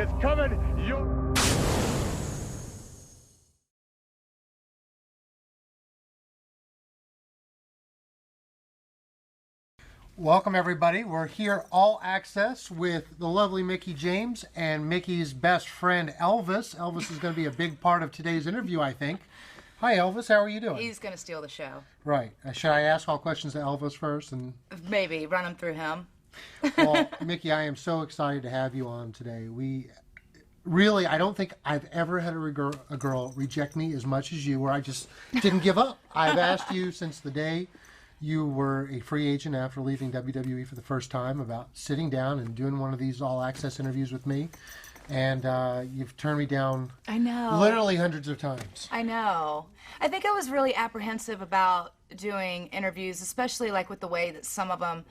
is coming your... Welcome everybody. We're here all access with the lovely Mickie James and Mickey's best friend Elvis. Elvis is going to be a big part of today's interview, I think. Hi Elvis, how are you doing? He's going to steal the show. Right. Should I ask all questions to Elvis first? And maybe run them through him. Well, Mickie, I am so excited to have you on today. I don't think I've ever had a girl reject me as much as you, where I just didn't give up. I've asked you since the day you were a free agent after leaving WWE for the first time about sitting down and doing one of these all-access interviews with me. And you've turned me down. I know. Literally hundreds of times. I know. I think I was really apprehensive about doing interviews, especially like with the way that some of them,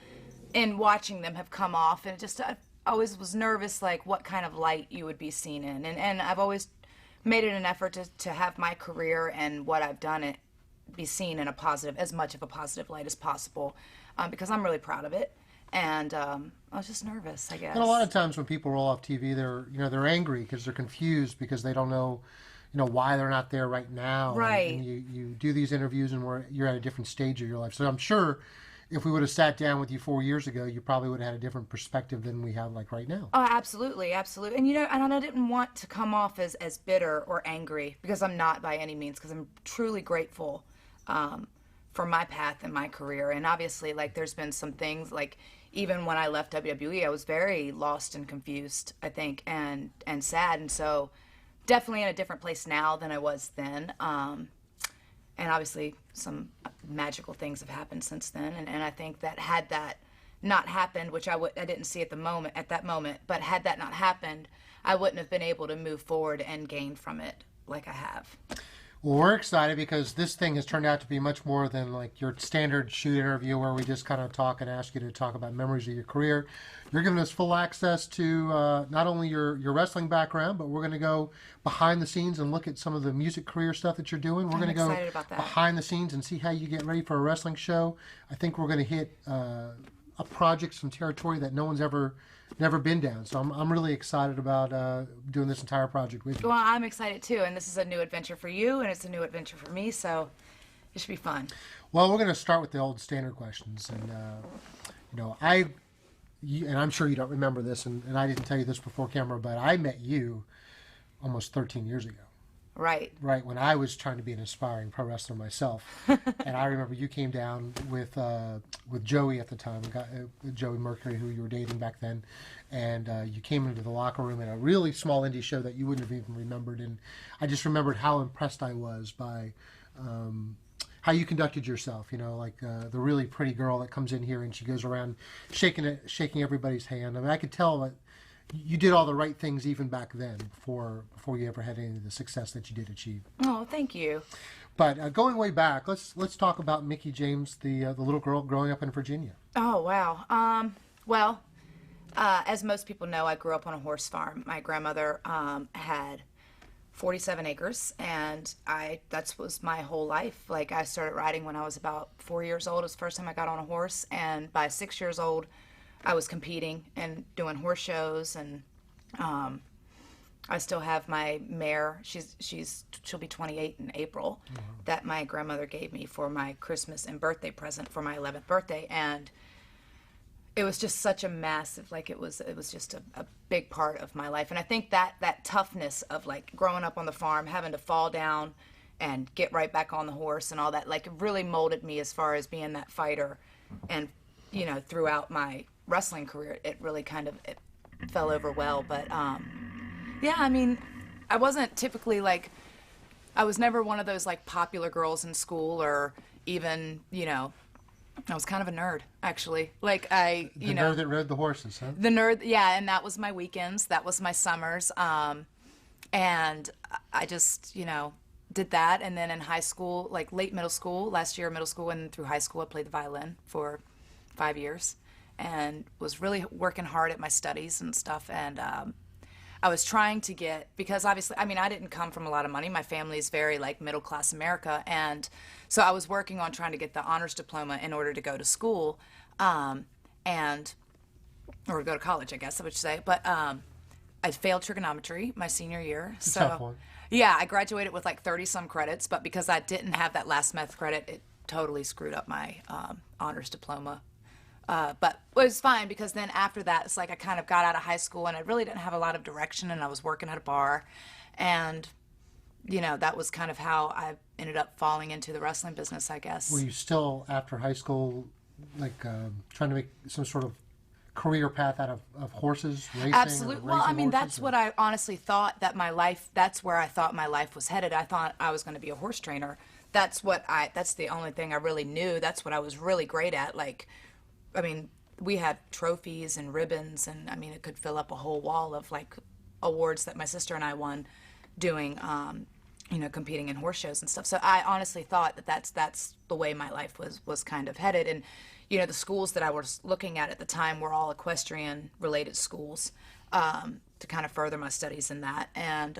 in watching them, have come off. And I always was nervous, like what kind of light you would be seen in. And I've always made it an effort to have my career and what I've done be seen in as much of a positive light as possible, because I'm really proud of it. And I was just nervous, I guess. And a lot of times when people roll off TV, they're angry because they're confused because they don't know, why they're not there right now. Right. And you do these interviews and you're at a different stage of your life. So I'm sure if we would have sat down with you 4 years ago, you probably would have had a different perspective than we have like right now. Oh, absolutely, absolutely. And and I didn't want to come off as bitter or angry, because I'm not by any means, because I'm truly grateful for my path and my career. And obviously, like, there's been some things, like, even when I left WWE, I was very lost and confused, I think, and sad. And so definitely in a different place now than I was then. And obviously some magical things have happened since then. And I think that had that not happened, which I didn't see at that moment, but had that not happened, I wouldn't have been able to move forward and gain from it like I have. Well, we're excited because this thing has turned out to be much more than like your standard shoot interview where we just kind of talk and ask you to talk about memories of your career. You're giving us full access to not only your wrestling background, but we're going to go behind the scenes and look at some of the music career stuff that you're doing. We're going to go behind the scenes and see how you get ready for a wrestling show. I think we're going to hit a project, some territory that no one's never been down. So I'm really excited about doing this entire project with you. Well, I'm excited too, and this is a new adventure for you, and it's a new adventure for me, so it should be fun. Well, we're going to start with the old standard questions, and and I'm sure you don't remember this, and I didn't tell you this before camera, but I met you almost 13 years ago. Right. Right, when I was trying to be an aspiring pro wrestler myself. And I remember you came down with Joey at the time, Joey Mercury, who you were dating back then, and you came into the locker room at a really small indie show that you wouldn't have even remembered. And I just remembered how impressed I was by how you conducted yourself, the really pretty girl that comes in here and she goes around shaking everybody's hand. I mean, I could tell that you did all the right things even back then before you ever had any of the success that you did achieve. Oh, thank you. But going way back, let's talk about Mickie James, the little girl growing up in Virginia. Oh, wow. Well, as most people know, I grew up on a horse farm. My grandmother had 47 acres, and that was my whole life. Like, I started riding when I was about 4 years old. It was the first time I got on a horse, and by 6 years old, I was competing and doing horse shows, and I still have my mare. She'll be 28 in April. Mm-hmm. That my grandmother gave me for my Christmas and birthday present for my 11th birthday, and it was just such a massive, like, it was just a big part of my life. And I think that toughness of, like, growing up on the farm, having to fall down and get right back on the horse and all that, like, it really molded me as far as being that fighter. And throughout my wrestling career, it really it fell over well. But yeah, I mean, I wasn't typically I was never one of those like popular girls in school, or even I was kind of a nerd, actually. The nerd that rode the horses, huh? The nerd, yeah, and that was my weekends, that was my summers, and I just did that. And then in high school, like late middle school, last year of middle school and through high school, I played the violin for 5 years and was really working hard at my studies and stuff. And I was trying to because obviously, I mean, I didn't come from a lot of money. My family's very like middle class America. And so I was working on trying to get the honors diploma in order to go to school, or go to college, I guess I would say. But I failed trigonometry my senior year. It's a tough one. Yeah, I graduated with like 30 some credits, but because I didn't have that last math credit, it totally screwed up my honors diploma. But it was fine because then after that, it's like I kind of got out of high school and I really didn't have a lot of direction, and I was working at a bar. And, that was kind of how I ended up falling into the wrestling business, I guess. Were you still, after high school, like trying to make some sort of career path out of horses racing? Absolutely. Well, I mean, that's or... what I honestly thought that my life, that's where I thought my life was headed. I thought I was going to be a horse trainer. That's the only thing I really knew. That's what I was really great at. Like, I mean, we had trophies and ribbons, and I mean, it could fill up a whole wall of like awards that my sister and I won doing, competing in horse shows and stuff. So I honestly thought that that's the way my life was kind of headed. And, the schools that I was looking at the time were all equestrian related schools, to kind of further my studies in that. And,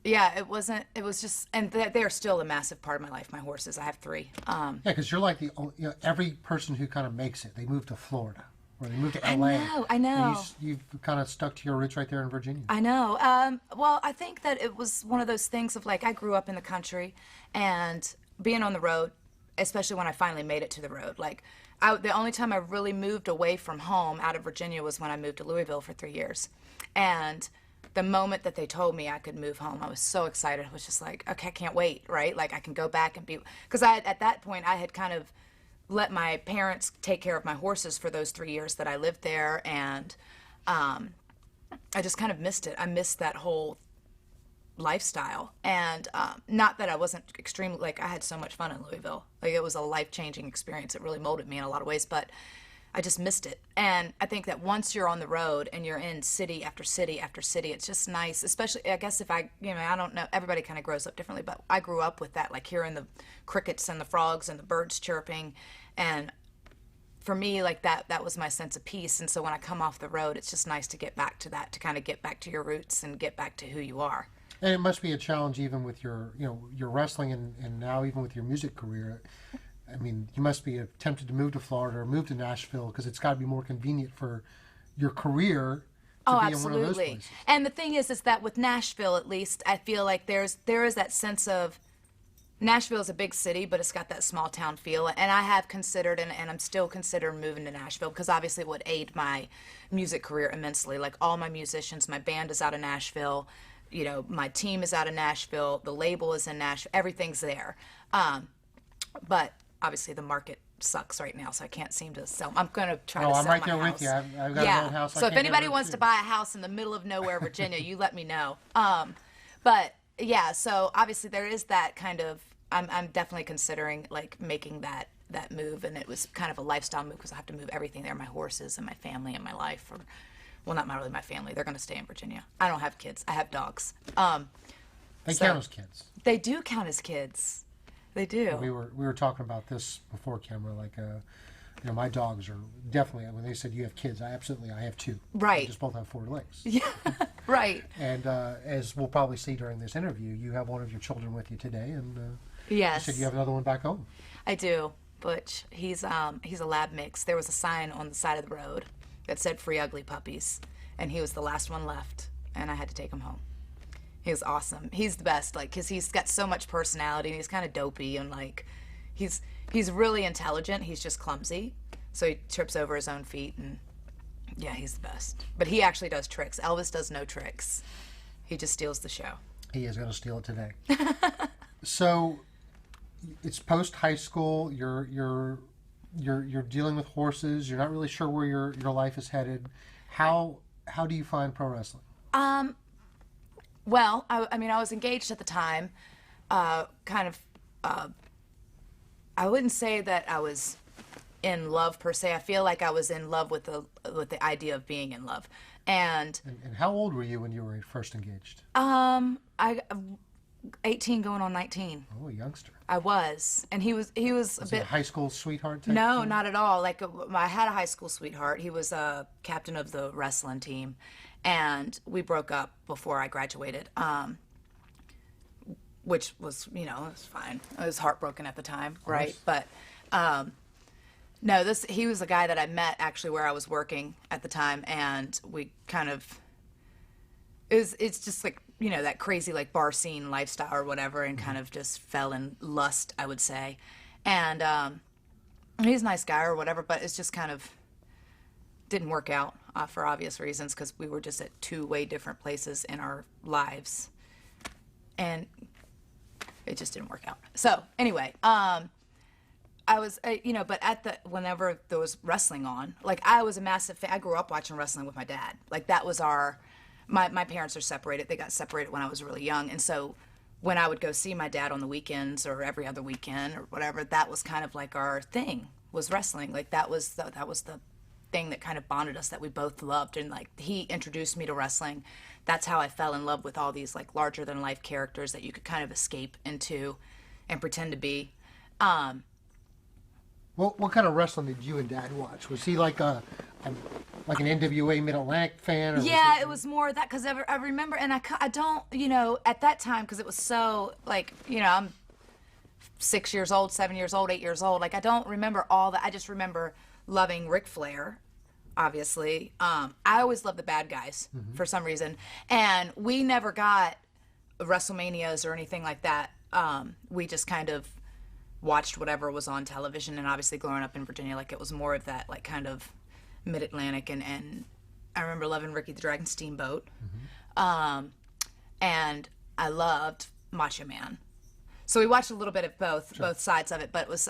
yeah, it was just, and they're still a massive part of my life, my horses. I have 3. Yeah, because you're like every person who kind of makes it, they move to Florida or they move to LA. I know. And you've kind of stuck to your roots right there in Virginia. I know. Well, I think that it was one of those things of like, I grew up in the country, and being on the road, especially when I finally made it to the road, like the only time I really moved away from home out of Virginia was when I moved to Louisville for 3 years. And the moment that they told me I could move home, I was so excited. I was just like, okay, I can't wait, right? Like I can go back and be, because at that point I had kind of let my parents take care of my horses for those 3 years that I lived there, and I just kind of missed it. I missed that whole lifestyle, and not that I wasn't extremely, like I had so much fun in Louisville. Like it was a life-changing experience. It really molded me in a lot of ways, but I just missed it. And I think that once you're on the road and you're in city after city after city, it's just nice, especially, I guess if I don't know, everybody kind of grows up differently, but I grew up with that, like hearing the crickets and the frogs and the birds chirping. And for me, like that was my sense of peace. And so when I come off the road, it's just nice to get back to that, to kind of get back to your roots and get back to who you are. And it must be a challenge even with your wrestling and now even with your music career. I mean, you must be tempted to move to Florida or move to Nashville because it's got to be more convenient for your career to be in one of those places. And the thing is that with Nashville, at least, I feel like there is that sense of, Nashville is a big city, but it's got that small town feel. And I have considered, and I'm still considering moving to Nashville because obviously it would aid my music career immensely. Like all my musicians, my band is out of Nashville. My team is out of Nashville. The label is in Nashville. Everything's there. But obviously the market sucks right now, so I can't seem to sell. I'm going to try to sell my house. I'm right there with you. I've got an old house. So if anybody wants to buy a house in the middle of nowhere, Virginia, you let me know. But yeah, so obviously there is that kind of, I'm definitely considering like making that move, and it was kind of a lifestyle move because I have to move everything there, my horses and my family and my life, or well, not really my family. They're going to stay in Virginia. I don't have kids. I have dogs. They count as kids. They do count as kids. They do. We were talking about this before camera. Like, my dogs are definitely. When they said you have kids, I have 2. Right. They just both have 4 legs. Yeah. Right. And as we'll probably see during this interview, you have one of your children with you today, and yes, you said you have another one back home. I do. Butch. He's a lab mix. There was a sign on the side of the road that said "Free Ugly Puppies," and he was the last one left, and I had to take him home. He was awesome. He's the best, like, because he's got so much personality, and he's kind of dopey, and like, he's really intelligent. He's just clumsy, so he trips over his own feet, and yeah, he's the best. But he actually does tricks. Elvis does no tricks. He just steals the show. He is going to steal it today. So, it's post high school. You're dealing with horses. You're not really sure where your life is headed. How do you find pro wrestling? Well, I mean, I was engaged at the time. I wouldn't say that I was in love per se. I feel like I was in love with the idea of being in love. And how old were you when you were first engaged? 18 going on 19. Oh, a youngster. I was. And he was a bit... a high school sweetheart type No, thing? Not at all. Like, I had a high school sweetheart. He was a captain of the wrestling team. And we broke up before I graduated, which was, it was fine. I was heartbroken at the time, right? But No, he was the guy that I met actually where I was working at the time, and we kind of it's just like, that crazy like bar scene lifestyle or whatever, and kind of just fell in lust, I would say. And he's a nice guy or whatever, but it's just kind of didn't work out for obvious reasons, because we were just at two way different places in our lives, and it just didn't work out. So anyway, I was, but whenever there was wrestling on, like I was a massive fan. I grew up watching wrestling with my dad. Like that was my parents are separated. They got separated when I was really young. And so when I would go see my dad on the weekends or every other weekend or whatever, that was kind of like our thing, was wrestling. Like that was the thing that kind of bonded us, that we both loved. And like he introduced me to wrestling. That's how I fell in love with all these like larger than life characters that you could kind of escape into and pretend to be. What kind of wrestling did you and Dad watch? Was he like an NWA Mid-Atlantic fan? Or Yeah, it was more of that, because I remember, and I don't, at that time, because it was so, like, I'm 6 years old, 7 years old, 8 years old. Like, I don't remember all that. I just remember loving Ric Flair, obviously. I always loved the bad guys for some reason. And we never got WrestleManias or anything like that. We just kind of watched whatever was on television, and obviously growing up in Virginia, like it was more of that like kind of mid-Atlantic, and I remember loving Ricky the Dragon Steamboat, and I loved Macho Man. So we watched a little bit of both sides of it, but it was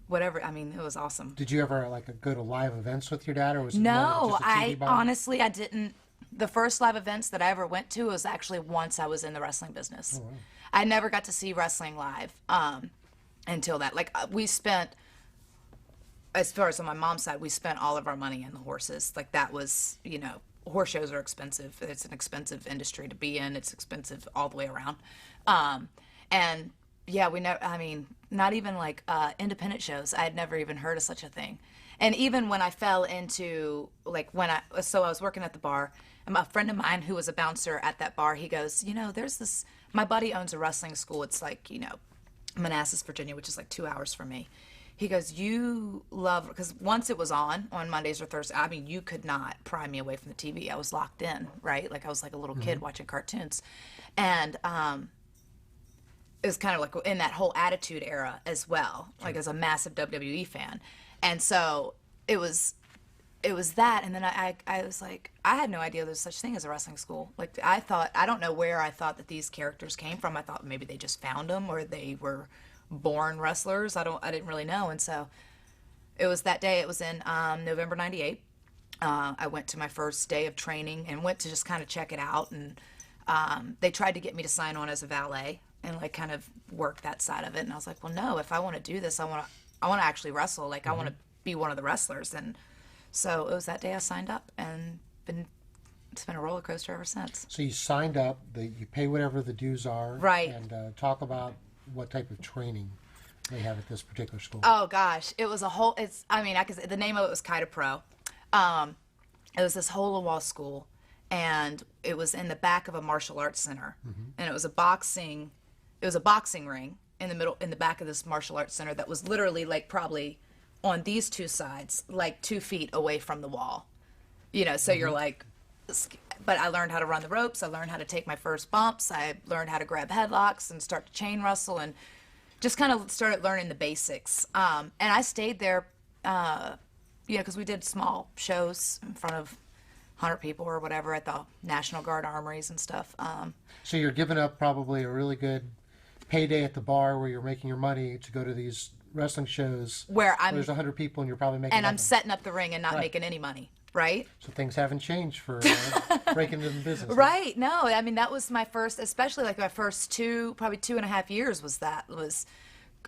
whatever. I mean, it was awesome. Did you ever go to live events with your dad, or was it No, more just a TV bar? honestly I didn't. The first live events that I ever went to was actually once I was in the wrestling business. Oh, wow. I never got to see wrestling live until that. Like we spent, as far as on my mom's side, we spent all of our money in the horses. Like that was, horse shows are expensive. It's an expensive industry to be in. It's expensive all the way around. And yeah, not even like independent shows. I had never even heard of such a thing. And even when I fell into, like I was working at the bar, and a friend of mine who was a bouncer at that bar, he goes, there's this, my buddy owns a wrestling school. It's like, Manassas, Virginia, which is like 2 hours from me. He goes, you love, because once it was on Mondays or Thursdays, I mean, you could not pry me away from the TV. I was locked in, right? Like I was like a little kid watching cartoons. And it was kind of like in that whole Attitude Era as well, like as a massive WWE fan. And so it was that, and then I was like, I had no idea there's such thing as a wrestling school. Like I don't know where I thought that these characters came from. I thought maybe they just found them, or they were born wrestlers. I didn't really know. And so it was that day. It was in November '98. I went to my first day of training and went to just kind of check it out. And they tried to get me to sign on as a valet and like kind of work that side of it. And I was like, well, no, if I want to do this, I want to actually wrestle. Like I want to be one of the wrestlers. And so it was that day I signed up, and it's been a roller coaster ever since. So you signed up, you pay whatever the dues are. Right. And talk about what type of training they have at this particular school. Oh gosh, it was the name of it was Kaita Pro. It was this hole-in-wall school, and it was in the back of a martial arts center. And it was a boxing ring in the back of this martial arts center that was literally like probably on these two sides, like 2 feet away from the wall. So you're like, but I learned how to run the ropes. I learned how to take my first bumps. I learned how to grab headlocks and start to chain wrestle, and just kind of started learning the basics. And I stayed there, because we did small shows in front of 100 people or whatever at the National Guard armories and stuff. So you're giving up probably a really good payday at the bar where you're making your money to go to these wrestling shows where there's 100 people and you're probably making and nothing. I'm setting up the ring and not making any money, right? So things haven't changed for breaking into the business. Right. No, I mean, that was my first, especially like my first probably 2.5 years was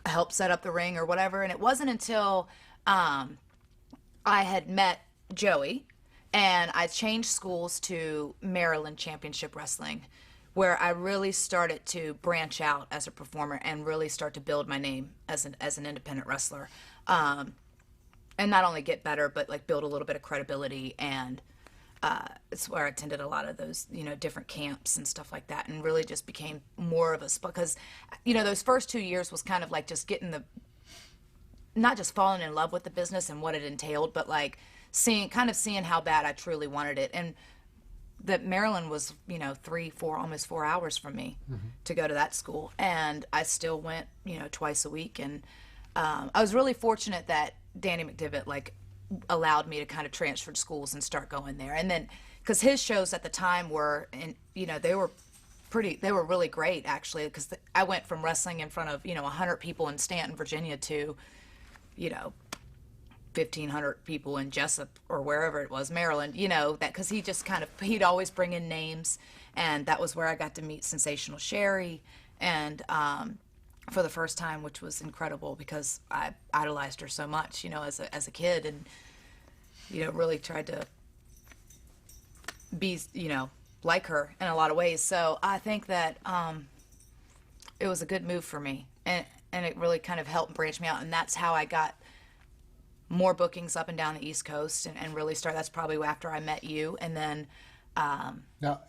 help set up the ring or whatever. And it wasn't until I had met Joey and I changed schools to Maryland Championship Wrestling, where I really started to branch out as a performer and really start to build my name as an independent wrestler, and not only get better, but like build a little bit of credibility. And it's where I attended a lot of those, different camps and stuff like that, and really just became more of a, because, those first 2 years was kind of like just getting not just falling in love with the business and what it entailed, but like seeing how bad I truly wanted it. And that Maryland was, 3, 4, almost 4 hours from me to go to that school. And I still went, twice a week. And I was really fortunate that Danny McDivitt, like, allowed me to kind of transfer to schools and start going there. And then, because his shows at the time were, and, they were really great, actually, because I went from wrestling in front of, 100 people in Stanton, Virginia to, 1,500 people in Jessup or wherever it was, Maryland, that because he'd always bring in names, and that was where I got to meet Sensational Sherry, and for the first time, which was incredible because I idolized her so much, as a kid, and really tried to be, like her in a lot of ways. So I think that it was a good move for me, and it really kind of helped branch me out, and that's how I got more bookings up and down the East Coast, and really start. That's probably after I met you, and then. Now,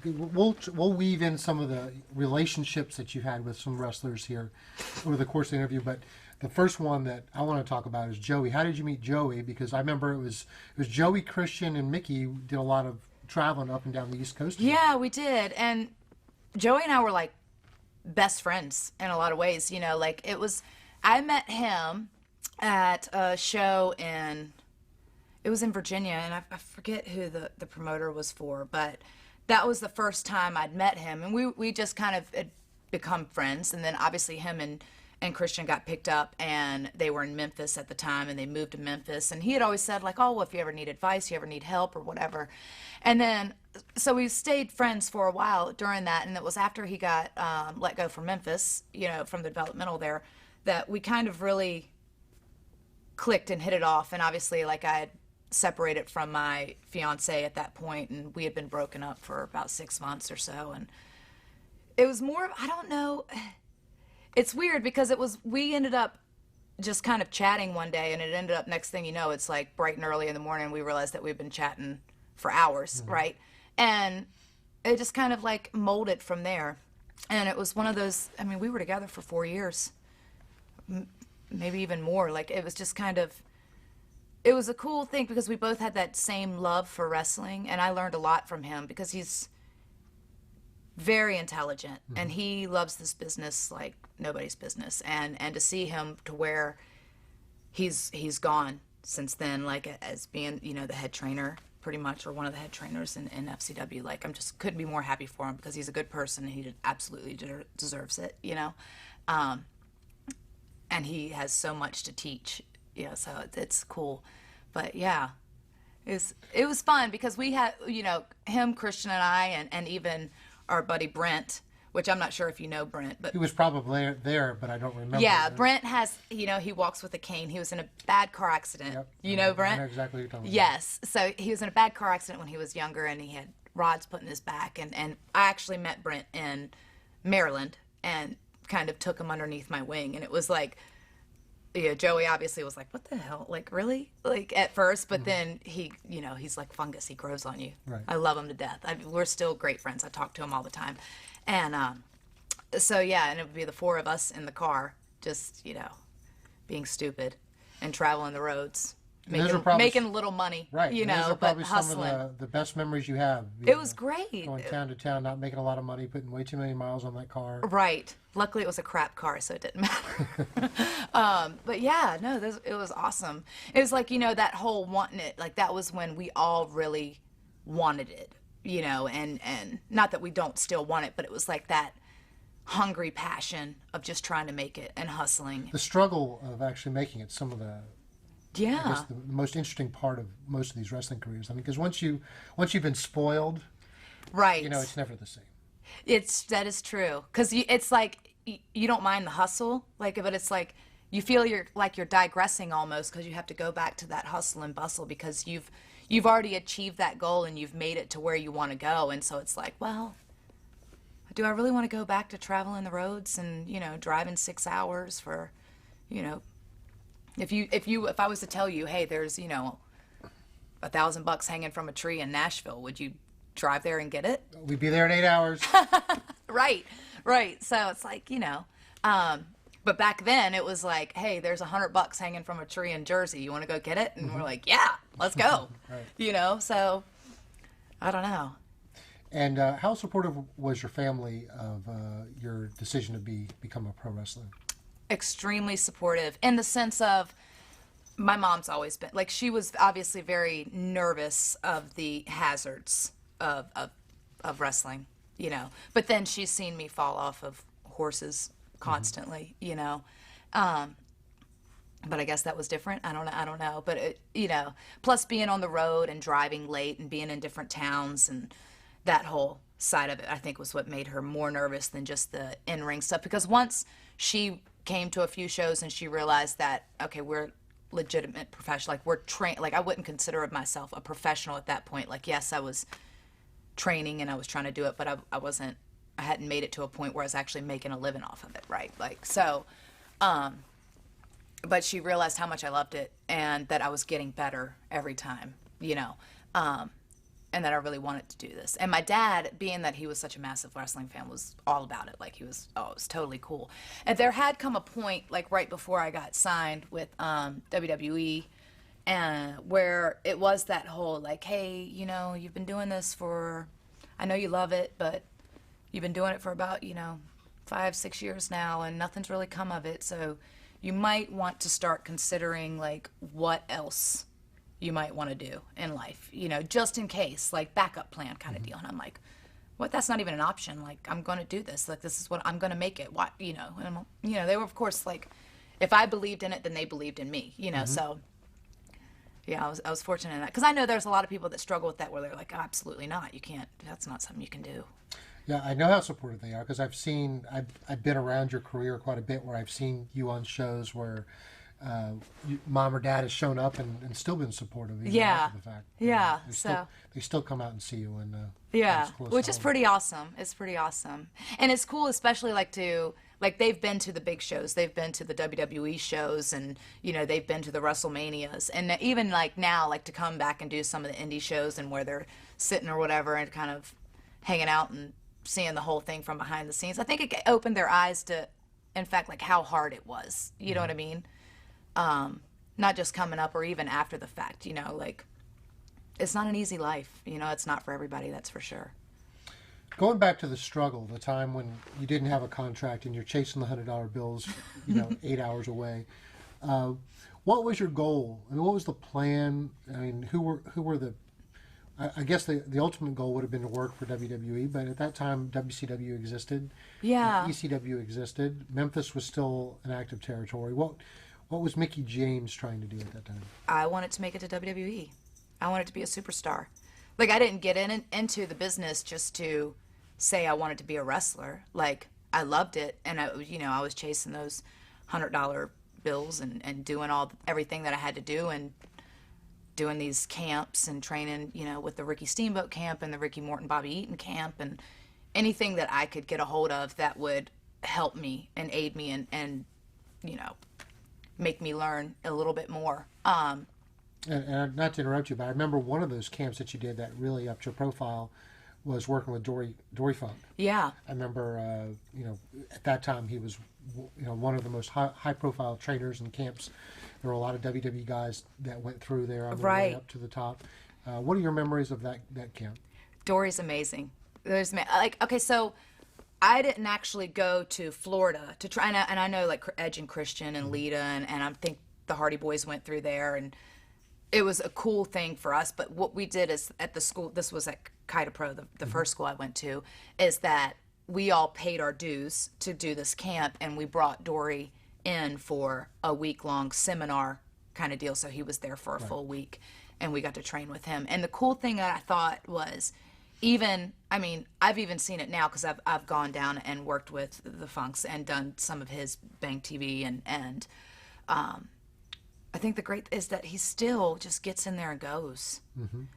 we'll weave in some of the relationships that you had with some wrestlers here over the course of the interview, but the first one that I want to talk about is Joey. How did you meet Joey? Because I remember it was Joey, Christian, and Mickie did a lot of traveling up and down the East Coast. Yeah, we did, and Joey and I were like best friends in a lot of ways. Like it was. I met him at a show it was in Virginia, and I forget who the promoter was for, but that was the first time I'd met him, and we just kind of had become friends, and then obviously him and Christian got picked up, and they were in Memphis at the time, and they moved to Memphis, and he had always said, like, oh, well, if you ever need advice, you ever need help or whatever, and then, so we stayed friends for a while during that, and it was after he got let go from Memphis, from the developmental there, that we kind of really clicked and hit it off, and obviously, like, I had separated from my fiance at that point, and we had been broken up for about 6 months or so, and it was more, I don't know, it's weird because we ended up just kind of chatting one day, and it ended up, next thing you know, it's like bright and early in the morning, we realized that we've been chatting for hours, right? And it just kind of like molded from there, and it was one of those, I mean, we were together for 4 years, maybe even more, like it was just kind of, it was a cool thing because we both had that same love for wrestling, and I learned a lot from him because he's very intelligent, and he loves this business like nobody's business, and to see him to where he's gone since then, like as being the head trainer pretty much, or one of the head trainers in FCW, like I'm just couldn't be more happy for him because he's a good person and he absolutely deserves it, and he has so much to teach. So it's cool, but yeah, it was fun because we had him, Christian, and I, and even our buddy Brent, which I'm not sure if you know Brent, but he was probably there, but I don't remember. Yeah, Brent has he walks with a cane. He was in a bad car accident. Yep. You know Brent? I know exactly what you're talking about. Yes, so he was in a bad car accident when he was younger, and he had rods put in his back, and I actually met Brent in Maryland and kind of took him underneath my wing, and it was like. Joey obviously was like, what the hell? Like, really? Like, at first, but then he, he's like fungus. He grows on you. Right. I love him to death. We're still great friends. I talk to him all the time. And so, yeah, and it would be the four of us in the car, just, being stupid and traveling the roads. Making a little money, right? Those are probably but hustling. Some of the best memories you have. It was great. Going town to town, not making a lot of money, putting way too many miles on that car. Right. Luckily, it was a crap car, so it didn't matter. But yeah, no, it was awesome. It was like, that whole wanting it, like that was when we all really wanted it, and not that we don't still want it, but it was like that hungry passion of just trying to make it and hustling. The struggle of actually making it, some of the I guess the most interesting part of most of these wrestling careers. I mean, because once you've been spoiled, right? It's never the same. That is true, because it's like you don't mind the hustle, like, but it's like you feel you're digressing almost because you have to go back to that hustle and bustle because you've already achieved that goal and you've made it to where you want to go, and so it's like, well, do I really want to go back to traveling the roads and driving 6 hours for, If I was to tell you, hey, there's $1,000 hanging from a tree in Nashville, would you drive there and get it? We'd be there in 8 hours. Right. So it's like but But back then it was like, hey, there's $100 hanging from a tree in Jersey. You want to go get it? And we're like, yeah, let's go. Right. So I don't know. And how supportive was your family of your decision to become a pro wrestler? Extremely supportive in the sense of my mom's always been like, she was obviously very nervous of the hazards of wrestling, but then she's seen me fall off of horses constantly, but I guess that was different. I don't know. But plus being on the road and driving late and being in different towns and that whole side of it, I think was what made her more nervous than just the in-ring stuff. Because once she came to a few shows and she realized that, okay, we're legitimate professional, like we're trained, like I wouldn't consider myself a professional at that point. Like, yes, I was training and I was trying to do it, but I hadn't made it to a point where I was actually making a living off of it, right? Like, so, but she realized how much I loved it and that I was getting better every time, and that I really wanted to do this. And my dad, being that he was such a massive wrestling fan, was all about it. Like, it was totally cool. And there had come a point, like right before I got signed with WWE, and where it was that whole, like, hey, you've been doing this I know you love it, but you've been doing it for about, 5-6 years now, and nothing's really come of it. So you might want to start considering, like, what else you might want to do in life, just in case, like backup plan kind of deal. And I'm like, what? That's not even an option. Like, I'm going to do this. Like, this is what I'm going to make it. What, and, they were, of course, like, if I believed in it, then they believed in me, So yeah, I was fortunate in that. Cause I know there's a lot of people that struggle with that where they're like, oh, absolutely not. You can't, that's not something you can do. Yeah, I know how supportive they are because I've been around your career quite a bit where I've seen you on shows where mom or dad has shown up and still been supportive even after the fact. Yeah. They still come out and see you and which is pretty awesome. It's pretty awesome. And it's cool, especially they've been to the big shows. They've been to the WWE shows and, they've been to the WrestleManias. And even like now, like to come back and do some of the indie shows and where they're sitting or whatever and kind of hanging out and seeing the whole thing from behind the scenes. I think it opened their eyes to, in fact, like how hard it was. You know what I mean? Not just coming up or even after the fact, like it's not an easy life, it's not for everybody, that's for sure. Going back to the struggle, the time when you didn't have a contract and you're chasing the $100 bills, 8 hours away. What was your goal? I mean, what was the plan? I mean, who were the, I guess the ultimate goal would have been to work for WWE, but at that time WCW existed. Yeah. ECW existed. Memphis was still an active territory. What was Mickie James trying to do at that time? I wanted to make it to WWE. I wanted to be a superstar. Like, I didn't get into the business just to say I wanted to be a wrestler. Like, I loved it, and I was chasing those $100 bills and doing everything that I had to do and doing these camps and training, with the Ricky Steamboat camp and the Ricky Morton Bobby Eaton camp and anything that I could get a hold of that would help me and aid me and make me learn a little bit more. And not to interrupt you, but I remember one of those camps that you did that really upped your profile was working with Dory Funk. Yeah. I remember, at that time he was, one of the most high profile trainers in camps. There were a lot of WWE guys that went through there on their way up to the top. What are your memories of that camp? Dory's amazing. So I didn't actually go to Florida to try, and I know like Edge and Christian and Lita, and I think the Hardy Boys went through there, and it was a cool thing for us. But what we did is at the school, this was at Kaita Pro, the first school I went to, is that we all paid our dues to do this camp, and we brought Dory in for a week-long seminar kind of deal. So he was there for a full week, and we got to train with him. And the cool thing that I thought was, I've even seen it now because I've gone down and worked with the Funks and done some of his Bang TV and I think the great is that he still just gets in there and goes,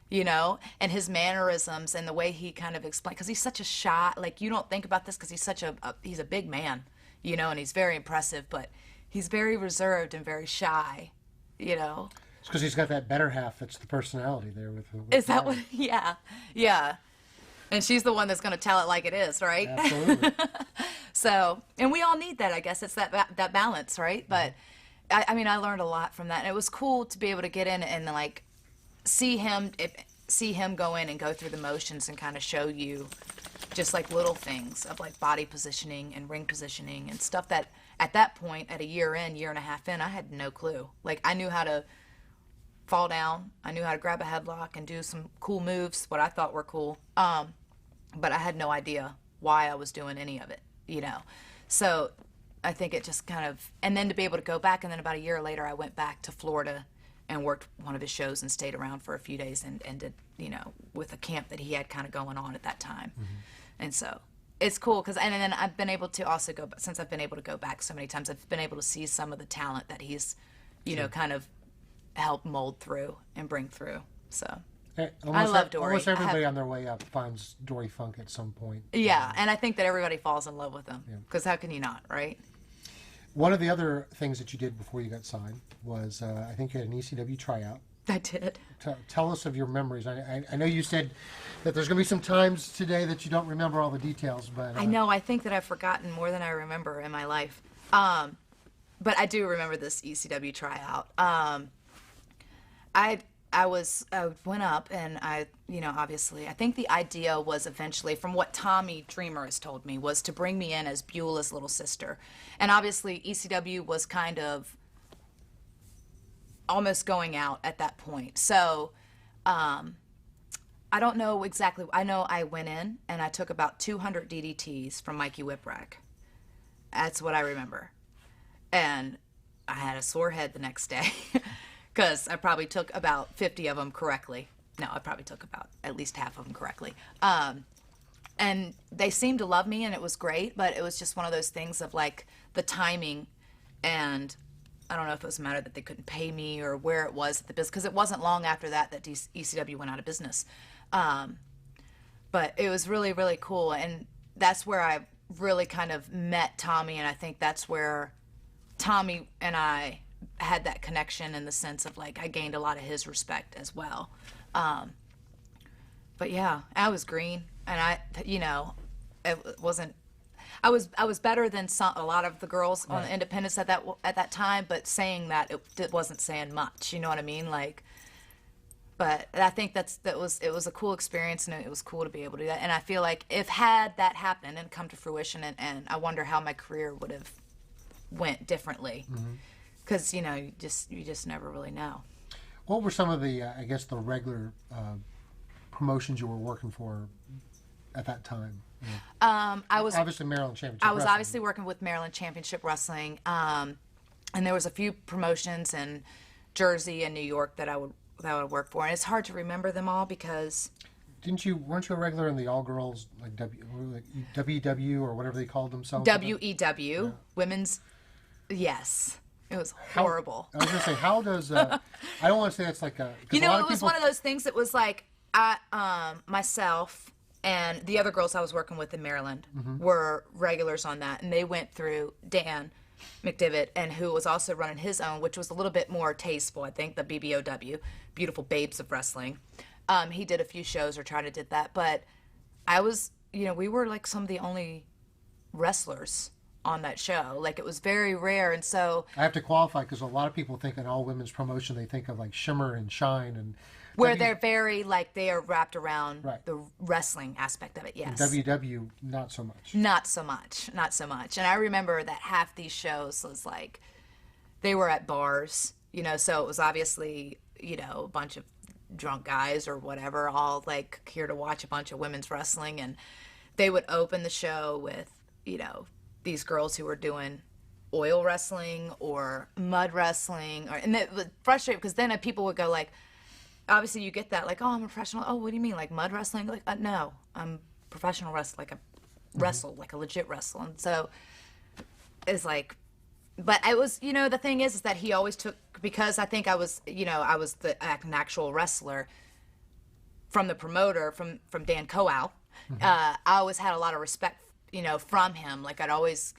and his mannerisms and the way he kind of explains, because he's such a shy, like you don't think about this because he's a big man, and he's very impressive, but he's very reserved and very shy, It's because he's got that better half that's the personality there with is that what? Yeah. And she's the one that's going to tell it like it is, right? Absolutely. So, and we all need that, I guess. It's that balance, right? But I mean, I learned a lot from that, and it was cool to be able to get in and like see him go in and go through the motions and kind of show you just like little things of like body positioning and ring positioning and stuff that at that point, at a year and a half in, I had no clue. Like, I knew how to fall down, I knew how to grab a headlock and do some cool moves, what I thought were cool, but I had no idea why I was doing any of it, you know. So I think it just kind of, and then to be able to go back, and then about a year later I went back to Florida and worked one of his shows and stayed around for a few days and did, you know, with a camp that he had kind of going on at that time. And so it's cool because, and then I've been able to also go, since I've been able to go back so many times, I've been able to see some of the talent that he's, you know, kind of helped mold through and bring through. So I love Dory. Almost everybody on their way up finds Dory Funk at some point. Yeah, and I think that everybody falls in love with him because how can you not, right? One of the other things that you did before you got signed was, I think you had an ECW tryout. I did. Tell us of your memories. I know you said that there's going to be some times today that you don't remember all the details, but... I know. I think that I've forgotten more than I remember in my life. But I do remember this ECW tryout. I went up and I, you know, obviously, I think the idea was eventually, from what Tommy Dreamer has told me, was to bring me in as Beulah's little sister. And obviously ECW was kind of almost going out at that point. So I don't know exactly. I know I went in and I took about 200 DDTs from Mickie Whipwreck. That's what I remember. And I had a sore head the next day because I probably took about 50 of them correctly. No, I probably took about at least half of them correctly. And they seemed to love me and it was great, but it was just one of those things of like the timing, and I don't know if it was a matter that they couldn't pay me or where it was at the business, because it wasn't long after that ECW went out of business. But it was really, really cool, and that's where I really kind of met Tommy, and I think that's where Tommy and I had that connection in the sense of like I gained a lot of his respect as well. But yeah, I was green, and I, you know, it wasn't. I was better than a lot of the girls on the independents at that time, but saying that it wasn't saying much. You know what I mean? Like, but I think it was a cool experience, and it was cool to be able to do that. And I feel like if had that happened and come to fruition, and I wonder how my career would have went differently, because you know you just never really know. What were some of the I guess the regular promotions you were working for at that time? I was obviously Maryland Championship. I was Wrestling. obviously working with Maryland Championship Wrestling, and there was a few promotions in Jersey and New York that I would work for, and it's hard to remember them all because. Weren't you a regular in the all girls like WW or whatever they called themselves? WEW, women's. Yes, it was horrible. I was gonna say, how does I don't want to say it's like a. You know, it was one of those things that was like myself and the other girls I was working with in Maryland were regulars on that, and they went through Dan McDivitt, and who was also running his own, which was a little bit more tasteful, I think, the BBOW, Beautiful Babes of Wrestling. He did a few shows or tried to did that, but I was, you know, we were like some of the only wrestlers on that show. Like, it was very rare, and so I have to qualify because a lot of people think an all women's promotion, they think of like Shimmer and Shine and where they're very like they are wrapped around right. the wrestling aspect of it. Yes. WW not so much. Not so much. And I remember that half these shows was like they were at bars, you know, so it was obviously, you know, a bunch of drunk guys or whatever, all like here to watch a bunch of women's wrestling, and they would open the show with, you know, these girls who were doing oil wrestling or mud wrestling, and it was frustrating because then people would go like, obviously you get that like, oh, I'm a professional. Oh, what do you mean, like mud wrestling? Like, no, I'm professional wrestler, like a wrestle, like a legit wrestle. And so it's like, but I was, you know, the thing is that he always took, because I think I was, you know, I was an actual wrestler from the promoter, from Dan Coal. I always had a lot of respect, you know, from him. Like, I'd always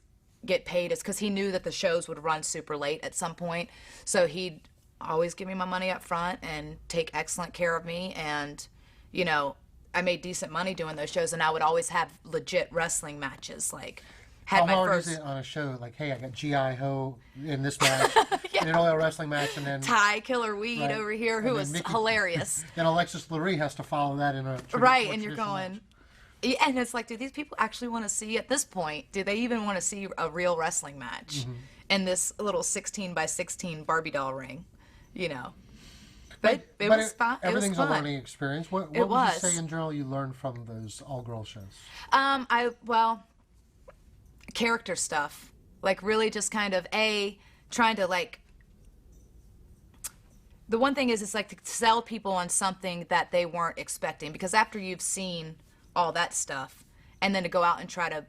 get paid because he knew that the shows would run super late at some point. So he'd always give me my money up front and take excellent care of me. And, you know, I made decent money doing those shows, and I would always have legit wrestling matches. Like, had How my hard first is it on a show? Like, hey, I got G.I. Ho in this match, in an oil wrestling match, and then Ty Killer Weed right, over here, and who then was Mickie, hilarious. Then Alexis Lurie has to follow that in a Right, more and you're traditional going, match. yeah, and it's like, do these people actually want to see, at this point, do they even want to see a real wrestling match in this little 16 by 16 Barbie doll ring, you know? But it was fun. It was Everything's fun. a learning experience. What It would you was. say in general you learned from those all-girl shows? Well, character stuff, like really just kind of trying to like. The one thing is, it's like to sell people on something that they weren't expecting, because after you've seen all that stuff, and then to go out and try to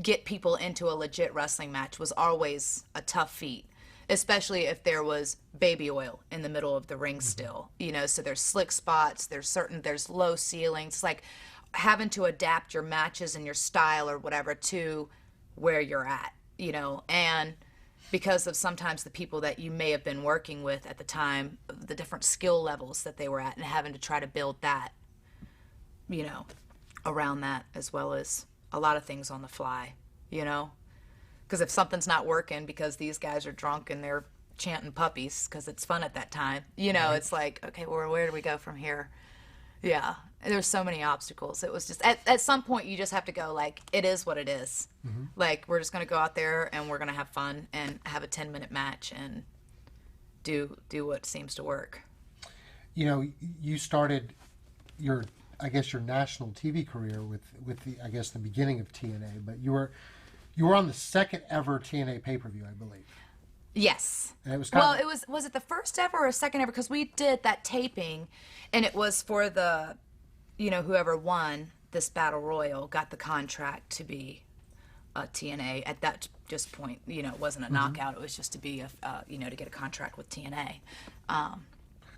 get people into a legit wrestling match was always a tough feat, especially if there was baby oil in the middle of the ring still, you know, so there's slick spots, there's low ceilings. It's like having to adapt your matches and your style or whatever to where you're at, you know, and because of sometimes the people that you may have been working with at the time, the different skill levels that they were at, and having to try to build that, you know, around that, as well as a lot of things on the fly, you know? Because if something's not working because these guys are drunk and they're chanting puppies because it's fun at that time, you know, it's like, okay, well, where do we go from here? Yeah. There's so many obstacles. It was just, at some point, you just have to go, like, it is what it is. Like, we're just going to go out there and we're going to have fun and have a 10-minute match and do what seems to work. You know, you started your, I guess, your national TV career with the, I guess, the beginning of TNA, but you were on the second ever TNA pay-per-view, I believe. Yes. And it was kind of, it was it the first ever or second ever? Because we did that taping, and it was for the, you know, whoever won this battle royal got the contract to be a TNA at that just point. You know, it wasn't a knockout; it was just to be you know, to get a contract with TNA.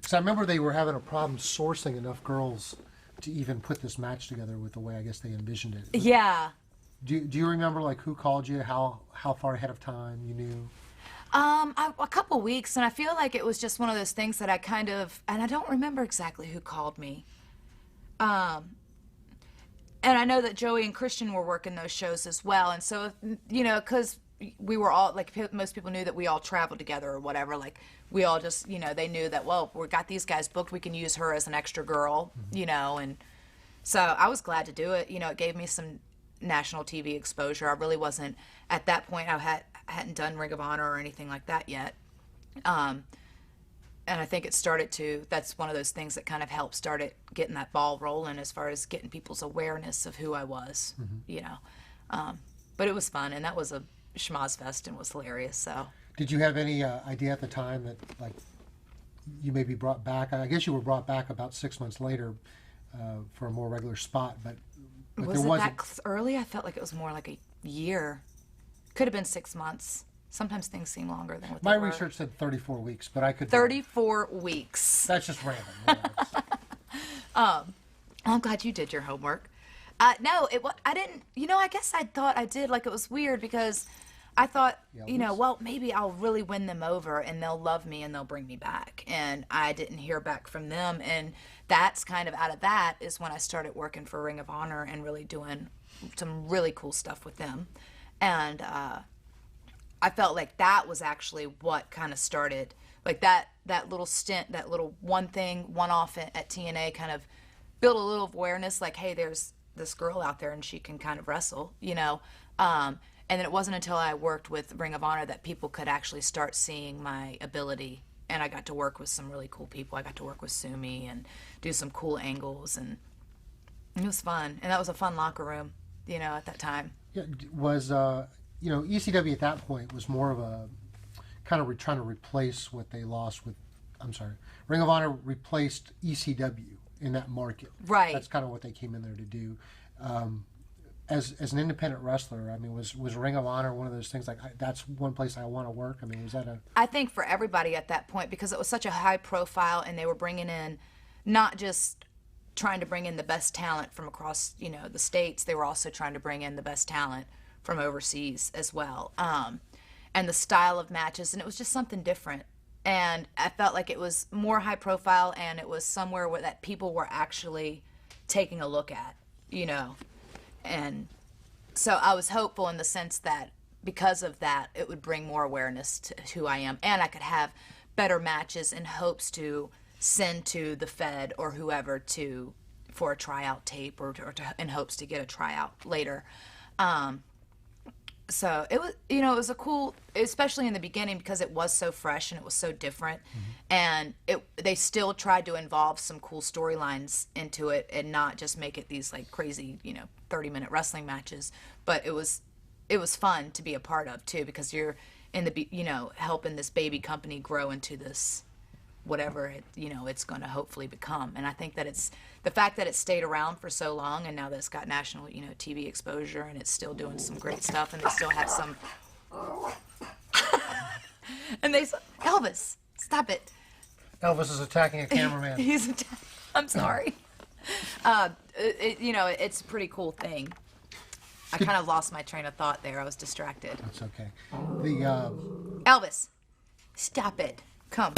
because I remember they were having a problem sourcing enough girls to even put this match together with the way I guess they envisioned it. Yeah. Do you remember like who called you? How far ahead of time you knew? A couple weeks, and I feel like it was just one of those things that I kind of, and I don't remember exactly who called me. And I know that Joey and Christian were working those shows as well, and so, you know, because we were all, like, most people knew that we all traveled together or whatever, like, we all just, you know, they knew that, well, we got these guys booked, we can use her as an extra girl, you know, and so I was glad to do it. You know, it gave me some national TV exposure. I really wasn't, at that point, I hadn't done Ring of Honor or anything like that yet. And I think it started to, that's one of those things that kind of helped start it, getting that ball rolling as far as getting people's awareness of who I was, you know. But it was fun, and that was a schmoz fest and was hilarious, so. Did you have any idea at the time that like you may be brought back? I guess you were brought back about 6 months later for a more regular spot, but Was there it wasn't. that early? I felt like it was more like a year. Could have been 6 months. Sometimes things seem longer than what My they were. research said 34 weeks, but I could. 34 weeks. That's just random. You know, I'm glad you did your homework. No, I didn't. You know, I guess I thought I did. Like, it was weird because I thought, you know, well, maybe I'll really win them over and they'll love me and they'll bring me back. And I didn't hear back from them. And that's kind of out of that is when I started working for Ring of Honor and really doing some really cool stuff with them. And I felt like that was actually what kind of started, like that little stint, that little one off at TNA kind of built a little awareness, like, hey, there's this girl out there and she can kind of wrestle, you know. And then it wasn't until I worked with Ring of Honor that people could actually start seeing my ability. And I got to work with some really cool people. I got to work with Sumi and do some cool angles, and it was fun. And that was a fun locker room, you know, at that time. yeah, was you know, ECW at that point was more of a kind of trying to replace what they lost with. I'm sorry, Ring of Honor replaced ECW in that market. Right. That's kind of what they came in there to do. As an independent wrestler, I mean, was Ring of Honor one of those things like that's one place I want to work? I mean, was that a? I think for everybody at that point, because it was such a high profile and they were bringing in not just trying to bring in the best talent from across, you know, the states, they were also trying to bring in the best talent from overseas as well. And the style of matches, and it was just something different. And I felt like it was more high profile and it was somewhere where that people were actually taking a look at, you know. And So I was hopeful in the sense that because of that, it would bring more awareness to who I am, and I could have better matches in hopes to send to the Fed or whoever to for a tryout tape or in hopes to get a tryout later. Um, so it was, it was a cool, especially in the beginning because it was so fresh and it was so different, and they still tried to involve some cool storylines into it and not just make it these like crazy 30-minute wrestling matches, but it was fun to be a part of too because you're in the helping this baby company grow into this whatever it's going to hopefully become. And I think that it's the fact that it stayed around for so long and now that it's got national TV exposure and it's still doing some great stuff and they still have some and Elvis, stop it. Elvis is attacking a cameraman. I'm sorry. It's a pretty cool thing. I kind of lost my train of thought there. I was distracted. That's okay. The Elvis, stop it. Come.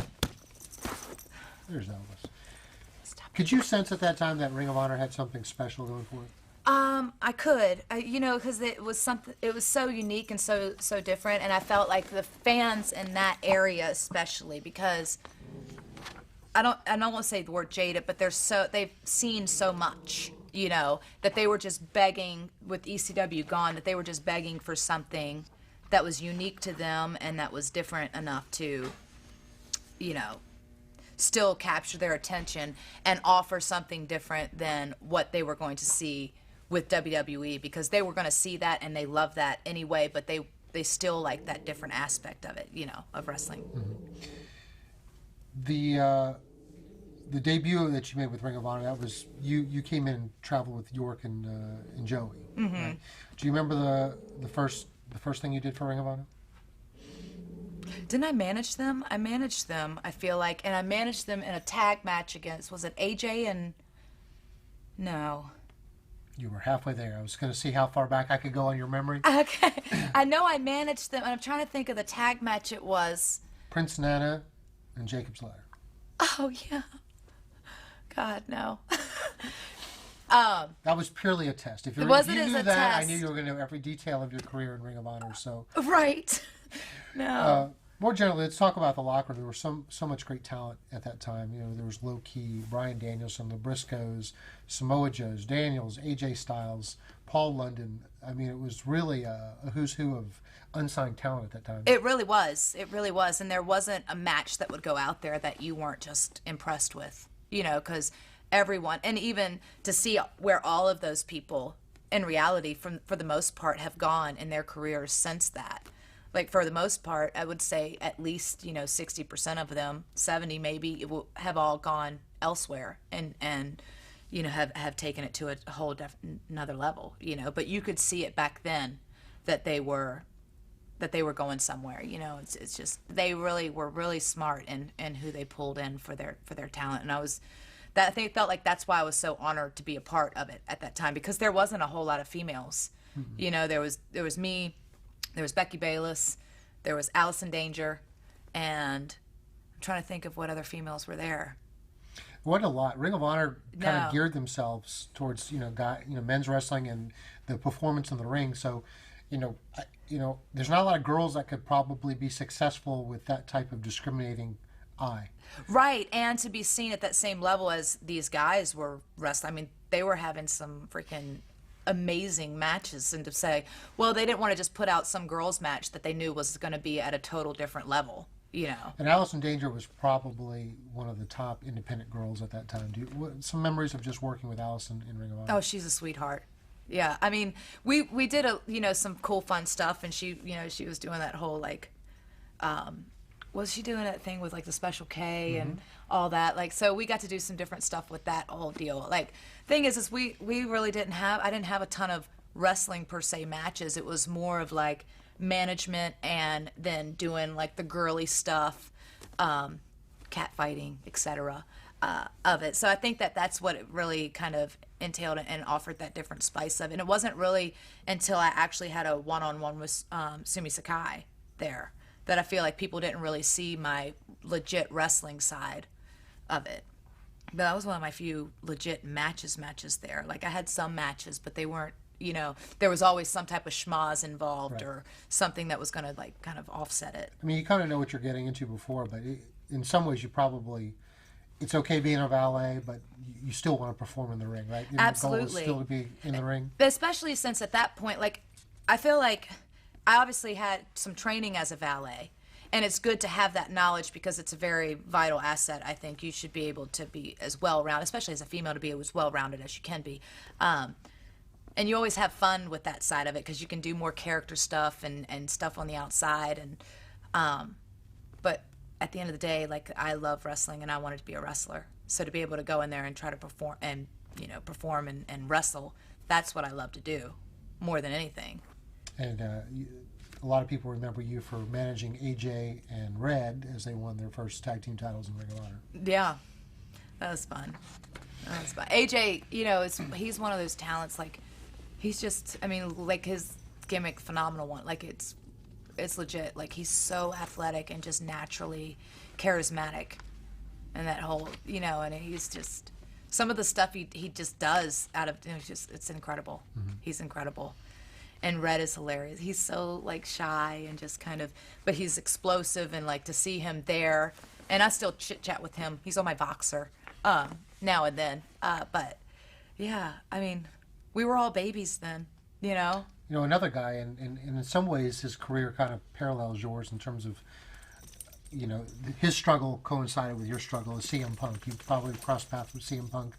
There's Elvis. Stop it. Could you sense at that time that Ring of Honor had something special going for it? I could, because it was something. It was so unique and so different, and I felt like the fans in that area, especially because I don't want to say the word jaded, but they've seen so much, that they were just begging with ECW gone, that they were just begging for something that was unique to them and that was different enough to, still capture their attention and offer something different than what they were going to see with WWE, because they were going to see that and they love that anyway, but they still like that different aspect of it, of wrestling. Mm-hmm. The debut that you made with Ring of Honor, that was you came in and traveled with York and Joey. Mm-hmm. Right? Do you remember the first thing you did for Ring of Honor? Didn't I manage them? I managed them, I feel like, and I managed them in a tag match against, was it AJ and... No. You were halfway there. I was going to see how far back I could go on your memory. Okay. I know I managed them, and I'm trying to think of the tag match it was. Prince Nana and Jacob's Ladder. Oh, yeah. God, no. That was purely a test. If you knew that, I knew you were going to know every detail of your career in Ring of Honor. So right. No. More generally, let's talk about the locker room. There was so much great talent at that time. There was Low Key, Bryan Danielson, the Briscoes, Samoa Joes, Daniels, AJ Styles, Paul London. I mean, it was really a who's who of unsigned talent at that time. It really was. It really was. And there wasn't a match that would go out there that you weren't just impressed with, because everyone, and even to see where all of those people in reality for the most part have gone in their careers since that. Like for the most part, I would say at least 60% of them, 70 maybe, have all gone elsewhere and have taken it to a whole another level. But you could see it back then that they were going somewhere. It's just they really were really smart in who they pulled in for their talent, and I think it felt like that's why I was so honored to be a part of it at that time, because there wasn't a whole lot of females. Mm-hmm. There was me. There was Becky Bayless, there was Allison Danger, and I'm trying to think of what other females were there. What a lot. Ring of Honor kind of geared themselves towards, men's wrestling and the performance in the ring. So, there's not a lot of girls that could probably be successful with that type of discriminating eye. Right, and to be seen at that same level as these guys were wrestling. I mean, they were having some freaking amazing matches, and to say, well, they didn't want to just put out some girls match that they knew was going to be at a total different level, And Allison Danger was probably one of the top independent girls at that time. Some memories of just working with Allison in Ring of Honor? Oh, she's a sweetheart. Yeah, I mean, we did some cool fun stuff, and she was doing that whole was she doing that thing with like the Special K and all that? Like, so we got to do some different stuff with that whole deal. Like, thing is we really I didn't have a ton of wrestling per se matches. It was more of like management and then doing like the girly stuff, cat fighting, etc. Of it. So I think that's what it really kind of entailed and offered that different spice of it. And it wasn't really until I actually had a one-on-one with Sumi Sakai there that I feel like people didn't really see my legit wrestling side of it. But that was one of my few legit matches there. Like, I had some matches, but they weren't, you know, there was always some type of schmoz involved Right. or something that was going to like kind of offset it. I mean, you kind of know what you're getting into before, but in some ways, you probably it's okay being a valet, but you still want to perform in the ring, right? And the goal is Absolutely. still to be in the ring. Especially since at that point, like, I feel like I obviously had some training as a valet, and it's good to have that knowledge because it's a very vital asset. I think you should be able to be as well-rounded, especially as a female, to be as well-rounded as you can be. And you always have fun with that side of it because you can do more character stuff and stuff on the outside. But at the end of the day, like, I love wrestling and I wanted to be a wrestler. So to be able to go in there and try to perform and, you know, perform and wrestle, that's what I love to do more than anything. And a lot of people remember you for managing AJ and Red as they won their first tag team titles in Ring of Honor. Yeah, that was fun. That was fun. AJ, you know, he's one of those talents. Like, he's just, I mean, like, his gimmick, phenomenal one. Like, it's legit. Like, he's so athletic and just naturally charismatic, and that whole, you know, and he's just some of the stuff he just does out of, you know, it's incredible. He's incredible. And Red is hilarious. He's so, like, shy and just kind of, but he's explosive, and, like, to see him there, and I still chit-chat with him. He's on my Voxer now and then. But, yeah, I mean, we were all babies then, you know? You know, another guy, and in some ways his career kind of parallels yours in terms of, you know, his struggle coincided with your struggle as CM Punk. You probably crossed paths with CM Punk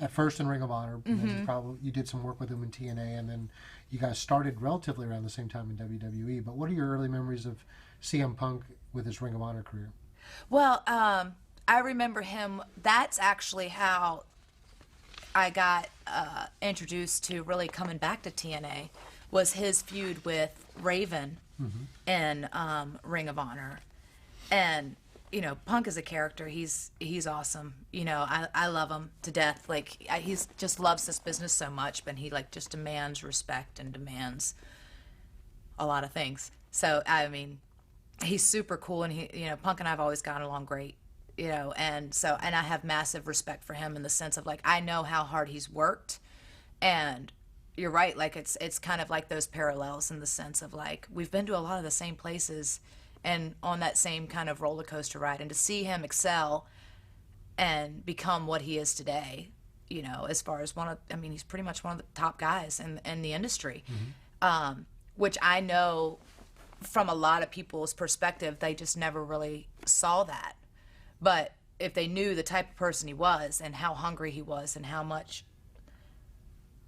at first in Ring of Honor, and then you did some work with him in TNA, and then you guys started relatively around the same time in WWE. But what are your early memories of CM Punk with his Ring of Honor career? Well, I remember him. That's actually how I got introduced to really coming back to TNA, was his feud with Raven in Ring of Honor. And, you know, Punk is a character. He's awesome. You know, I love him to death. Like, he's just loves this business so much, but he, like, just demands respect and demands a lot of things. So, I mean, he's super cool, and he, you know, Punk and I have always gotten along great, you know, and I have massive respect for him in the sense of, like, I know how hard he's worked, and you're right, like, it's kind of like those parallels in the sense of, like, we've been to a lot of the same places and on that same kind of roller coaster ride, and to see him excel and become what he is today, you know, as far as he's pretty much one of the top guys in the industry, which I know from a lot of people's perspective, they just never really saw that. But if they knew the type of person he was and how hungry he was and how much,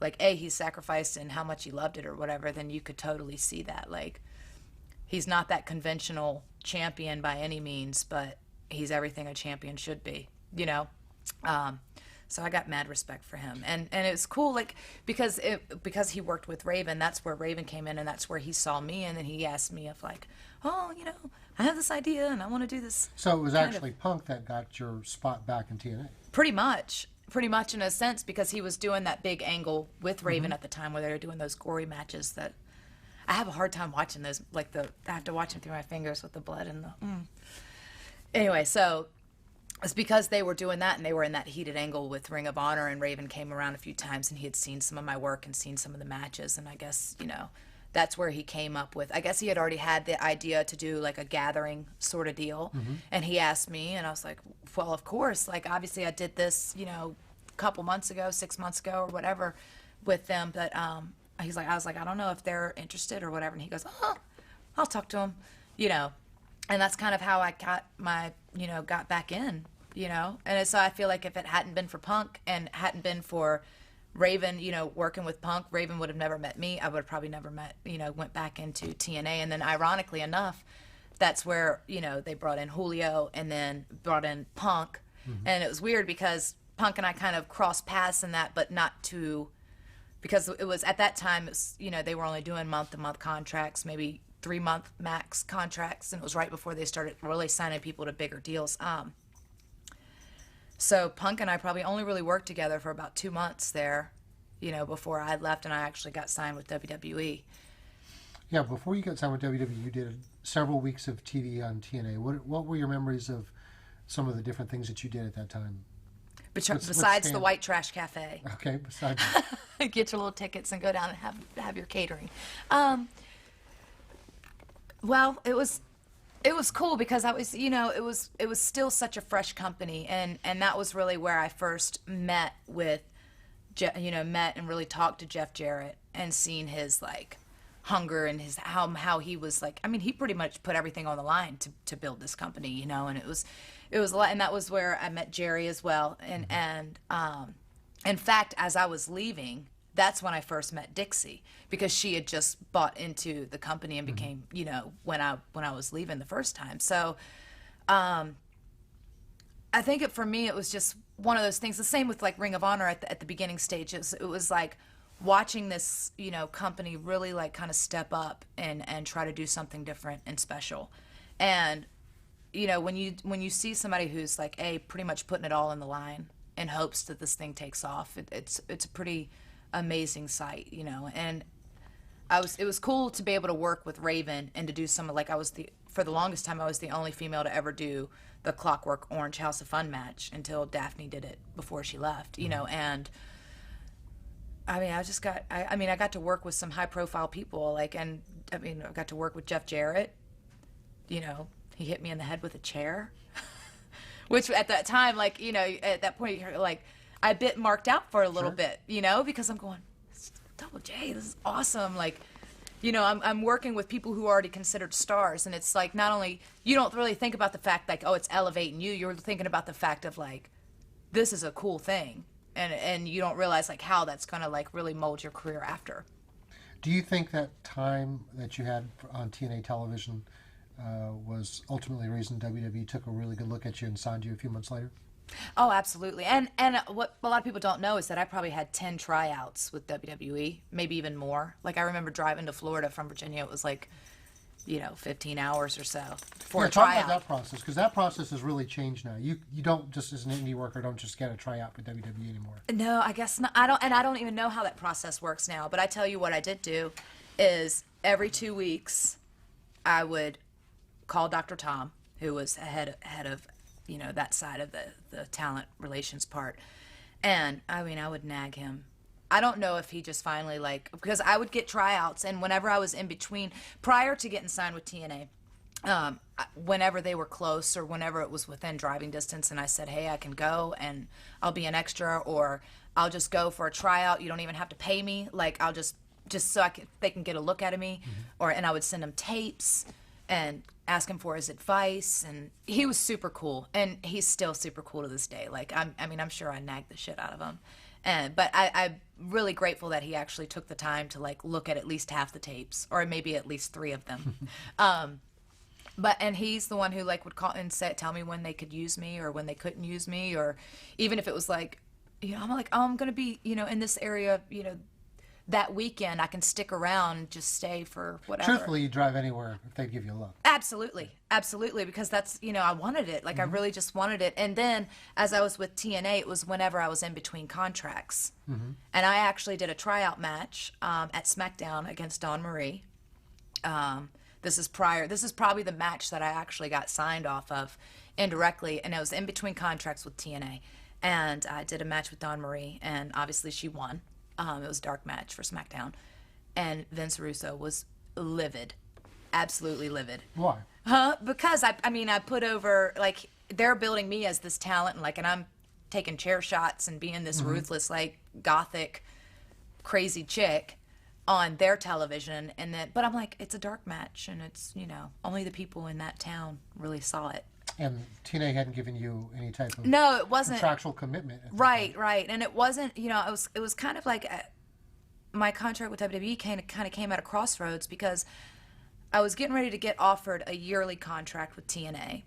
like, he sacrificed and how much he loved it or whatever, then you could totally see that. Like, he's not that conventional champion by any means, but he's everything a champion should be, you know? So I got mad respect for him. And it was cool, like, because he worked with Raven, that's where Raven came in, and that's where he saw me, and then he asked me if, like, oh, you know, I have this idea, and I want to do this. So it was actually Punk that got your spot back in TNA? Pretty much in a sense, because he was doing that big angle with Raven at the time where they were doing those gory matches that I have a hard time watching those, like, I have to watch them through my fingers with the blood and the Anyway, so it's because they were doing that, and they were in that heated angle with Ring of Honor, and Raven came around a few times, and he had seen some of my work and seen some of the matches, and I guess, you know, that's where he came up with, I guess he had already had the idea to do, like, a gathering sort of deal, and he asked me, and I was like, well, of course, like, obviously I did this, you know, a couple months ago, 6 months ago, or whatever, with them, but I was like, I don't know if they're interested or whatever, and he goes, I'll talk to them, you know, and that's kind of how I got back in, you know, and so I feel like if it hadn't been for Punk and hadn't been for Raven, you know, working with Punk, Raven would have never met me. I would have probably never went back into TNA, and then ironically enough, that's where, you know, they brought in Julio and then brought in Punk, and it was weird because Punk and I kind of crossed paths in that, but not to. Because it was at that time, it was, you know, they were only doing month-to-month contracts, maybe 3-month max contracts, and it was right before they started really signing people to bigger deals. So Punk and I probably only really worked together for about 2 months there, you know, before I left and I actually got signed with WWE. Yeah, before you got signed with WWE, you did several weeks of TV on TNA. What were your memories of some of the different things that you did at that time? besides the White Trash Cafe. Okay, besides Get your little tickets and go down and have your catering. Well, it was cool because I was, it was still such a fresh company, and that was really where I first met with, met and really talked to Jeff Jarrett and seen his like hunger and his how he was like. I mean, he pretty much put everything on the line to build this company, and it was a lot, and that was where I met Jerry as well, and in fact, as I was leaving, that's when I first met Dixie, because she had just bought into the company and became, when I was leaving the first time. So, I think for me, it was just one of those things. The same with like Ring of Honor at the beginning stages. It was like watching this, company really like kind of step up and try to do something different and special. And, when you see somebody who's like, pretty much putting it all in the line in hopes that this thing takes off, it's a pretty amazing sight, and it was cool to be able to work with Raven and to do some, like, for the longest time I was the only female to ever do the Clockwork Orange House of Fun match until Daphne did it before she left, and I mean, I got to work with some high profile people, like, and I got to work with Jeff Jarrett. He hit me in the head with a chair, which at that time, like, at that point, you're like, I bit marked out for a little bit, because I'm going, Double J, this is awesome. Like, I'm working with people who are already considered stars, and it's like, not only, you don't really think about the fact like, oh, it's elevating you, you're thinking about the fact of like, this is a cool thing, and you don't realize like how that's gonna like really mold your career after. Do you think that time that you had on TNA television was ultimately the reason WWE took a really good look at you and signed you a few months later? Oh, absolutely. And what a lot of people don't know is that I probably had 10 tryouts with WWE, maybe even more. Like, I remember driving to Florida from Virginia. It was like, 15 hours or so for a tryout. Talk about that process, because that process has really changed now. You don't just, as an indie worker, don't just get a tryout for WWE anymore. No, I guess not. I don't even know how that process works now. But I tell you what I did do is every 2 weeks I would call Dr. Tom, who was head of that side of the talent relations part. And I would nag him. I don't know if he just finally because I would get tryouts, and whenever I was in between, prior to getting signed with TNA, whenever they were close or whenever it was within driving distance and I said, hey, I can go and I'll be an extra, or I'll just go for a tryout. You don't even have to pay me. Like, I'll just so they can get a look at me. And I would send them tapes and ask him for his advice, and he was super cool, and he's still super cool to this day. Like, I'm sure I nagged the shit out of him, but I'm really grateful that he actually took the time to look at least half the tapes, or maybe at least 3 of them. And he's the one who would call and tell me when they could use me or when they couldn't use me, or even if it was I'm like, oh, I'm gonna be in this area that weekend, I can stick around, just stay for whatever. Truthfully, you drive anywhere if they give you a look. Absolutely, because that's, I wanted it. I really just wanted it. And then, as I was with TNA, it was whenever I was in between contracts. And I actually did a tryout match at SmackDown against Dawn Marie. This is probably the match that I actually got signed off of indirectly, and I was in between contracts with TNA. And I did a match with Dawn Marie, and obviously she won. It was a dark match for SmackDown, and Vince Russo was livid, absolutely livid. Why? Because I put over, they're building me as this talent, and I'm taking chair shots and being this ruthless, gothic, crazy chick on their television, but I'm like, it's a dark match, and it's only the people in that town really saw it. And TNA hadn't given you any type of no, it wasn't contractual commitment. Right, and it wasn't. It was kind of like my contract with WWE kind of came at a crossroads, because I was getting ready to get offered a yearly contract with TNA,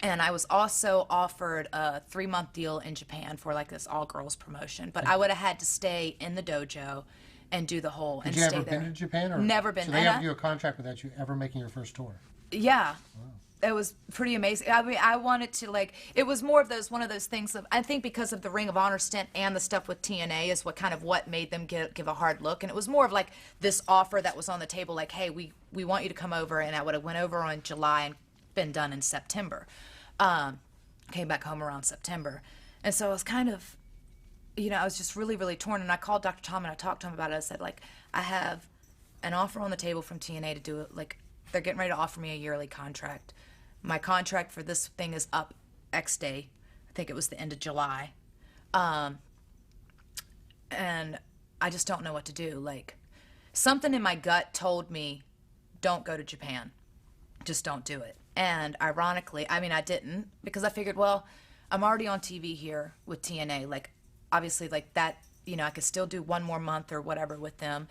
and I was also offered a 3-month deal in Japan for this all-girls promotion. But I would have had to stay in the dojo and do the whole and stay there. Had you ever been to Japan? Or? Never been. So they have you a contract without you ever making your first tour. Yeah. Wow. It was pretty amazing. I wanted to it was more of one of those things of, I think because of the Ring of Honor stint and the stuff with TNA is what made them give a hard look. And it was more of this offer that was on the table, hey, we want you to come over. And I would have went over on July and been done in September. Came back home around September. And so I was kind of, I was just really, really torn. And I called Dr. Tom and I talked to him about it. I said, like, I have an offer on the table from TNA to do it. Like, they're getting ready to offer me a yearly contract. My contract for this thing is up X day. I think it was the end of July. And I just don't know what to do. Like, something in my gut told me, don't go to Japan. Just don't do it. And ironically, I mean, I didn't, because I figured, well, I'm already on TV here with TNA. Like, obviously, like that, I could still do one more month or whatever with them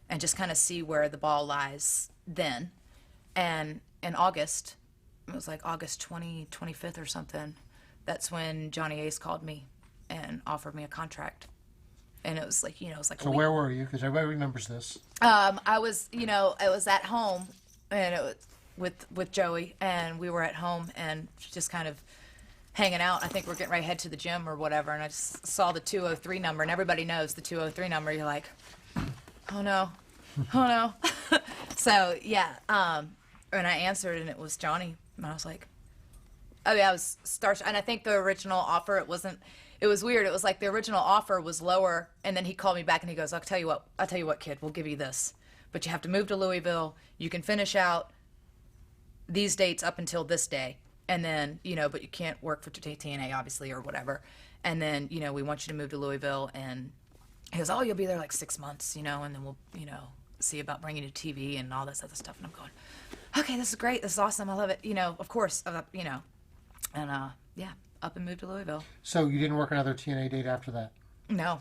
and just kind of see where the ball lies then. And in August, it was like August 25th or something, that's when Johnny Ace called me and offered me a contract. And it was like, it was like So where were you? Because everybody remembers this. I was, it was at home, and it was with Joey, and we were at home and just kind of hanging out. I think we're getting ready to head to the gym or whatever, and I just saw the 203 number, and everybody knows the 203 number. You're like, oh no, oh no. So yeah, and I answered, and it was Johnny, and I was like, oh yeah, I was starstruck. And I think the original offer, it was weird. It was like the original offer was lower, and then he called me back and he goes, I'll tell you what, kid, we'll give you this, but you have to move to Louisville. You can finish out these dates up until this day, and then, but you can't work for TNA, obviously, or whatever. And then, we want you to move to Louisville. And he goes, oh, you'll be there like 6 months, and then we'll, see about bringing you to TV and all this other stuff. And I'm going, okay, this is great. This is awesome. I love it. Of course, and yeah, up and moved to Louisville. So you didn't work another TNA date after that? No.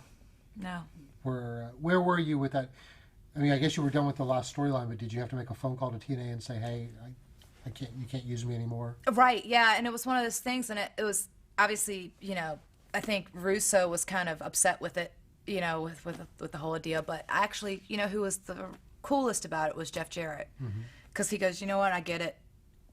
Where were you with that? I mean, I guess you were done with the last storyline, but did you have to make a phone call to TNA and say, hey, you can't use me anymore? Right, yeah, and it was one of those things, and it was obviously, I think Russo was kind of upset with it, with the whole idea, but actually, who was the coolest about it was Jeff Jarrett, because he goes, you know what, I get it.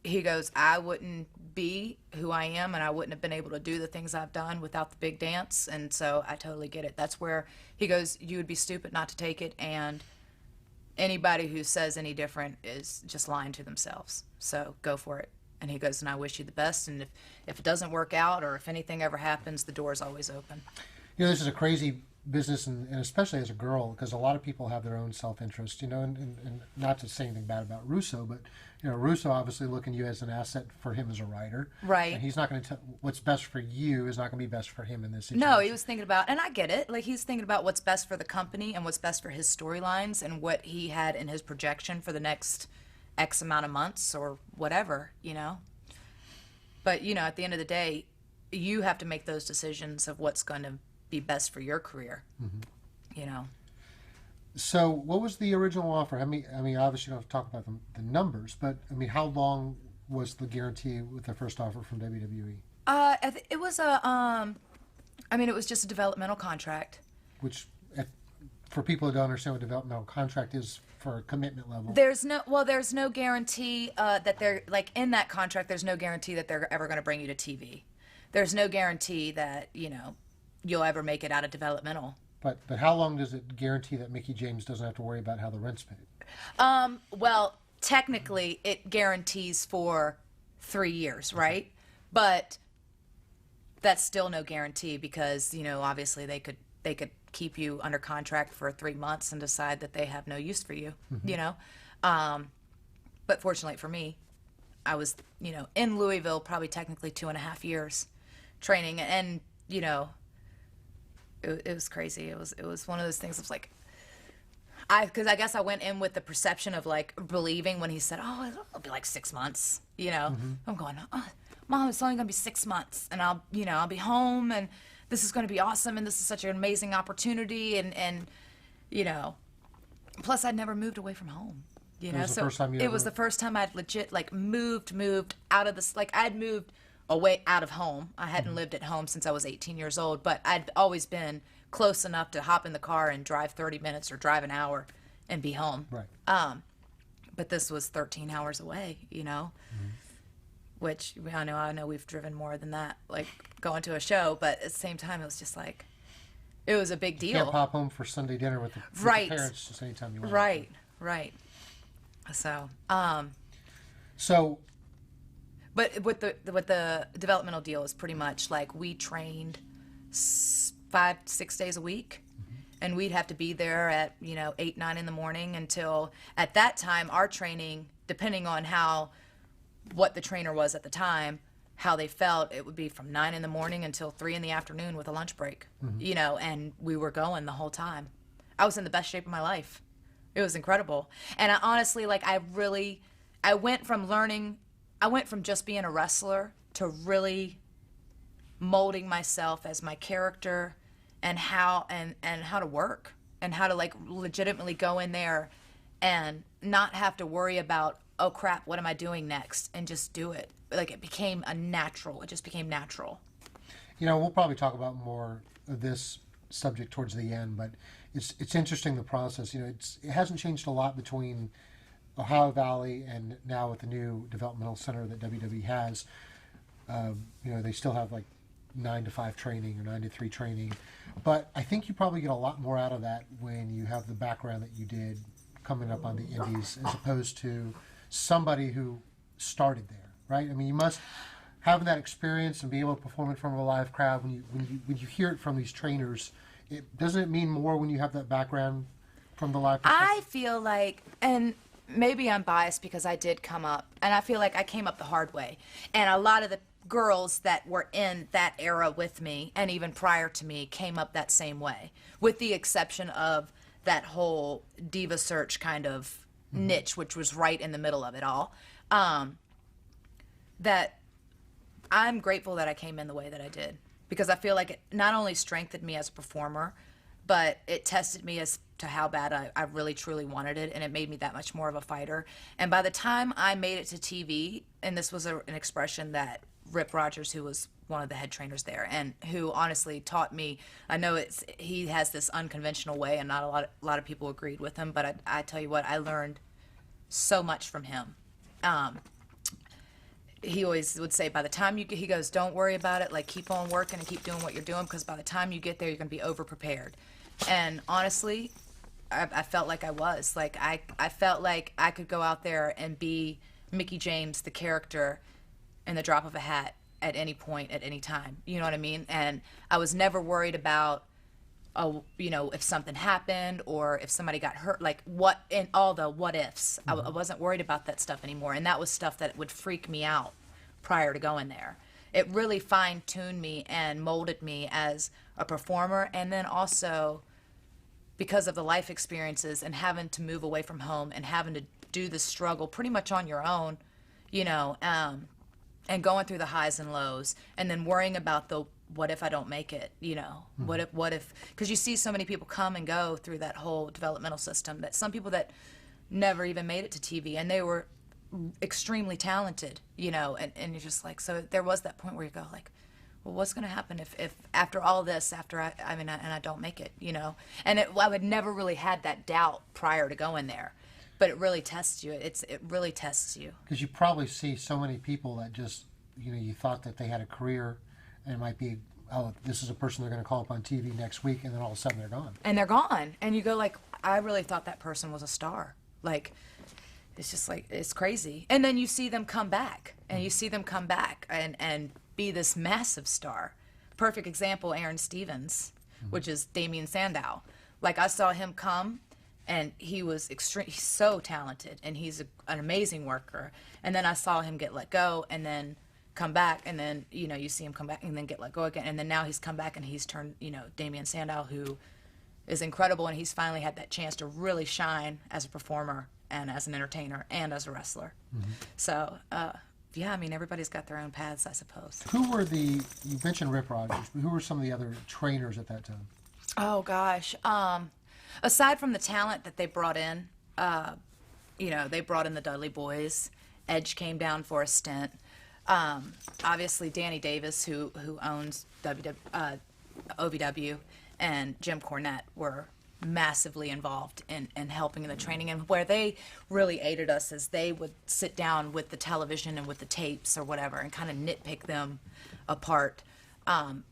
He goes, I wouldn't be who I am, and I wouldn't have been able to do the things I've done without the big dance, and so I totally get it. That's where he goes, you would be stupid not to take it, and anybody who says any different is just lying to themselves. So go for it. And he goes, and I wish you the best, and if it doesn't work out or if anything ever happens, the door's always open. This is a crazy business, and especially as a girl, because a lot of people have their own self-interest, and not to say anything bad about Russo, but Russo obviously looking at you as an asset for him as a writer, right? And he's not going to tell what's best for you is not going to be best for him in this situation. No, he was thinking about, and I get it, like he's thinking about what's best for the company and what's best for his storylines and what he had in his projection for the next X amount of months or whatever, But at the end of the day, you have to make those decisions of what's going to be best for your career, So what was the original offer? I mean, obviously you don't have to talk about the numbers, but I mean, how long was the guarantee with the first offer from WWE? It was it was just a developmental contract. Which, for people who don't understand what developmental contract is for a commitment level. There's no guarantee that they're, like, in that contract, there's no guarantee that they're ever going to bring you to TV. There's no guarantee that, you'll ever make it out of developmental. But how long does it guarantee that Mickie James doesn't have to worry about how the rent's paid? Well, technically, it guarantees for 3 years, right? But that's still no guarantee because, obviously they could keep you under contract for 3 months and decide that they have no use for you, But fortunately for me, I was, in Louisville probably technically 2.5 years training, and, it was crazy. It was one of those things. It was like, because I guess I went in with the perception of like believing when he said, "Oh, it'll be like 6 months." I'm going, "Oh, Mom, it's only gonna be 6 months, and I'll be home, and this is gonna be awesome, and this is such an amazing opportunity, and plus I'd never moved away from home, It was the first time you ever... was the first time I'd legit like moved out of this. Like I'd moved away out of home. I hadn't lived at home since I was 18 years old, but I'd always been close enough to hop in the car and drive 30 minutes or drive an hour and be home. Right. But this was 13 hours away, which I know we've driven more than that, like going to a show, but at the same time, it was just like, it was a big deal. You can't pop home for Sunday dinner with the parents just anytime you want. Right. So, But with the developmental deal is pretty much like we trained 5-6 days a week. And we'd have to be there at 8-9 in the morning until, at that time, our training, depending on what the trainer was at the time, how they felt, it would be from 9 in the morning until 3 in the afternoon with a lunch break. And we were going the whole time. I was in the best shape of my life. It was incredible. And I honestly, I went from just being a wrestler to really molding myself as my character, and how to work, and how to legitimately go in there and not have to worry about, oh crap, what am I doing next, and just do it. It became it just became natural. We'll probably talk about more of this subject towards the end, but it's interesting, the process. It hasn't changed a lot between Ohio Valley and now with the new developmental center that WWE has. They still have 9 to 5 training or 9 to 3 training, but I think you probably get a lot more out of that when you have the background that you did coming up on the indies, as opposed to somebody who started there, right? I mean, you must have that experience and be able to perform in front of a live crowd. When you hear it from these trainers, doesn't it mean more when you have that background from the live perspective? I feel like, and maybe I'm biased because I did come up, and I feel like I came up the hard way, and a lot of the girls that were in that era with me and even prior to me came up that same way, with the exception of that whole diva search kind of niche, which was right in the middle of it all. That I'm grateful that I came in the way that I did, because I feel like it not only strengthened me as a performer, but it tested me as to how bad I really truly wanted it, and it made me that much more of a fighter. And by the time I made it to TV, and this was an expression that Rip Rogers, who was one of the head trainers there, and who honestly taught me, I know he has this unconventional way, and not a lot of people agreed with him, but I tell you what, I learned so much from him. He always would say, by the time he goes, don't worry about it, keep on working and keep doing what you're doing, because by the time you get there, you're going to be over prepared. And honestly, I felt like I was. I felt like I could go out there and be Mickie James, the character, in the drop of a hat at any point, at any time. You know what I mean? And I was never worried about, if something happened or if somebody got hurt, and all the what ifs. I wasn't worried about that stuff anymore. And that was stuff that would freak me out prior to going there. It really fine-tuned me and molded me as a performer, and then also because of the life experiences and having to move away from home and having to do the struggle pretty much on your own, and going through the highs and lows, and then worrying about the what if I don't make it, what if, because you see so many people come and go through that whole developmental system, that some people that never even made it to TV, and they were extremely talented, and you're just so there was that point where you go well, what's going to happen if after all this, after I don't make it, and I would never really had that doubt prior to going there. But it really tests you. It really tests you. Because you probably see so many people that just, you thought that they had a career, and it might be, oh, this is a person they're going to call up on TV next week, and then all of a sudden they're gone. And they're gone. And you go I really thought that person was a star. It's just it's crazy. And then you see them come back, and and be this massive star. Perfect example, Aaron Stevens, which is Damian Sandow. I saw him come, and he was he's so talented, and he's an amazing worker. And then I saw him get let go, and then come back, and then, you see him come back and then get let go again. And then now he's come back and he's turned, Damian Sandow, who is incredible, and he's finally had that chance to really shine as a performer and as an entertainer and as a wrestler. So, everybody's got their own paths, I suppose. Who were you mentioned Rip Rogers, but who were some of the other trainers at that time? Oh, gosh. Aside from the talent that they brought in, they brought in the Dudley Boys. Edge came down for a stint. Obviously, Danny Davis, who owns OVW, and Jim Cornette were massively involved in helping in the training. And where they really aided us is they would sit down with the television and with the tapes or whatever and kind of nitpick them apart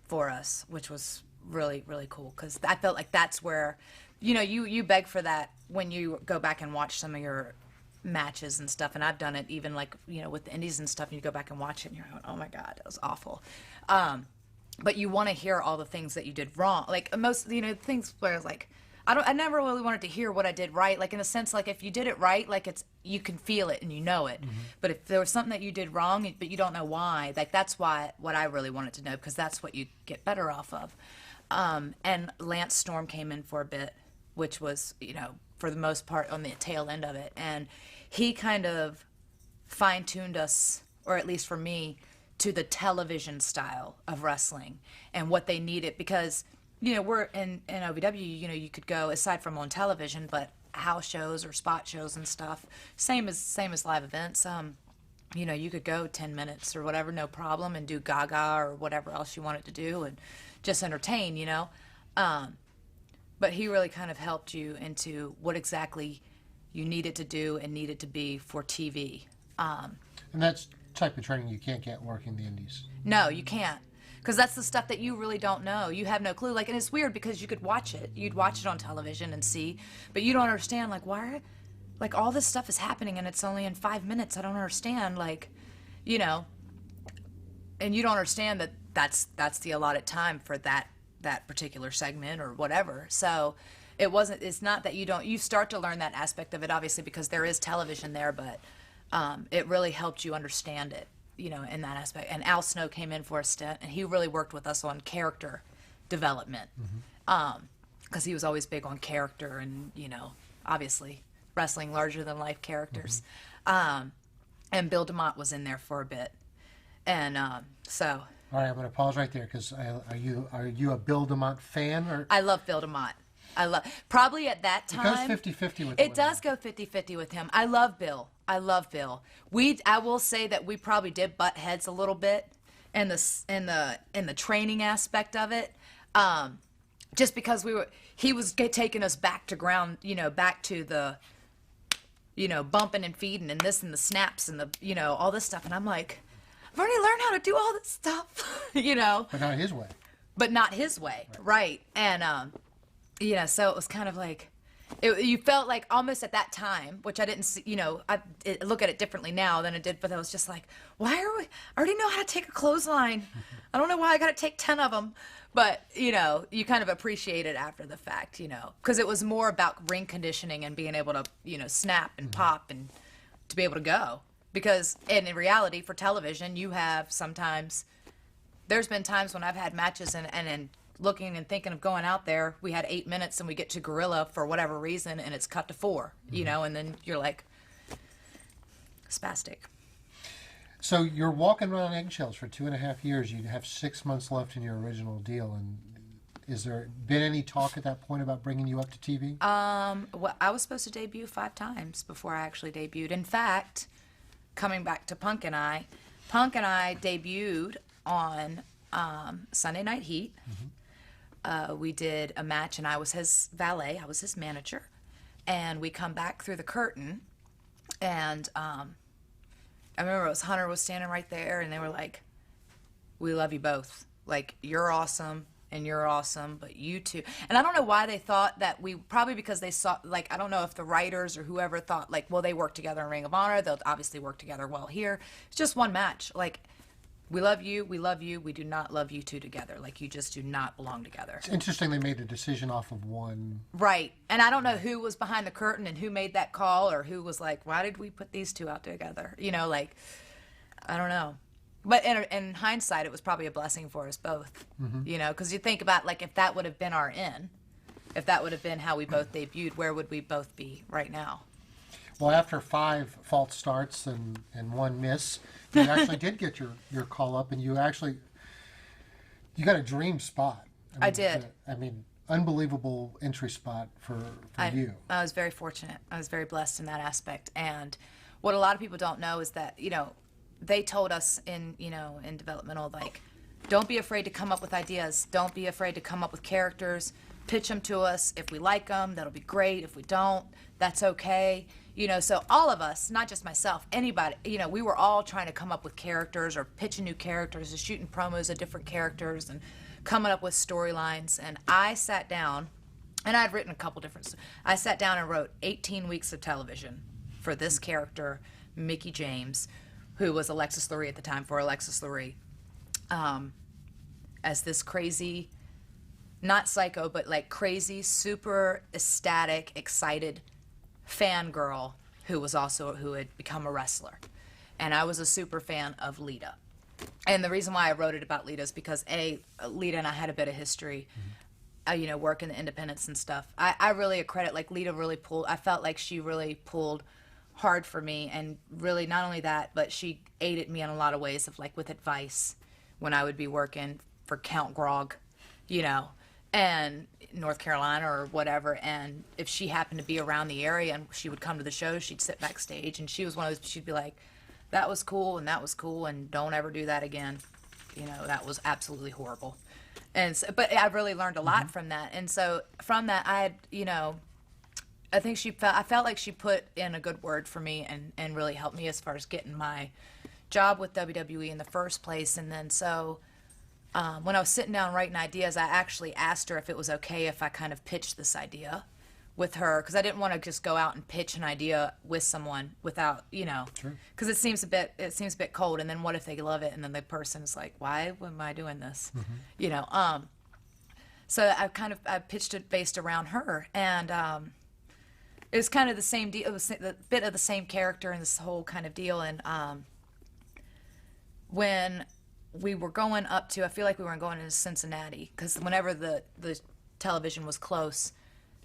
for us, which was really, really cool, because I felt like that's where, you beg for that when you go back and watch some of your matches and stuff, and I've done it even with the indies and stuff, and you go back and watch it and you're going, oh my God, that was awful. but you want to hear all the things that you did wrong. Like most, things where it's like, I never really wanted to hear what I did right. Like in a sense, like if you did it right, like you can feel it and you know it. But if there was something that you did wrong, but you don't know why, like that's what I really wanted to know, because that's what you get better off of. And Lance Storm came in for a bit, which was, for the most part on the tail end of it. And he kind of fine-tuned us, or at least for me, to the television style of wrestling and what they needed, because we're in OVW, you could go aside from on television, but house shows or spot shows and stuff, same as live events. You could go 10 minutes or whatever, no problem, and do Gaga or whatever else you wanted to do and just entertain, But he really kind of helped you into what exactly you needed to do and needed to be for TV. And that's type of training you can't get working the indies. No, you can't. Because that's the stuff that you really don't know. You have no clue. Like, and it's weird because you could watch it. You'd watch it on television and see, but you don't understand, like, why, like, all this stuff is happening and it's only in 5 minutes. I don't understand, like, and you don't understand that that's the allotted time for that particular segment or whatever. So it's not that you start to learn that aspect of it, obviously, because there is television there, but it really helped you understand it, in that aspect. And Al Snow came in for a stint, and he really worked with us on character development, because he was always big on character and, obviously wrestling larger than life characters. And Bill DeMott was in there for a bit. And so... All right, I'm going to pause right there, because are you a Bill DeMott fan? Or? I love Bill DeMott. Probably at that time. It goes 50-50 with It does go 50-50 with him. I love Bill. I will say that we probably did butt heads a little bit in the training aspect of it. Just because he was taking us back to ground, back to the, bumping and feeding and this and the snaps and the, all this stuff. And I'm like, I've already learned how to do all this stuff, But not his way. But not his way, right. And, so it was kind of like, you felt like almost at that time, which I didn't see, I look at it differently now than I did, but I was just like, I already know how to take a clothesline. I don't know why I got to take 10 of them. But, you kind of appreciate it after the fact, because it was more about ring conditioning and being able to, snap and pop and to be able to go. Because in reality, for television, you have there's been times when I've had matches and looking and thinking of going out there, we had 8 minutes and we get to Gorilla for whatever reason and it's cut to 4, and then you're like, spastic. So you're walking around eggshells for 2.5 years. You have 6 months left in your original deal. And is there been any talk at that point about bringing you up to TV? Well, I was supposed to debut 5 times before I actually debuted. In fact, coming back to Punk and I debuted on Sunday Night Heat. We did a match, and I was his valet. I was his manager. And we come back through the curtain, and I remember Hunter was standing right there, and they were like, we love you both. Like, you're awesome, and you're awesome, but you too. And I don't know why they thought that probably because they saw, like, I don't know if the writers or whoever thought, like, well, they work together in Ring of Honor. They'll obviously work together well here. It's just one match. Like, we love you, we do not love you two together. Like, you just do not belong together. It's interesting they made a decision off of one. Right. And I don't know who was behind the curtain and who made that call or who was like, why did we put these two out together? I don't know. But in hindsight, it was probably a blessing for us both, because you think about, like, if that would have been our in, if that would have been how we both debuted, where would we both be right now? Well, after 5 false starts and 1 miss, you actually did get your call up, and you got a dream spot. I did. Unbelievable entry spot for you. I was very fortunate. I was very blessed in that aspect. And what a lot of people don't know is that, they told us in developmental, like, don't be afraid to come up with ideas. Don't be afraid to come up with characters. Pitch them to us. If we like them, that'll be great. If we don't, that's okay. So all of us, not just myself, anybody, we were all trying to come up with characters or pitching new characters or shooting promos of different characters and coming up with storylines. And I sat down, and I'd written a couple different, I sat down and wrote 18 weeks of television for this character, Mickie James, who was Alexis Lurie at the time, for Alexis Lurie. And as this crazy, not psycho, but like crazy, super ecstatic, excited fangirl who had become a wrestler. And I was a super fan of Lita. And the reason why I wrote it about Lita is because Lita and I had a bit of history, work in the independents and stuff. I really accredit, like, Lita really I felt like she really pulled hard for me, and really not only that, but she aided me in a lot of ways of, like, with advice when I would be working for Count Grog, and North Carolina or whatever. And if she happened to be around the area and she would come to the show, she'd sit backstage, and she was one of those, she'd be like, that was cool, and don't ever do that again. That was absolutely horrible. And so, but I really learned a lot from that. And so from that, I felt like she put in a good word for me and really helped me as far as getting my job with WWE in the first place. And then so when I was sitting down writing ideas, I actually asked her if it was okay if I kind of pitched this idea with her, because I didn't want to just go out and pitch an idea with someone without, because it seems a bit cold. And then what if they love it, and then the person is like, why am I doing this? So I pitched it based around her, and it was kind of the same deal. It was a bit of the same character and this whole kind of deal. And when we were going up to, I feel like we were going into Cincinnati, because whenever the television was close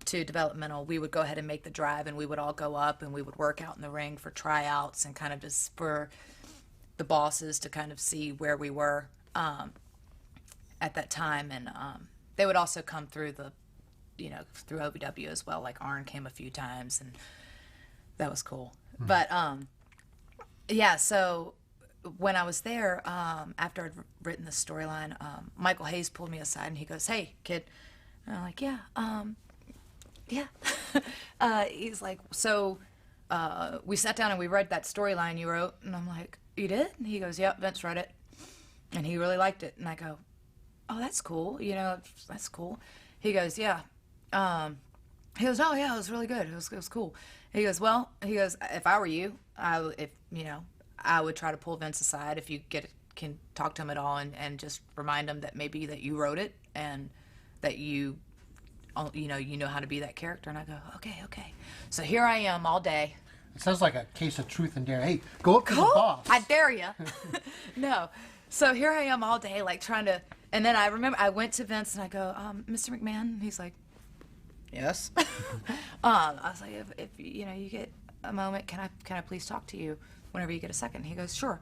to developmental, we would go ahead and make the drive, and we would all go up and we would work out in the ring for tryouts, and kind of just for the bosses to kind of see where we were at that time. And they would also come through through OVW as well. Like Arn came a few times, and that was cool. But so when I was there, after I'd written the storyline, Michael Hayes pulled me aside and he goes, "Hey, kid." And I'm like, "Yeah, yeah." He's like, "So we sat down and we read that storyline you wrote." And I'm like, "You did?" And he goes, "Yep, Vince read it, and he really liked it." And I go, "Oh, that's cool. That's cool." He goes, "Yeah." He goes, "Oh yeah, it was really good. It was cool." He goes, "If I were you, I would try to pull Vince aside if you can talk to him at all, and just remind him that maybe that you wrote it and that you know how to be that character." And I go, okay. So here I am all day. It sounds like a case of truth and dare. Hey, go up to the boss. I dare you. No. So here I am all day, like trying to, and then I remember I went to Vince and I go, "Mr. McMahon," and he's like, "Yes." I was like, if you get a moment, can I please talk to you whenever you get a second? He goes, "Sure."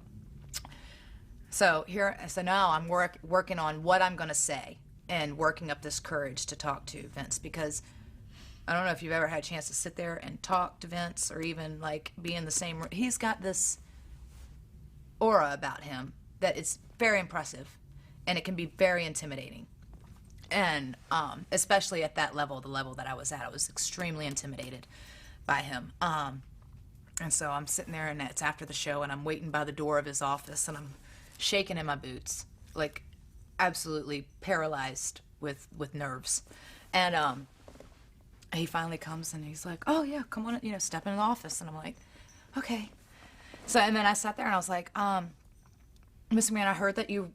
So now I'm working on what I'm going to say, and working up this courage to talk to Vince, because I don't know if you've ever had a chance to sit there and talk to Vince, or even like be in the same room. He's got this aura about him that is very impressive, and it can be very intimidating. And especially at that level, the level that I was at, I was extremely intimidated by him. And so I'm sitting there, and it's after the show, and I'm waiting by the door of his office, and I'm shaking in my boots, like absolutely paralyzed with nerves. And he finally comes, and he's like, "Oh yeah, come on, step into the office." And I'm like, "Okay." So, and then I sat there and I was like, "Mr. Man, I heard that you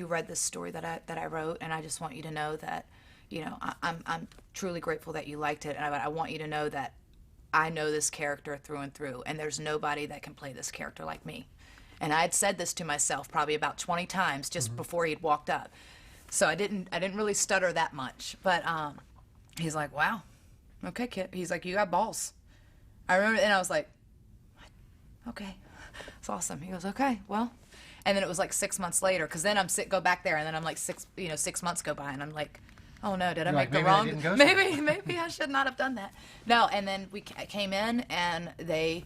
read this story that I wrote, and I just want you to know that, I'm truly grateful that you liked it, and I want you to know that I know this character through and through, and there's nobody that can play this character like me." And I had said this to myself probably about 20 times just before he'd walked up. So I didn't really stutter that much. But he's like, "Wow, okay, kid." He's like, "You got balls." I remember, and I was like, "Okay, it's awesome." He goes, "Okay, well." And then it was like 6 months later, because then go back there, and then I'm like 6 months go by, and I'm like, "Oh no, did I make the wrong? Maybe I should not have done that." No, and then we came in, and they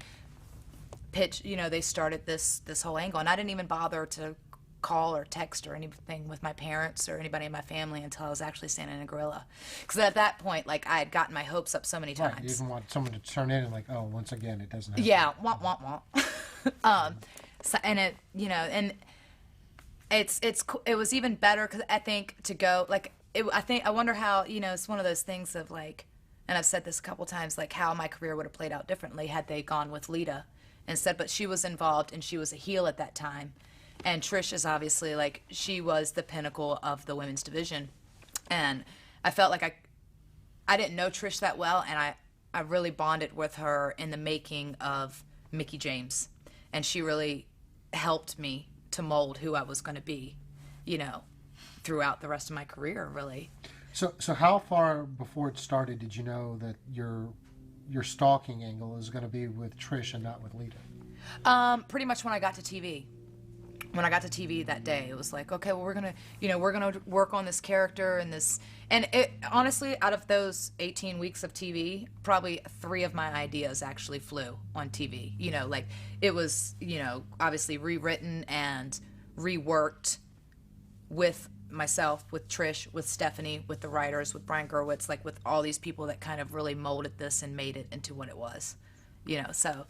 pitched, they started this whole angle, and I didn't even bother to call or text or anything with my parents or anybody in my family until I was actually standing in a gorilla, because at that point, like, I had gotten my hopes up so many times. Right, you even want someone to turn in and like, "Oh, once again, it doesn't happen." Yeah, womp. So, and it, and it was even better, because I think to go, like, I wonder how, it's one of those things of like, and I've said this a couple times, like how my career would have played out differently had they gone with Lita instead. But she was involved, and she was a heel at that time, And Trish is obviously like, she was the pinnacle of the women's division. And I felt like I didn't know Trish that well, and I really bonded with her in the making of Mickie James. And she really helped me to mold who I was going to be, you know, throughout the rest of my career, really. So how far before it started did you know that your stalking angle is going to be with Trish and not with Lita? Pretty much when I got to TV. When I got to TV that day, it was like, okay, well, we're gonna work on this character and this, and it honestly, out of those 18 weeks of TV, probably 3 of my ideas actually flew on TV. You know, like it was, you know, obviously rewritten and reworked with myself, with Trish, with Stephanie, with the writers, with Brian Gerwitz, like with all these people that kind of really molded this and made it into what it was. You know, so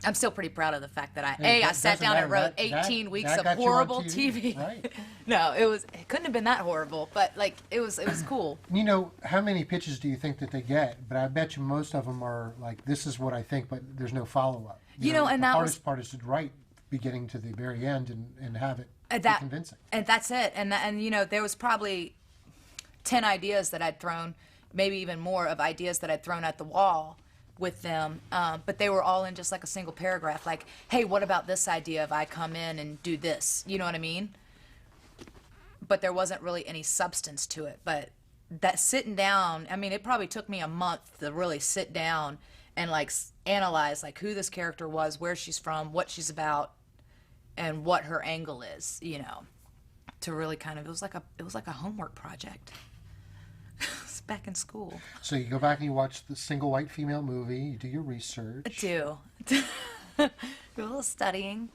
I'm still pretty proud of the fact that I sat down and wrote 18 weeks of horrible TV. Right. No, it couldn't have been that horrible, but like it was cool. You know, how many pitches do you think that they get? But I bet you most of them are like, this is what I think, but there's no follow-up. You know, and the that hardest part is to write beginning to the very end and have it be convincing. And that's it. And you know, there was probably 10 ideas that I'd thrown, maybe even more of ideas that I'd thrown at the wall with them, but they were all in just like a single paragraph, like, hey, what about this idea if I come in and do this? You know what I mean? But there wasn't really any substance to it. But that sitting down, I mean, it probably took me a month to really sit down and like analyze like who this character was, where she's from, what she's about, and what her angle is, you know, to really kind of, it was like a homework project. Back in school. So you go back and you watch the single white female movie, you do your research. I do. Do a little studying.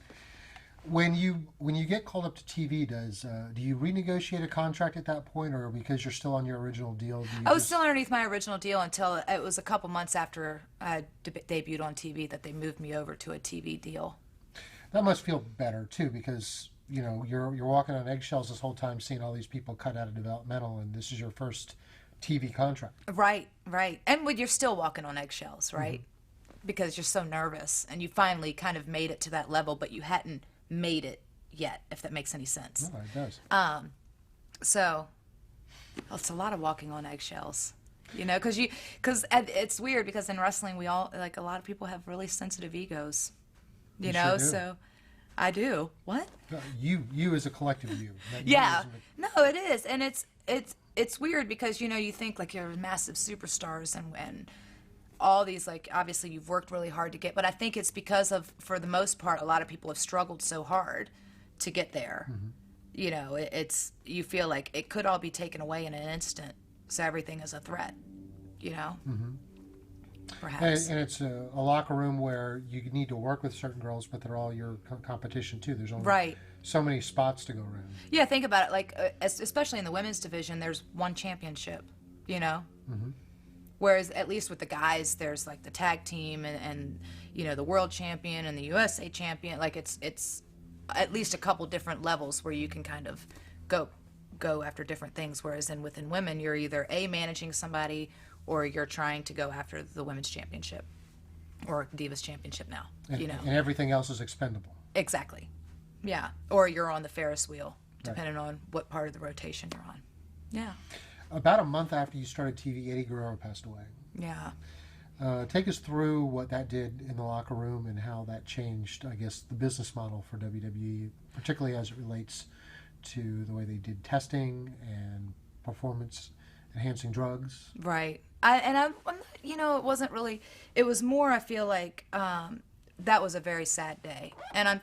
When you get called up to TV, do you renegotiate a contract at that point, or because you're still on your original deal? I was still underneath my original deal until it was a couple months after I debuted on TV that they moved me over to a TV deal. That must feel better too, because you know you're walking on eggshells this whole time, seeing all these people cut out of developmental, and this is your first TV contract. Right. And you're still walking on eggshells, right? Mm-hmm. Because you're so nervous, and you finally kind of made it to that level, but you hadn't made it yet, if that makes any sense. No, it does. So it's a lot of walking on eggshells, you know, because it's weird because in wrestling we all, like, a lot of people have really sensitive egos, you know, sure do. so I do. What? You as a collective you. Yeah. No, it is. And it's weird because, you know, you think like you're massive superstars and all these, like, obviously you've worked really hard to get, but I think it's because of, for the most part, a lot of people have struggled so hard to get there. Mm-hmm. You know, you feel like it could all be taken away in an instant. So everything is a threat, you know? Mm-hmm. Perhaps. And it's a locker room where you need to work with certain girls, but they're all your competition too. There's only so many spots to go around. Yeah, think about it. Like, especially in the women's division, there's one championship, you know? Mm-hmm. Whereas at least with the guys, there's like the tag team and you know, the world champion and the USA champion. Like it's at least a couple different levels where you can kind of go after different things. Whereas within women, you're either managing somebody or you're trying to go after the women's championship or Divas championship now. And, you know, and everything else is expendable. Exactly. Yeah. Or you're on the Ferris wheel, depending on what part of the rotation you're on. Yeah. About a month after you started TV, Eddie Guerrero passed away. Yeah. Take us through what that did in the locker room and how that changed, I guess, the business model for WWE, particularly as it relates to the way they did testing and performance-enhancing drugs. Right. You know, it wasn't really, it was more, I feel like, that was a very sad day. And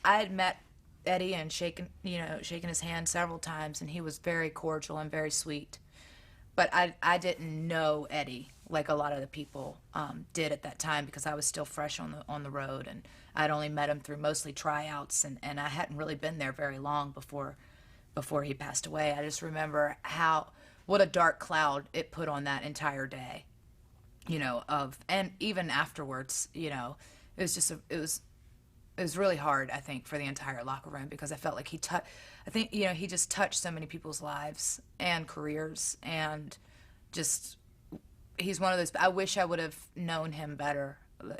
I had met Eddie and shaken his hand several times, and he was very cordial and very sweet. But I didn't know Eddie like a lot of the people did at that time because I was still fresh on the road, and I'd only met him through mostly tryouts, and I hadn't really been there very long before he passed away. I just remember what a dark cloud it put on that entire day, you know, and even afterwards, you know, it was just it was really hard, I think, for the entire locker room because I felt like he just touched so many people's lives and careers, and just, he's one of those, I wish I would have known him better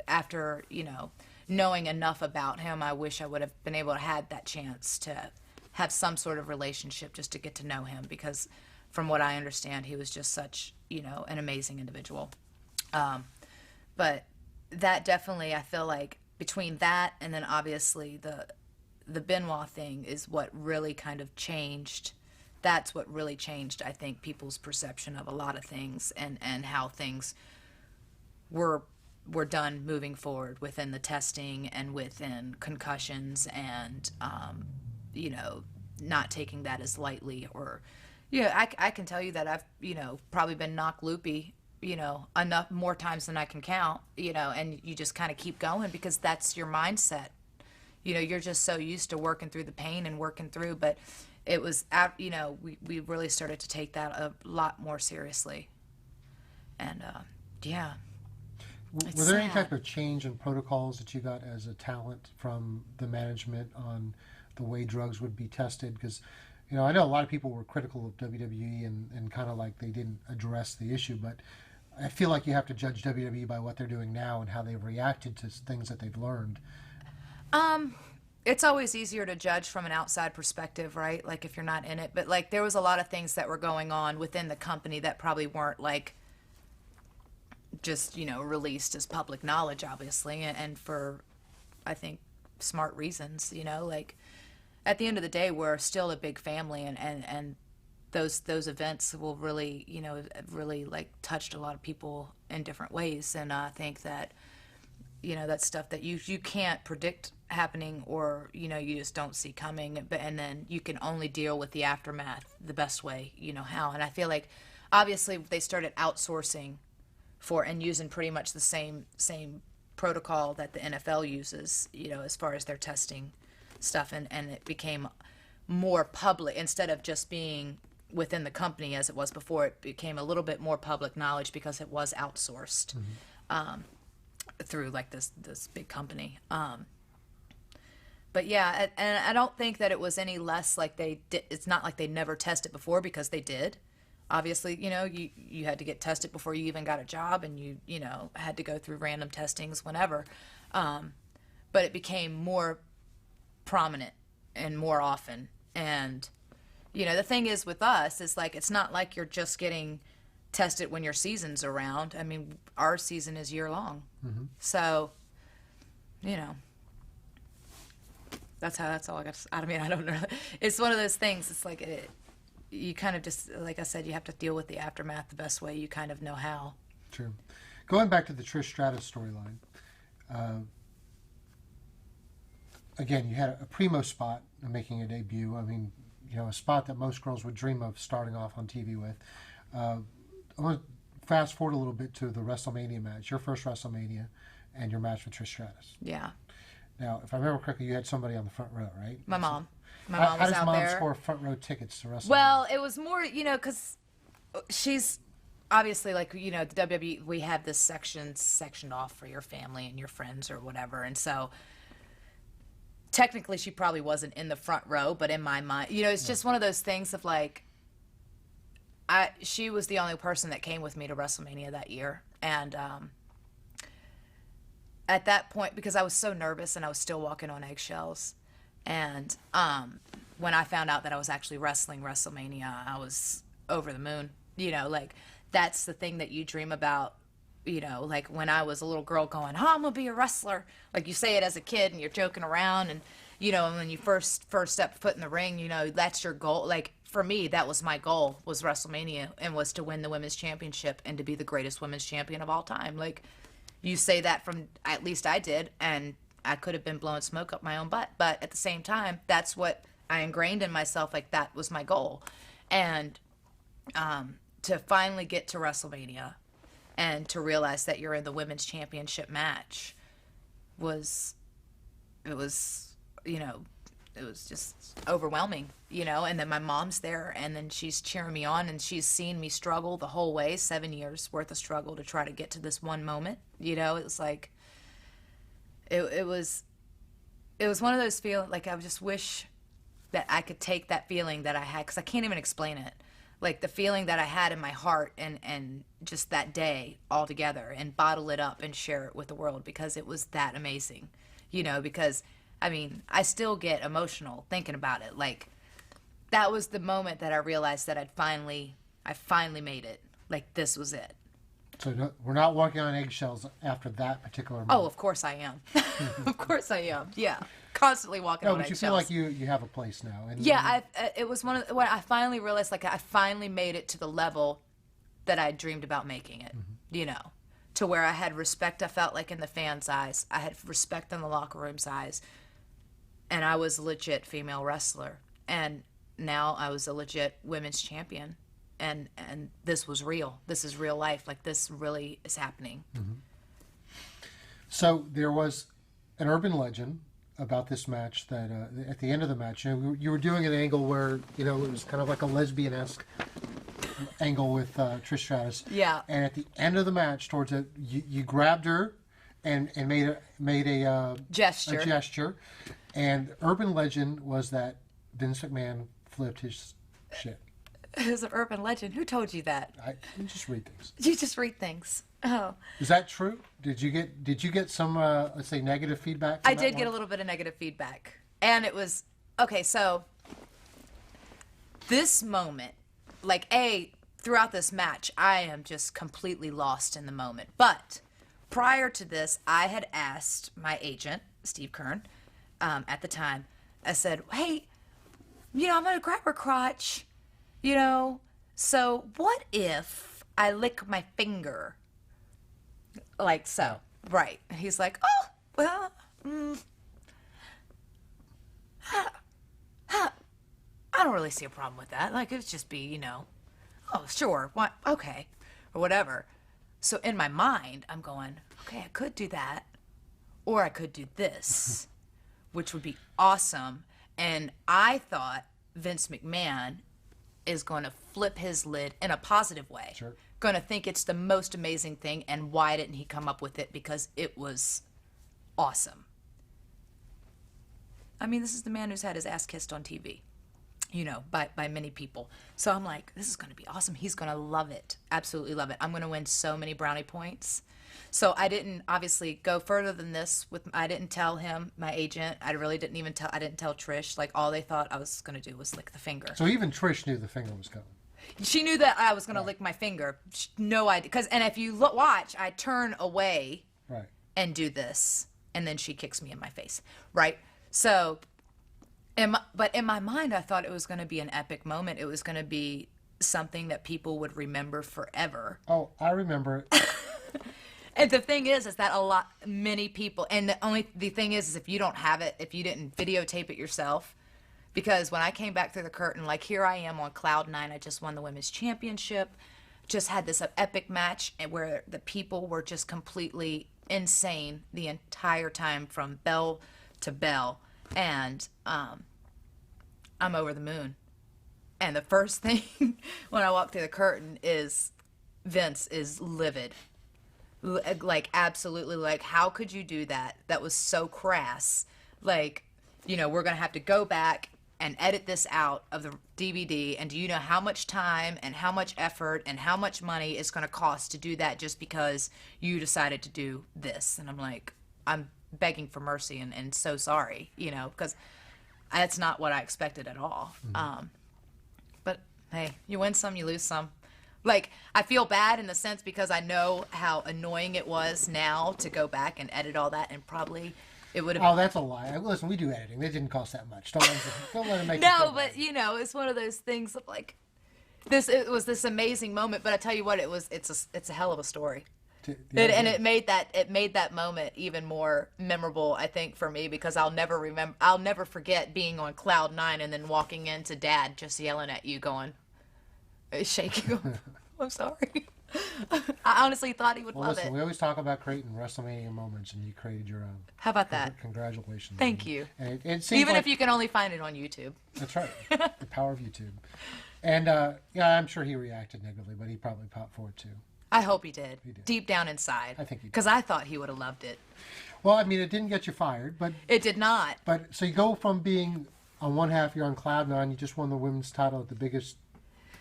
after, you know, knowing enough about him, I wish I would have been able to had that chance to have some sort of relationship just to get to know him, because from what I understand, he was just such, an amazing individual. But that definitely, I feel like between that and then obviously the Benoit thing is what really kind of changed. That's what really changed, I think, people's perception of a lot of things, and how things were done moving forward within the testing and within concussions, and not taking that as lightly. Or I can tell you that I've probably been knocked loopy enough more times than I can count, and you just kind of keep going because that's your mindset. You're just so used to working through the pain and working through, but it was, we really started to take that a lot more seriously. And, yeah. Were there any type of change in protocols that you got as a talent from the management on the way drugs would be tested? Because, I know a lot of people were critical of WWE and kind of like they didn't address the issue, but I feel like you have to judge WWE by what they're doing now and how they've reacted to things that they've learned. It's always easier to judge from an outside perspective, right? Like if you're not in it. But like there was a lot of things that were going on within the company that probably weren't like just, released as public knowledge, obviously, and for, I think, smart reasons, like at the end of the day, we're still a big family, and those events will really, really like touched a lot of people in different ways. And I think that, that's stuff that you can't predict happening, or you just don't see coming, and then you can only deal with the aftermath the best way how. And I feel like obviously they started outsourcing and using pretty much the same protocol that the NFL uses, as far as their testing stuff, and it became more public instead of just being within the company as it was before. It became a little bit more public knowledge because it was outsourced. Through like this big company. But yeah, and I don't think that it was any less like they did. It's not like they never tested before, because they did. Obviously, you had to get tested before you even got a job, and you had to go through random testings whenever. But it became more prominent and more often. And the thing is with us is like it's not like you're just getting tested when your season's around. I mean, our season is year long. So, that's all I got. I mean, I don't know. It's one of those things. It's like you kind of just, like I said, you have to deal with the aftermath the best way you kind of know how. True. Going back to the Trish Stratus storyline, again, you had a primo spot making a debut. I mean, a spot that most girls would dream of starting off on TV with. I want to fast forward a little bit to the WrestleMania match, your first WrestleMania, and your match with Trish Stratus. Yeah. Now, if I remember correctly, you had somebody on the front row, right? My mom. My How mom was does out mom there. score front row tickets to WrestleMania? Well, it was more, because she's obviously like, the WWE, we have this sectioned off for your family and your friends or whatever. And so technically she probably wasn't in the front row, but in my mind, it's just one of those things of like, she was the only person that came with me to WrestleMania that year. And at that point, because I was so nervous and I was still walking on eggshells, and when I found out that I was actually wrestling WrestleMania, I was over the moon. Like that's the thing that you dream about. Like when I was a little girl going, "Oh, I'm gonna be a wrestler." Like you say it as a kid and you're joking around, and when you first step foot in the ring, that's your goal. Like for me, that was my goal, was WrestleMania, and was to win the women's championship and to be the greatest women's champion of all time. Like you say that from, at least I did, and I could have been blowing smoke up my own butt, but at the same time, that's what I ingrained in myself. Like that was my goal. And to finally get to WrestleMania and to realize that you're in the women's championship match was just overwhelming, and then my mom's there, and then she's cheering me on, and she's seen me struggle the whole way, 7 years worth of struggle to try to get to this one moment. It was like, it was one of those feelings, like I just wish that I could take that feeling that I had, because I can't even explain it. Like the feeling that I had in my heart and just that day all together, and bottle it up and share it with the world, because it was that amazing. because, I mean, I still get emotional thinking about it. Like, that was the moment that I realized that I finally made it. Like, this was it. So no, we're not walking on eggshells after that particular moment. Oh, of course I am. Of course I am. Yeah. Constantly walking on but you eggshells. feel like you have a place now. And Yeah, it was when I finally realized, like, I finally made it to the level that I dreamed about making it, to where I had respect, I felt like, in the fans' eyes. I had respect in the locker room's eyes. And I was a legit female wrestler. And now I was a legit women's champion. And this was real. This is real life. Like, this really is happening. So there was an urban legend about this match that at the end of the match, you were doing an angle where, it was kind of like a lesbian-esque angle with Trish Stratus. Yeah. And at the end of the match, towards it, you grabbed her and made a Gesture. A gesture. And urban legend was that Vince McMahon flipped his shit. It was an urban legend. Who told you that? You just read things. You just read things. Oh. Is that true? Did you get some let's say negative feedback? I did get a little bit of negative feedback. And it was okay, so this moment, like, throughout this match, I am just completely lost in the moment. But prior to this, I had asked my agent, Steve Kern, at the time, I said, hey, I'm going to grab her crotch, so what if I lick my finger? Like so. Right. And he's like, oh, well, I don't really see a problem with that. Like, it would just be, oh, sure, what, okay, or whatever. So in my mind, I'm going, okay, I could do that, or I could do this, which would be awesome. And I thought Vince McMahon is going to flip his lid in a positive way. Sure. Going to think it's the most amazing thing, and why didn't he come up with it? Because it was awesome. I mean, this is the man who's had his ass kissed on TV, by many people. So I'm like, this is going to be awesome. He's going to love it. Absolutely love it. I'm going to win so many brownie points. So I didn't obviously go further than this. I didn't tell him, my agent. I didn't tell Trish. Like, all they thought I was going to do was lick the finger. So even Trish knew the finger was coming. She knew that I was going to lick my finger. No idea. And if you watch, I turn away and do this. And then she kicks me in my face. Right? So, but in my mind, I thought it was going to be an epic moment. It was going to be something that people would remember forever. Oh, I remember it. And the thing is that many people, and the thing is if you don't have it, if you didn't videotape it yourself, because when I came back through the curtain, like, here I am on cloud 9, I just won the women's championship, just had this epic match where the people were just completely insane the entire time from bell to bell, and I'm over the moon. And the first thing when I walk through the curtain is Vince is livid. Like, absolutely, like, how could you do that? That was so crass. Like, we're going to have to go back and edit this out of the DVD. And do you know how much time and how much effort and how much money it's going to cost to do that just because you decided to do this? And I'm like, I'm begging for mercy and so sorry, because that's not what I expected at all. Mm-hmm. But, hey, you win some, you lose some. Like, I feel bad in the sense because I know how annoying it was now to go back and edit all that, and probably it would have. Oh, that's a lie. Listen, we do editing. It didn't cost that much. Don't let it make. No, but it's one of those things of like, this. It was this amazing moment, but I tell you what, it's a hell of a story. It made that moment even more memorable, I think, for me, because I'll never forget being on cloud 9 and then walking into Dad just yelling at you, going, shaking. I'm sorry. I honestly thought he would love it. We always talk about creating WrestleMania moments, and you created your own. How about that? Congratulations. Thank you. And it even if you can only find it on YouTube. That's right. The power of YouTube. And I'm sure he reacted negatively, but he probably popped for it too. I hope he did. Deep down inside. I think he did. Because I thought he would have loved it. Well, I mean, it didn't get you fired, but it did not. But so you go from being on one half, you're on cloud 9. You just won the women's title at the biggest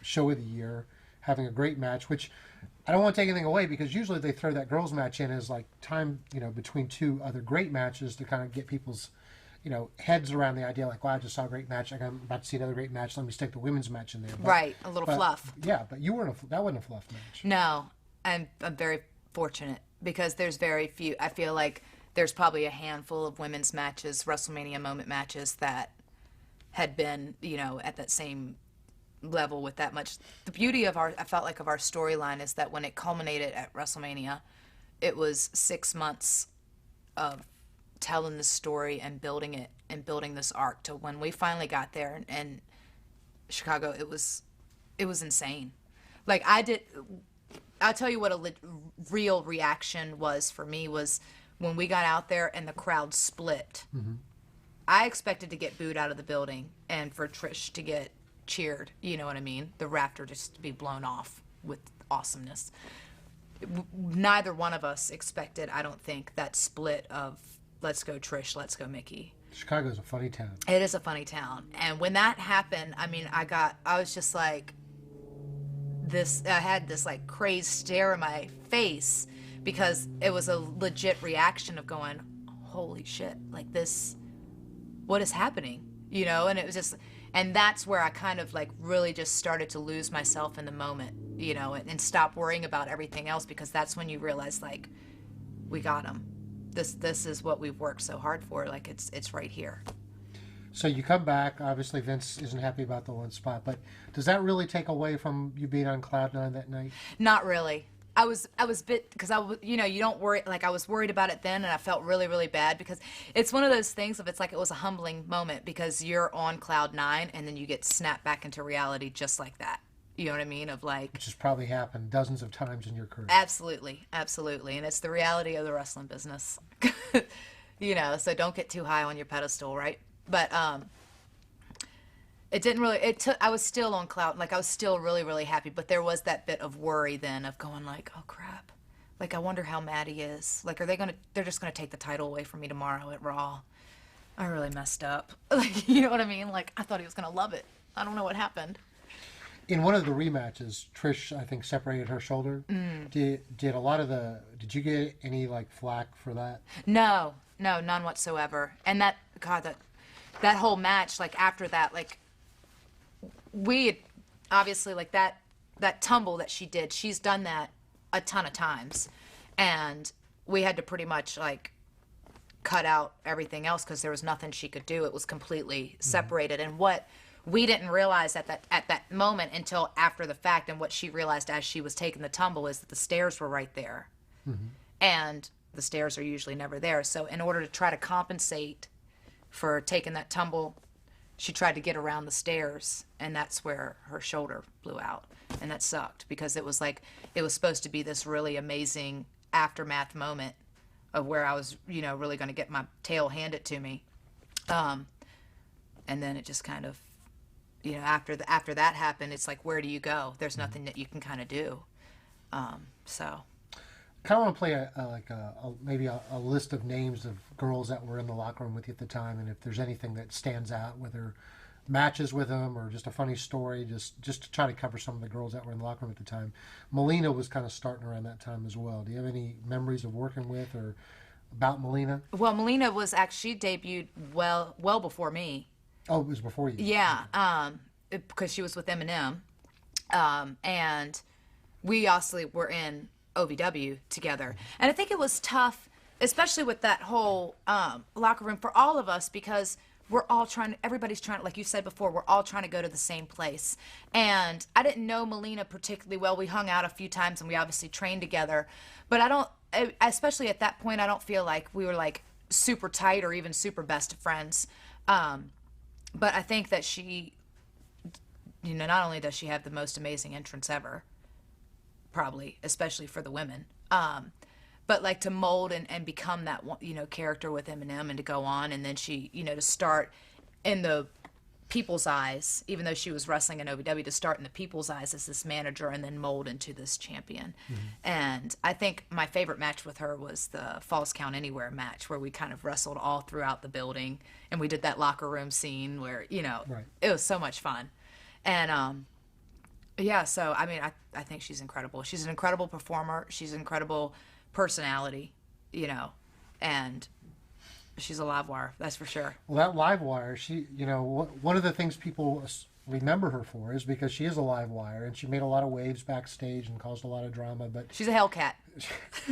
show of the year, having a great match, which I don't want to take anything away because usually they throw that girls match in as like time, between two other great matches to kind of get people's, heads around the idea like, wow, I just saw a great match. I'm about to see another great match. Let me stick the women's match in there. Right, a little but, fluff. Yeah, but you weren't. That wasn't a fluff match. No, I'm very fortunate because there's very few. I feel like there's probably a handful of women's matches, WrestleMania moment matches that had been, at that same level with that much. The beauty of I felt like of our storyline is that when it culminated at WrestleMania, it was 6 months of telling the story and building it and building this arc to when we finally got there and Chicago. It was insane. Like I'll tell you what a real reaction was for me was when we got out there and the crowd split. Mm-hmm. I expected to get booed out of the building and for Trish to get cheered, you know what I mean? The rafter just to be blown off with awesomeness. Neither one of us expected, I don't think, that split of let's go Trish, let's go Mickie. Chicago's a funny town. It is a funny town. And when that happened, I mean, I was just like I had this like crazed stare in my face because it was a legit reaction of going, holy shit, like this, what is happening? And it was just, and that's where I kind of like really just started to lose myself in the moment, and stop worrying about everything else because that's when you realize like, we got him. This is what we've worked so hard for. Like it's right here. So you come back. Obviously, Vince isn't happy about the one spot, but does that really take away from you being on cloud nine that night? Not really. I was bit because you don't worry. Like I was worried about it then, and I felt really, really bad because it's one of those things of it's like it was a humbling moment because you're on cloud nine and then you get snapped back into reality just like that. You know what I mean? Of like, which has probably happened dozens of times in your career. Absolutely, absolutely, and it's the reality of the wrestling business. So don't get too high on your pedestal, right? But it didn't really. It took. I was still on cloud. Like I was still really, really happy. But there was that bit of worry then of going like, oh crap. Like I wonder how mad he is. Like they're just gonna take the title away from me tomorrow at Raw. I really messed up. Like you know what I mean? Like I thought he was gonna love it. I don't know what happened. In one of the rematches, Trish, I think, separated her shoulder. Did you get any like flack for that? No, none whatsoever. And that whole match, like after that, like we had, obviously like that tumble that she did, she's done that a ton of times, and we had to pretty much like cut out everything else because there was nothing she could do. It was completely separated, and what we didn't realize at that moment until after the fact, and what she realized as she was taking the tumble is that the stairs were right there. Mm-hmm. And the stairs are usually never there. So in order to try to compensate for taking that tumble, she tried to get around the stairs, and that's where her shoulder blew out. And that sucked because it was supposed to be this really amazing aftermath moment of where I was, really going to get my tail handed to me. And then it just kind of, after that happened, it's like, where do you go? There's nothing that you can kind of do. So. I kind of want to play maybe a list of names of girls that were in the locker room with you at the time, and if there's anything that stands out, whether matches with them or just a funny story, just to try to cover some of the girls that were in the locker room at the time. Melina was kind of starting around that time as well. Do you have any memories of working with or about Melina? Well, Melina was actually debuted well before me. Oh, it was before you. Yeah, because she was with Eminem, and we also were in OVW together. And I think it was tough, especially with that whole locker room for all of us, because everybody's trying, like you said before, we're all trying to go to the same place. And I didn't know Melina particularly well. We hung out a few times and we obviously trained together. But especially at that point, I don't feel like we were like super tight or even super best friends. But I think that she, not only does she have the most amazing entrance ever, probably, especially for the women, but like to mold and become that, character with Eminem and to go on, and then she, to start in the people's eyes, even though she was wrestling in OVW, to start in the people's eyes as this manager and then mold into this champion. Mm-hmm. And I think my favorite match with her was the Falls Count Anywhere match, where we kind of wrestled all throughout the building, and we did that locker room scene where, Right. It was so much fun. And Yeah, so I mean, I think she's incredible. She's an incredible performer. She's an incredible personality, you know, and she's a live wire, that's for sure. Well, that live wire, she, you know, one of the things people remember her for is because she is a live wire, and she made a lot of waves backstage and caused a lot of drama. But She's a Hellcat,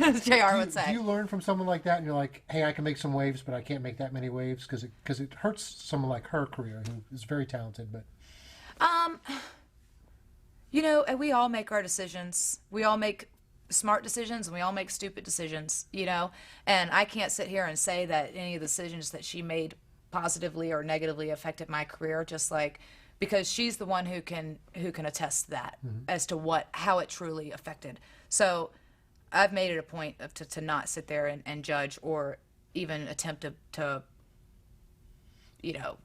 as JR would do say. you learn from someone like that, and you're like, hey, I can make some waves, but I can't make that many waves because it hurts someone like her career who is very talented, but. You know, and we all make our decisions. We all make smart decisions and we all make stupid decisions, you know? And I can't sit here and say that any of the decisions that she made positively or negatively affected my career, just like because she's the one who can attest to that as to how it truly affected. So I've made it a point to not sit there and judge or even attempt to you know,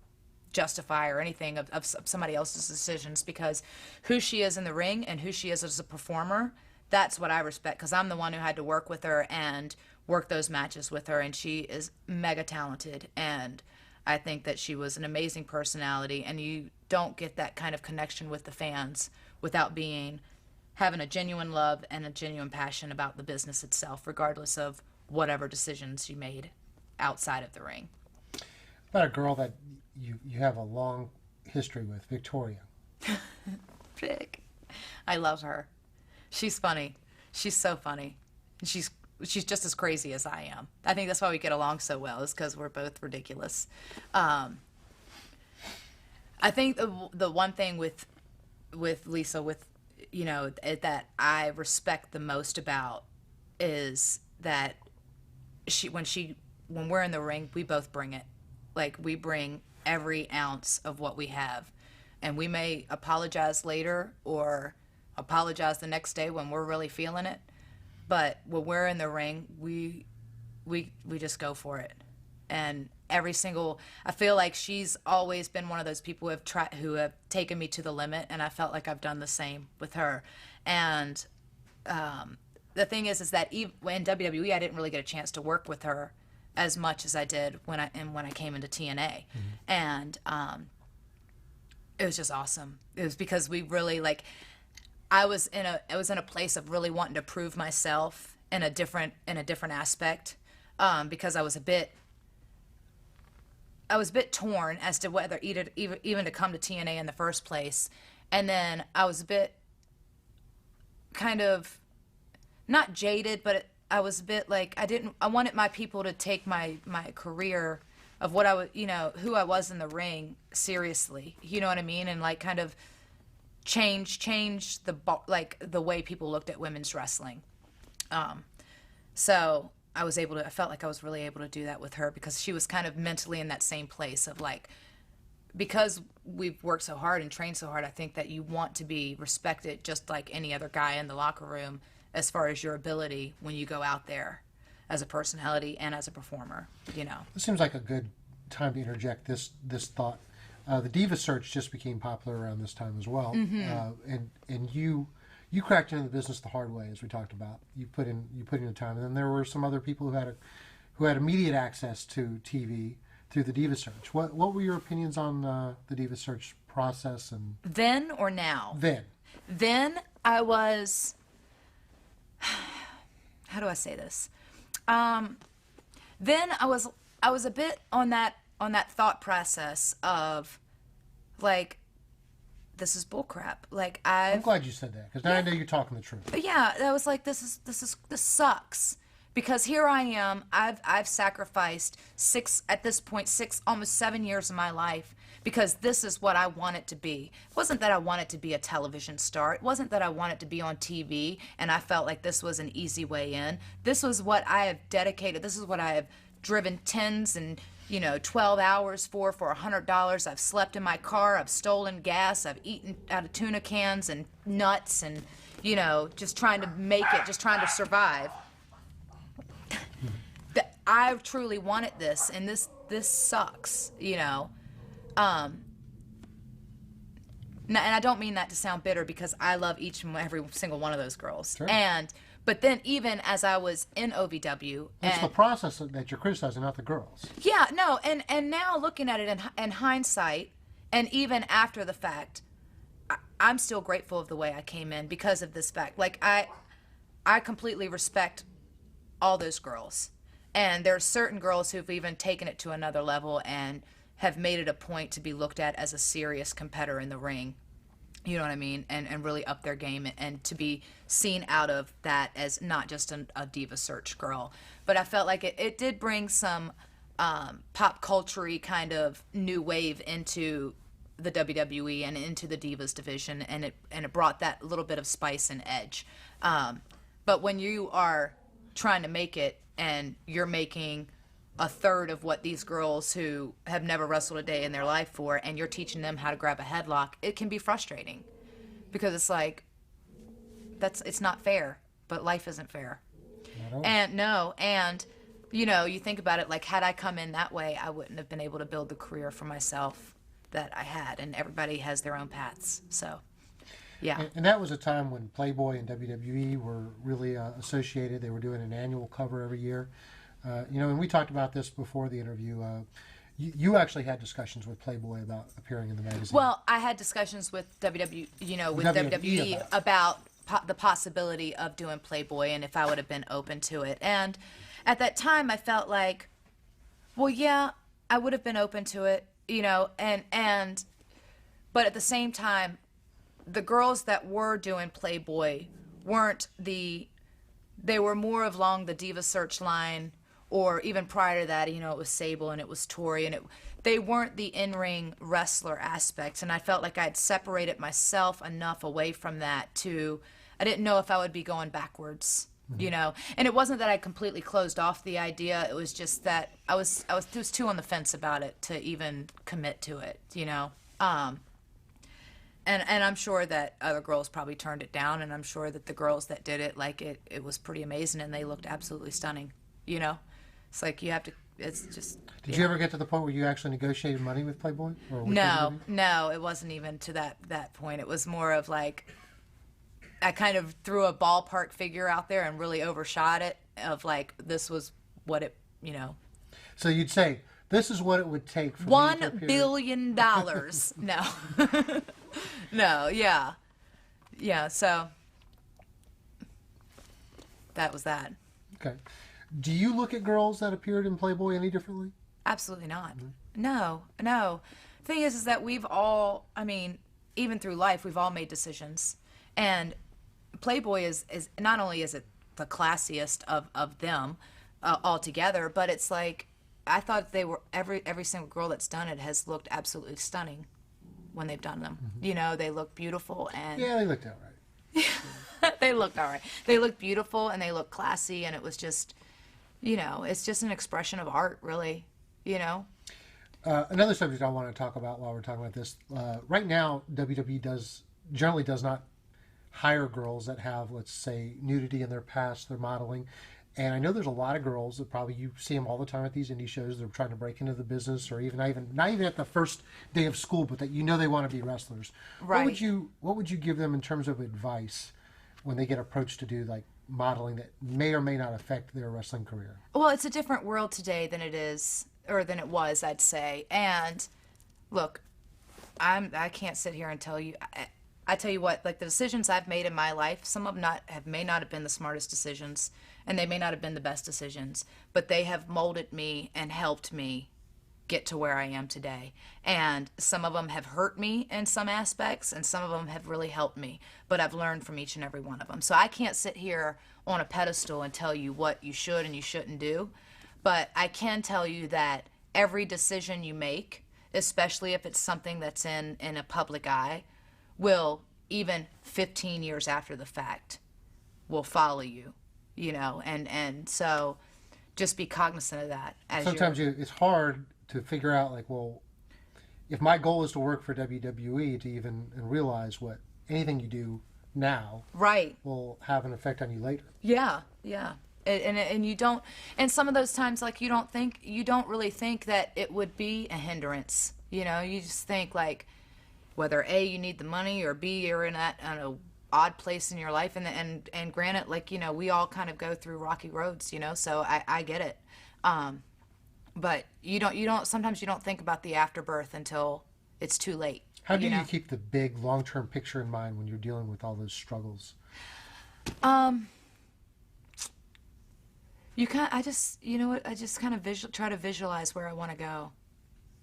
justify or anything of somebody else's decisions, because who she is in the ring and who she is as a performer, that's what I respect, because I'm the one who had to work with her and work those matches with her, and she is mega talented, and I think that she was an amazing personality, and you don't get that kind of connection with the fans without having a genuine love and a genuine passion about the business itself, regardless of whatever decisions you made outside of the ring. About a girl that you have a long history with, Victoria. Vic. I love her. She's funny. She's so funny. She's just as crazy as I am. I think that's why we get along so well, is because we're both ridiculous. I think the one thing with Lisa, with you know, that I respect the most about is that when we're in the ring, we both bring it. Like, we bring every ounce of what we have, and we may apologize later or apologize the next day when we're really feeling it, but when we're in the ring, we just go for it. And I feel like she's always been one of those people who have taken me to the limit, and I felt like I've done the same with her. And the thing is that in WWE, I didn't really get a chance to work with her as much as I did when I came into TNA, and it was just awesome. It was because we really I was in a place of really wanting to prove myself in a different aspect, because I was a bit torn as to whether even to come to TNA in the first place, and then I was a bit kind of not jaded, but I was a bit like I wanted my people to take my career of what I would, you know, who I was in the ring seriously, you know what I mean, and like kind of change the way people looked at women's wrestling. So I felt like I was really able to do that with her, because she was kind of mentally in that same place of like, because we've worked so hard and trained so hard, I think that you want to be respected just like any other guy in the locker room as far as your ability when you go out there as a personality and as a performer, you know. This seems like a good time to interject this thought. The Diva search just became popular around this time as well, and you cracked into the business the hard way, as we talked about. You put in the time, and then there were some other people who had immediate access to TV through the Diva search. What were your opinions on the Diva search process? And then or now? Then I was. How do I say this? Then I was a bit on that thought process of like, this is bullcrap. Like, I'm glad you said that, because now I know you're talking the truth. Yeah, I was like, this sucks, because here I am. I've sacrificed almost 7 years of my life, because this is what I want it to be. It wasn't that I wanted to be a television star. It wasn't that I wanted to be on TV and I felt like this was an easy way in. This was what I have dedicated. This is what I have driven 10s and 12 hours for $100. I've slept in my car. I've stolen gas. I've eaten out of tuna cans and nuts and, just trying to make it, just trying to survive. I truly wanted this, and this sucks, and I don't mean that to sound bitter, because I love each and every single one of those girls. Sure. But then even as I was in OVW, it's the process that you're criticizing, not the girls. Yeah, no, and now looking at it in hindsight, and even after the fact, I'm still grateful of the way I came in because of this fact. Like I completely respect all those girls. And there are certain girls who've even taken it to another level and have made it a point to be looked at as a serious competitor in the ring. You know what I mean? And really up their game and to be seen out of that as not just a diva search girl. But I felt like it did bring some pop culture-y kind of new wave into the WWE and into the Divas division, and it brought that little bit of spice and edge. But when you are trying to make it and you're making a third of what these girls who have never wrestled a day in their life for, and you're teaching them how to grab a headlock, it can be frustrating because it's like it's not fair, but life isn't fair. And you think about it, like had I come in that way, I wouldn't have been able to build the career for myself that I had, and everybody has their own paths. So yeah. And that was a time when Playboy and WWE were really associated. They were doing an annual cover every year. And we talked about this before the interview. You actually had discussions with Playboy about appearing in the magazine. Well, I had discussions with WWE about the possibility of doing Playboy and if I would have been open to it. And at that time, I felt like, well, yeah, I would have been open to it, but at the same time, the girls that were doing Playboy they were more along the Diva Search line, or even prior to that, it was Sable and it was Tori, and they weren't the in-ring wrestler aspects, and I felt like I'd separated myself enough away from that I didn't know if I would be going backwards, and it wasn't that I completely closed off the idea, it was just that I was too on the fence about it to even commit to it, And I'm sure that other girls probably turned it down, and I'm sure that the girls that did it, like it was pretty amazing, and they looked absolutely stunning. It's like you have to. It's just. Did you ever get to the point where you actually negotiated money with Playboy? Or with No, it wasn't even to that point. It was more of like, I kind of threw a ballpark figure out there and really overshot it. Of like, this was what it, So you'd say, this is what it would take for $1 billion. No. No, yeah. Yeah, so that was that. Okay. Do you look at girls that appeared in Playboy any differently? Absolutely not. No. Thing is that we've all, even through life, we've all made decisions. And Playboy is not only is it the classiest of them altogether, but it's like, I thought they were, every single girl that's done it has looked absolutely stunning when they've done them. They look beautiful and... Yeah, they looked all right. They looked all right. They looked beautiful and they looked classy, and it was just, it's just an expression of art, really, Another subject I want to talk about while we're talking about this, right now, WWE generally does not hire girls that have, let's say, nudity in their past, their modeling. And I know there's a lot of girls that probably you see them all the time at these indie shows. They're trying to break into the business, or not even at the first day of school, but that they want to be wrestlers. Right. What would you give them in terms of advice when they get approached to do like modeling that may or may not affect their wrestling career? Well, it's a different world today than it was, I'd say. And look, I can't sit here and tell you. I tell you what, like the decisions I've made in my life, some of them may not have been the smartest decisions, and they may not have been the best decisions, but they have molded me and helped me get to where I am today. And some of them have hurt me in some aspects, and some of them have really helped me, but I've learned from each and every one of them. So I can't sit here on a pedestal and tell you what you should and you shouldn't do, but I can tell you that every decision you make, especially if it's something that's in a public eye, will, even 15 years after the fact, will follow you, and so just be cognizant of that. Sometimes it's hard to figure out, like, well, if my goal is to work for WWE, to even realize what anything you do now will have an effect on you later. Yeah. And you don't, and some of those times, like, you don't really think that it would be a hindrance, you just think like, whether A, you need the money, or B, you're in an odd place in your life, and granted, like, we all kind of go through rocky roads, so I get it, but you don't sometimes you don't think about the afterbirth until it's too late. How do you keep the big long-term picture in mind when you're dealing with all those struggles? I just, you know what, I just kind of try to visualize where I want to go,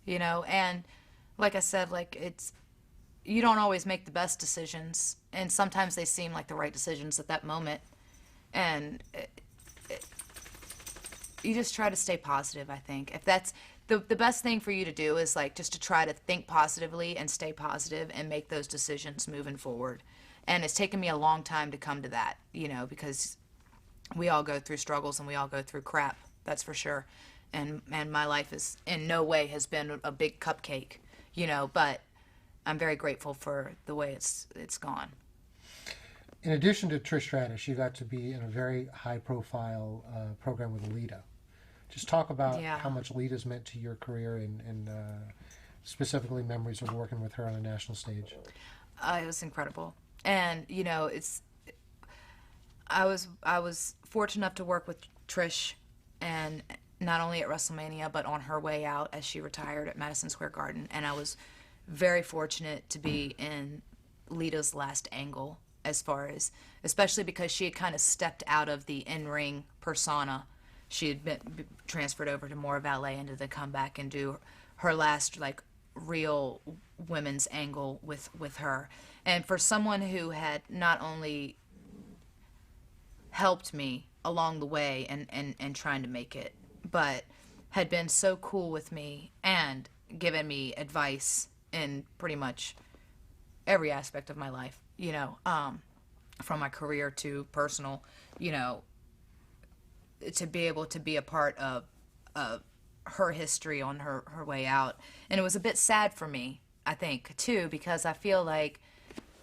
and like I said, like you don't always make the best decisions, and sometimes they seem like the right decisions at that moment, and you just try to stay positive. I think if that's the best thing for you to do is like just to try to think positively and stay positive and make those decisions moving forward. And it's taken me a long time to come to that, because we all go through struggles and we all go through crap, that's for sure. And my life is in no way has been a big cupcake, but I'm very grateful for the way it's gone. In addition to Trish Stratus, you got to be in a very high-profile program with Alita. Just talk about how much Alita's meant to your career and specifically memories of working with her on a national stage. It was incredible, and I was fortunate enough to work with Trish, and not only at WrestleMania but on her way out as she retired at Madison Square Garden, and I was very fortunate to be in Lita's last angle, as far as, especially because she had kind of stepped out of the in-ring persona. She had been transferred over to more valet and to come back and do her last like real women's angle with her. And for someone who had not only helped me along the way and trying to make it, but had been so cool with me and given me advice in pretty much every aspect of my life, from my career to personal, to be able to be a part of her history on her way out. And it was a bit sad for me, I think, too, because I feel like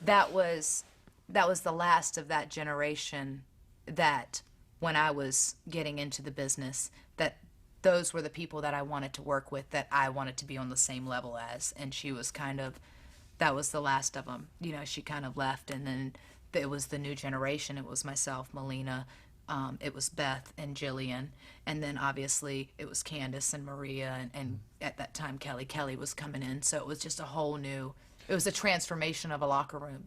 that was the last of that generation that when I was getting into the business, that those were the people that I wanted to work with, that I wanted to be on the same level as. And she was that was the last of them. She kind of left, and then it was the new generation. It was myself, Melina, it was Beth and Jillian, and then obviously it was Candace and Maria, and at that time Kelly was coming in. So it was just it was a transformation of a locker room,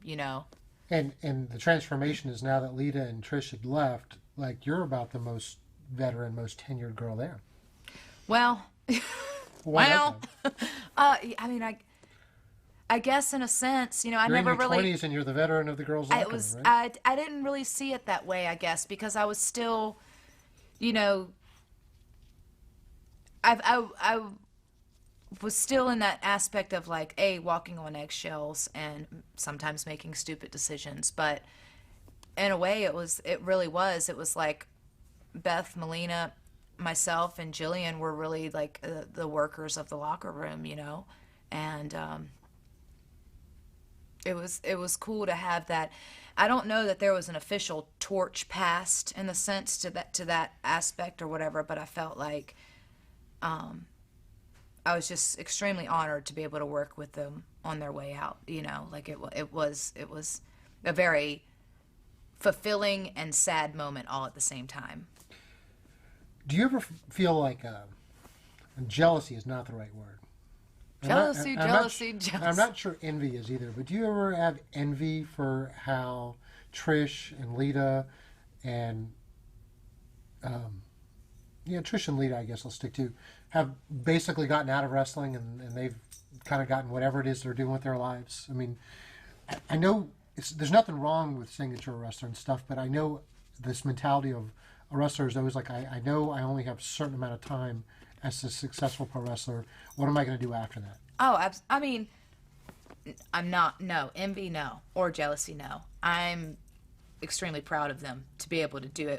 And the transformation is now that Lita and Trish had left, like you're about the most veteran, most tenured girl there. Well, I guess in a sense, I you're never in your really. 20s and you're the veteran of the girls' locker room, right? I didn't really see it that way, I guess, because I was still, I was still in that aspect of like walking on eggshells and sometimes making stupid decisions. But in a way, it really was. It was like Beth, Melina, myself, and Jillian were really like the workers of the locker room, and it was cool to have that. I don't know that there was an official torch passed in the sense to that aspect or whatever, but I felt like I was just extremely honored to be able to work with them on their way out. Like it was a very fulfilling and sad moment all at the same time. Do you ever feel like jealousy is not the right word? Jealousy. I'm not sure envy is either, but do you ever have envy for how Trish and Lita and Trish and Lita, I guess I'll stick to, have basically gotten out of wrestling and they've kind of gotten whatever it is they're doing with their lives? I mean, I know there's nothing wrong with saying that you're a wrestler and stuff, but I know this mentality of a wrestler is always like, I know I only have a certain amount of time as a successful pro wrestler. What am I going to do after that? Oh, I mean, I'm not, no. Envy, no. Or jealousy, no. I'm extremely proud of them to be able to do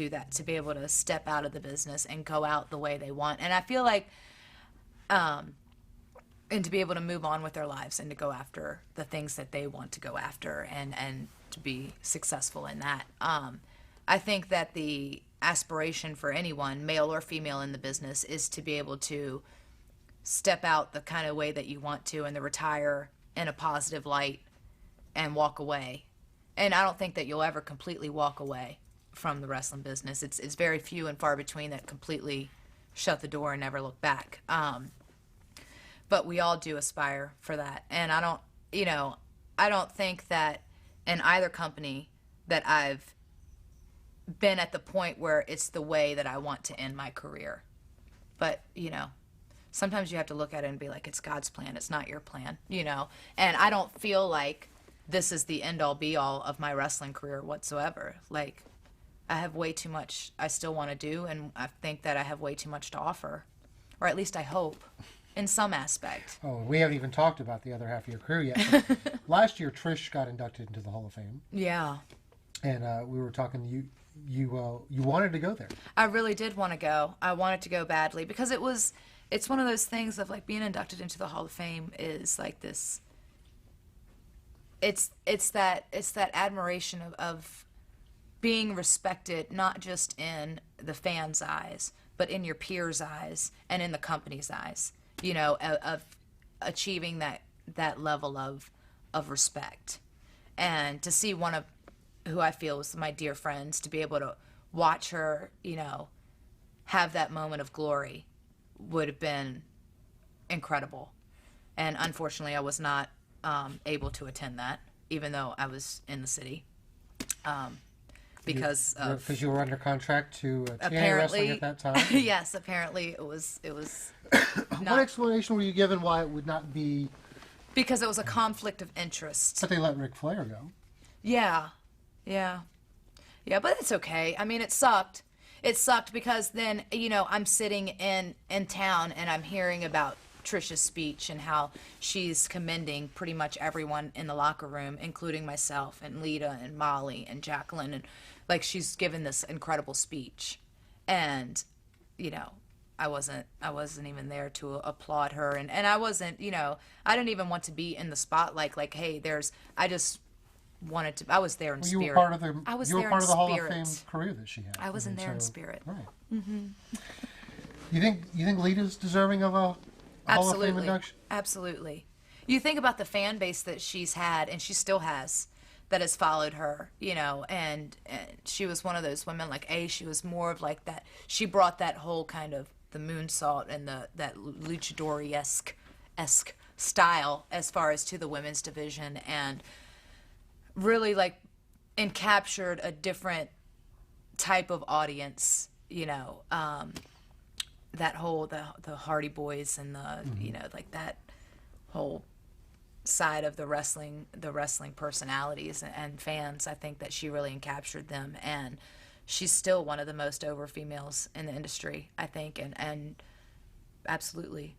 that, to be able to step out of the business and go out the way they want. And I feel like, and to be able to move on with their lives and to go after the things that they want to go after and to be successful in that. I think that the aspiration for anyone, male or female in the business, is to be able to step out the kind of way that you want to and to retire in a positive light and walk away. And I don't think that you'll ever completely walk away from the wrestling business. It's very few and far between that completely shut the door and never look back. but we all do aspire for that. And I don't think that in either company that I've been at the point where it's the way that I want to end my career. But, sometimes you have to look at it and be like, it's God's plan. It's not your plan, And I don't feel like this is the end all be all of my wrestling career whatsoever. Like, I have way too much I still want to do, and I think that I have way too much to offer. Or at least I hope, in some aspect. Oh, we haven't even talked about the other half of your career yet. Last year, Trish got inducted into the Hall of Fame. Yeah. And we were talking, you wanted to go there. I really did want to go. I wanted to go badly because it's one of those things of like being inducted into the Hall of Fame is like this. It's that admiration of being respected, not just in the fans' eyes, but in your peers' eyes and in the company's eyes, of achieving that level of respect. And to see one of who I feel was my dear friends, to be able to watch her, have that moment of glory would have been incredible. And unfortunately, I was not able to attend that, even though I was in the city. Because you were under contract to TNA apparently Wrestling at that time. Yes, apparently it was What explanation were you given why it would not be? Because it was a conflict of interest. But they let Ric Flair go. Yeah, but it's okay. I mean, it sucked. It sucked because then I'm sitting in town and I'm hearing about Trisha's speech and how she's commending pretty much everyone in the locker room, including myself and Lita and Molly and Jacqueline, and like she's given this incredible speech, and I wasn't even there to applaud her, and I wasn't I didn't even want to be in the spotlight. Like, hey, I just wanted to. I was there in spirit. You were part of the. I was you were there part in of the Hall of spirit. Fame career that she had. I was in there in spirit. Right. Mm-hmm. You think Lita's deserving of a Hall of Fame induction? Absolutely. You think about the fan base that she's had, and she still has, that has followed her, and she was one of those women, like, she was more of like that. She brought that whole kind of the moonsault and that luchador-esque style as far as to the women's division, and really like captured a different type of audience, that whole the Hardy Boys and the like that whole side of the wrestling personalities and fans. I think that she really captured them, and she's still one of the most over females in the industry, I think, and absolutely.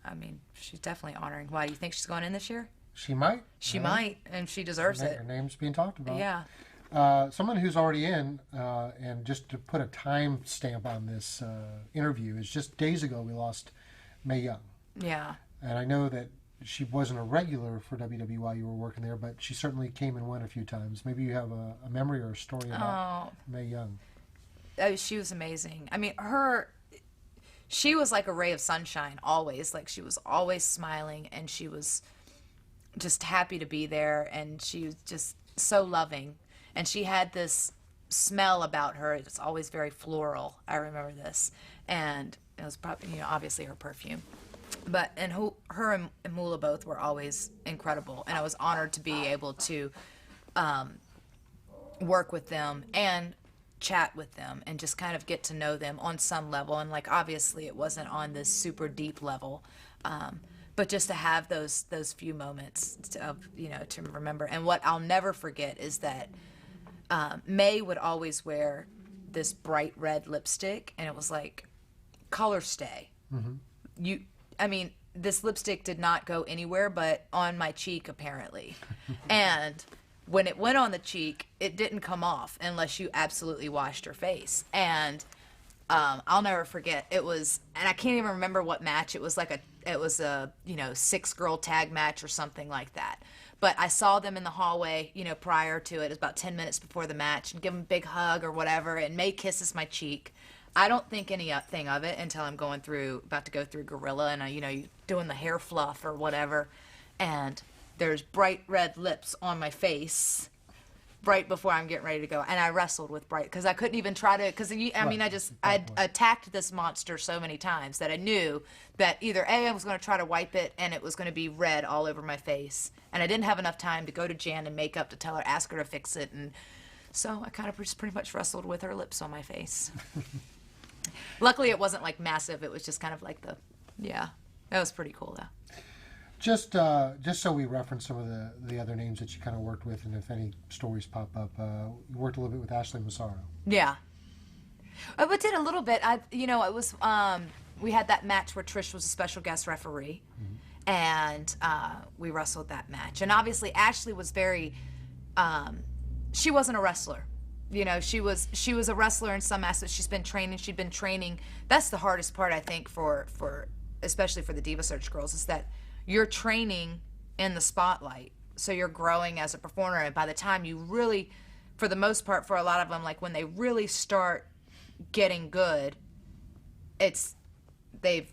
I mean, she's definitely honoring. Why do you think she's going in this year? She might. She might, and she deserves it. Her name's being talked about. Yeah. Someone who's already in, and just to put a time stamp on this interview, is just days ago we lost Mae Young. Yeah. And I know that she wasn't a regular for WWE while you were working there, but she certainly came and went a few times. Maybe you have a memory or a story about Mae Young. Oh, she was amazing. I mean, she was like a ray of sunshine always. Like, she was always smiling, and she was just happy to be there, and she was just so loving. And she had this smell about her. It's always very floral. I remember this. And it was probably, obviously her perfume. But, and her and Moolah both were always incredible. And I was honored to be able to work with them and chat with them and just kind of get to know them on some level. And, like, obviously it wasn't on this super deep level. But just to have those few moments of, to remember. And what I'll never forget is that Mae would always wear this bright red lipstick, and it was like, color stay. Mm-hmm. This lipstick did not go anywhere but on my cheek, apparently. And when it went on the cheek, it didn't come off unless you absolutely washed your face. And I'll never forget. It was, and I can't even remember what match. It was a 6-girl tag match or something like that. But I saw them in the hallway, prior to it. It was about 10 minutes before the match, and give them a big hug or whatever. And Mae kisses my cheek. I don't think anything of it until I'm about to go through Gorilla, and you doing the hair fluff or whatever. And there's bright red lips on my face right before I'm getting ready to go, and I wrestled with Bright because I couldn't even try to. Because I attacked this monster so many times that I knew that either I was going to try to wipe it, and it was going to be red all over my face, and I didn't have enough time to go to Jan and makeup to tell her, ask her to fix it, and so I kind of just pretty much wrestled with her lips on my face. Luckily, it wasn't like massive. It was just kind of like that was pretty cool though. Just so we reference some of the other names that you kind of worked with, and if any stories pop up, you worked a little bit with Ashley Massaro. Yeah, I did a little bit. It was we had that match where Trish was a special guest referee, and we wrestled that match. And obviously, Ashley was very. She wasn't a wrestler. She was a wrestler in some aspects. She'd been training. That's the hardest part, I think, for especially for the Diva Search girls, is that you're training in the spotlight, so you're growing as a performer, and by the time you really, for the most part, for a lot of them, like when they really start getting good, they've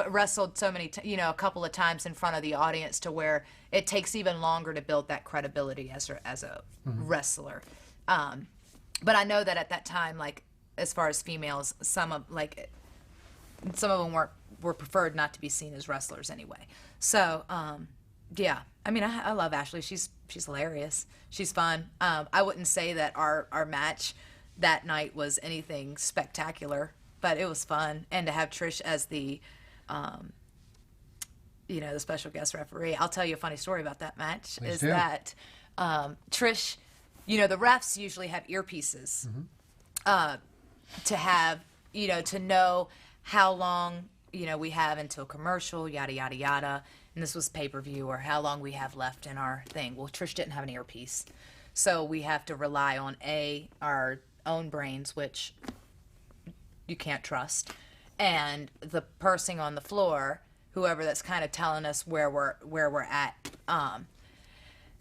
wrestled so many a couple of times in front of the audience to where it takes even longer to build that credibility as a wrestler. But I know that at that time, like as far as females, some of them were preferred not to be seen as wrestlers anyway. So, yeah. I mean, I love Ashley. She's hilarious. She's fun. I wouldn't say that our match that night was anything spectacular, but it was fun. And to have Trish as the special guest referee. I'll tell you a funny story about that match. Please is do. that Trish, the refs usually have earpieces to have, to know how long we have until commercial, yada, yada, yada. And this was pay-per-view, or how long we have left in our thing. Well, Trish didn't have an earpiece. So we have to rely on our own brains, which you can't trust, and the person on the floor, whoever that's kind of telling us where we're at.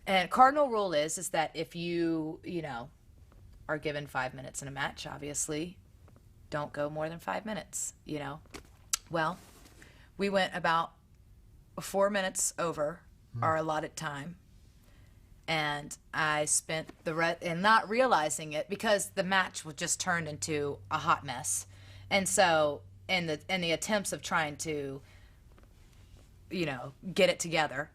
And cardinal rule is that if you are given 5 minutes in a match, obviously, don't go more than 5 minutes. Well, we went about 4 minutes over our allotted time, and I spent and not realizing it, because the match was just turned into a hot mess. And so in the attempts of trying to get it together,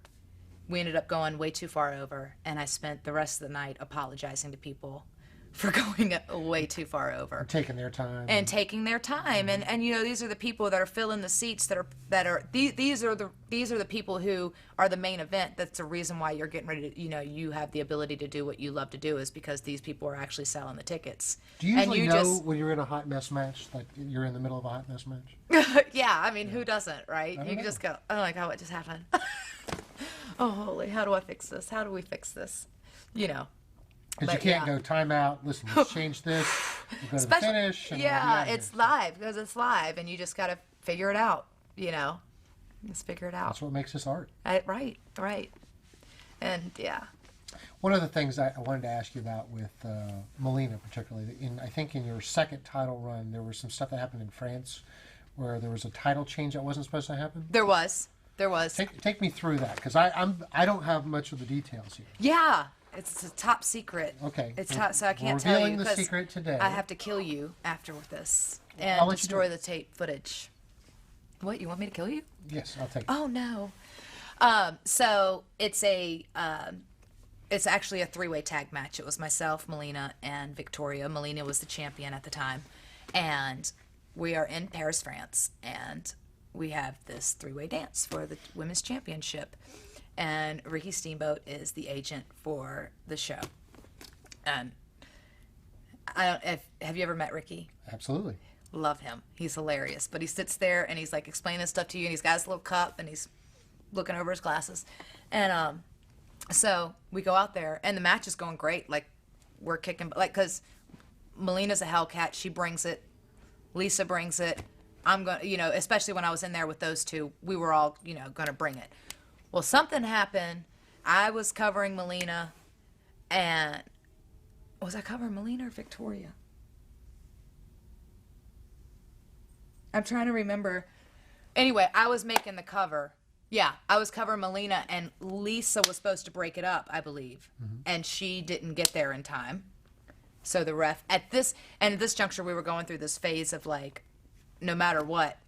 we ended up going way too far over, and I spent the rest of the night apologizing to people for going way too far over. Taking their time. And taking their time. And these are the people that are filling the seats these are the people who are the main event. That's the reason why you're getting ready to, you have the ability to do what you love to do, is because these people are actually selling the tickets. Do you usually know when you're in a hot mess match, like you're in the middle of a hot mess match? Yeah, I mean, who doesn't, right? You just go, oh my God, what just happened? Oh, holy, how do I fix this? How do we fix this? Because you can't go time out. Listen, let's change this. You go to the finish. And it's live, because it's live, and you just got to figure it out. Just figure it out. That's what makes this art. Right. And yeah. One of the things I wanted to ask you about with Melina, particularly, I think in your second title run, there was some stuff that happened in France where there was a title change that wasn't supposed to happen. There was. Take me through that, because I don't have much of the details here. Yeah. It's a top secret. Okay. It's top, so I can't tell you. Revealing the secret today. I have to kill you after this and destroy the tape footage. What, you want me to kill you? Yes, I'll take it. Oh no. So it's actually a 3-way tag match. It was myself, Melina, and Victoria. Melina was the champion at the time, and we are in Paris, France, and we have this 3-way dance for the women's championship. And Ricky Steamboat is the agent for the show. And have you ever met Ricky? Absolutely. Love him. He's hilarious. But he sits there and he's like explaining stuff to you, and he's got his little cup and he's looking over his glasses. And so we go out there, and the match is going great. Like, we're kicking, like, because Melina's a Hellcat. She brings it. Lisa brings it. I'm going to, especially when I was in there with those two, we were all, going to bring it. Well, something happened. I was covering Melina, and was I covering Melina or Victoria? I'm trying to remember. Anyway, I was making the cover, Yeah, I was covering Melina, and Lisa was supposed to break it up, I believe, and she didn't get there in time. So the ref at this juncture, we were going through this phase of like, no matter what,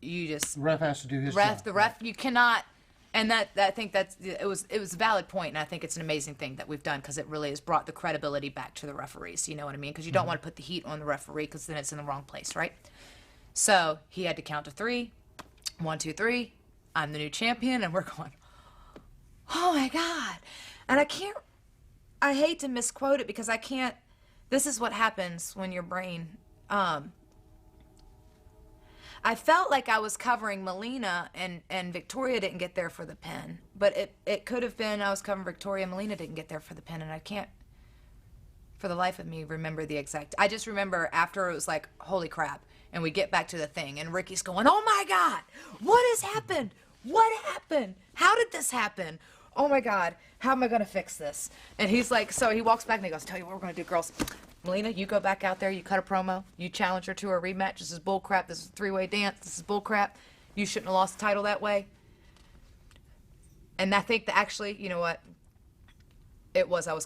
you just The ref has to do his ref job. the ref you cannot. And that I think it was a valid point, and I think it's an amazing thing that we've done because it really has brought the credibility back to the referees. You know what I mean? Because you don't want to put the heat on the referee because then it's in the wrong place, right? So he had to count to 3, 1, 2, 3. I'm the new champion, and we're going, oh my God. And I hate to misquote it because I can't, this is what happens when your brain, I felt like I was covering Melina and Victoria didn't get there for the pin, but it could have been I was covering Victoria and Melina didn't get there for the pin, and I can't, for the life of me, remember the exact, I just remember after it was like, holy crap, and we get back to the thing, and Ricky's going, oh my God, what has happened? What happened? How did this happen? Oh my God, how am I going to fix this? And he's like, so he walks back and he goes, tell you what we're going to do, girls. Melina, you go back out there, you cut a promo, you challenge her to a rematch. This is bull crap. This is a three-way dance. This is bull crap. You shouldn't have lost the title that way. And I think that actually, you know what? It was, I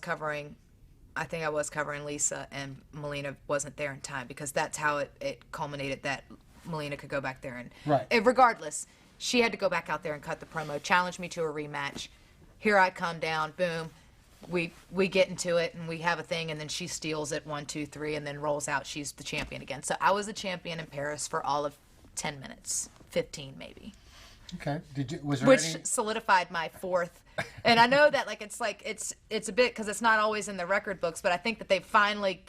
think I was covering Lisa, and Melina wasn't there in time because that's how it culminated that Melina could go back there. And Right. Regardless, she had to go back out there and cut the promo, challenge me to a rematch. Here I come down, boom. We get into it, and we have a thing, and then she steals it, 1, 2, 3, and then rolls out. She's the champion again. So I was the champion in Paris for all of 10 minutes, 15 maybe. Okay. Was there Which any? solidified my 4th. And I know that it's a bit because it's not always in the record books, but I think that they finally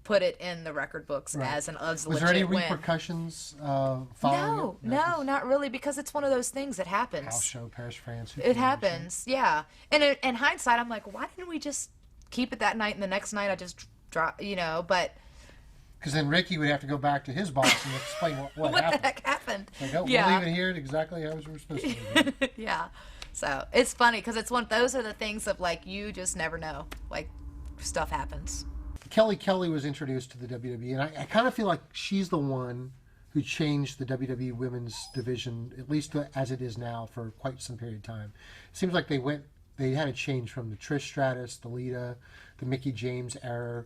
put it in the record books as a legit Was there any win. repercussions following it? No, not really, because it's one of those things that happens. House show, Paris, France. It happens, yeah. And in hindsight, I'm like, why didn't we just keep it that night, and the next night I just drop, but... Because then Ricky would have to go back to his boss and explain what what happened. the heck happened? Like, oh, Yeah. we'll leave it here exactly as we were supposed to leave it. Yeah. So it's funny because those are the things of like, you just never know. Like, stuff happens. Kelly was introduced to the WWE, and I kind of feel like she's the one who changed the WWE women's division, at least as it is now, for quite some period of time. It seems like they had a change from the Trish Stratus, the Lita, the Mickie James era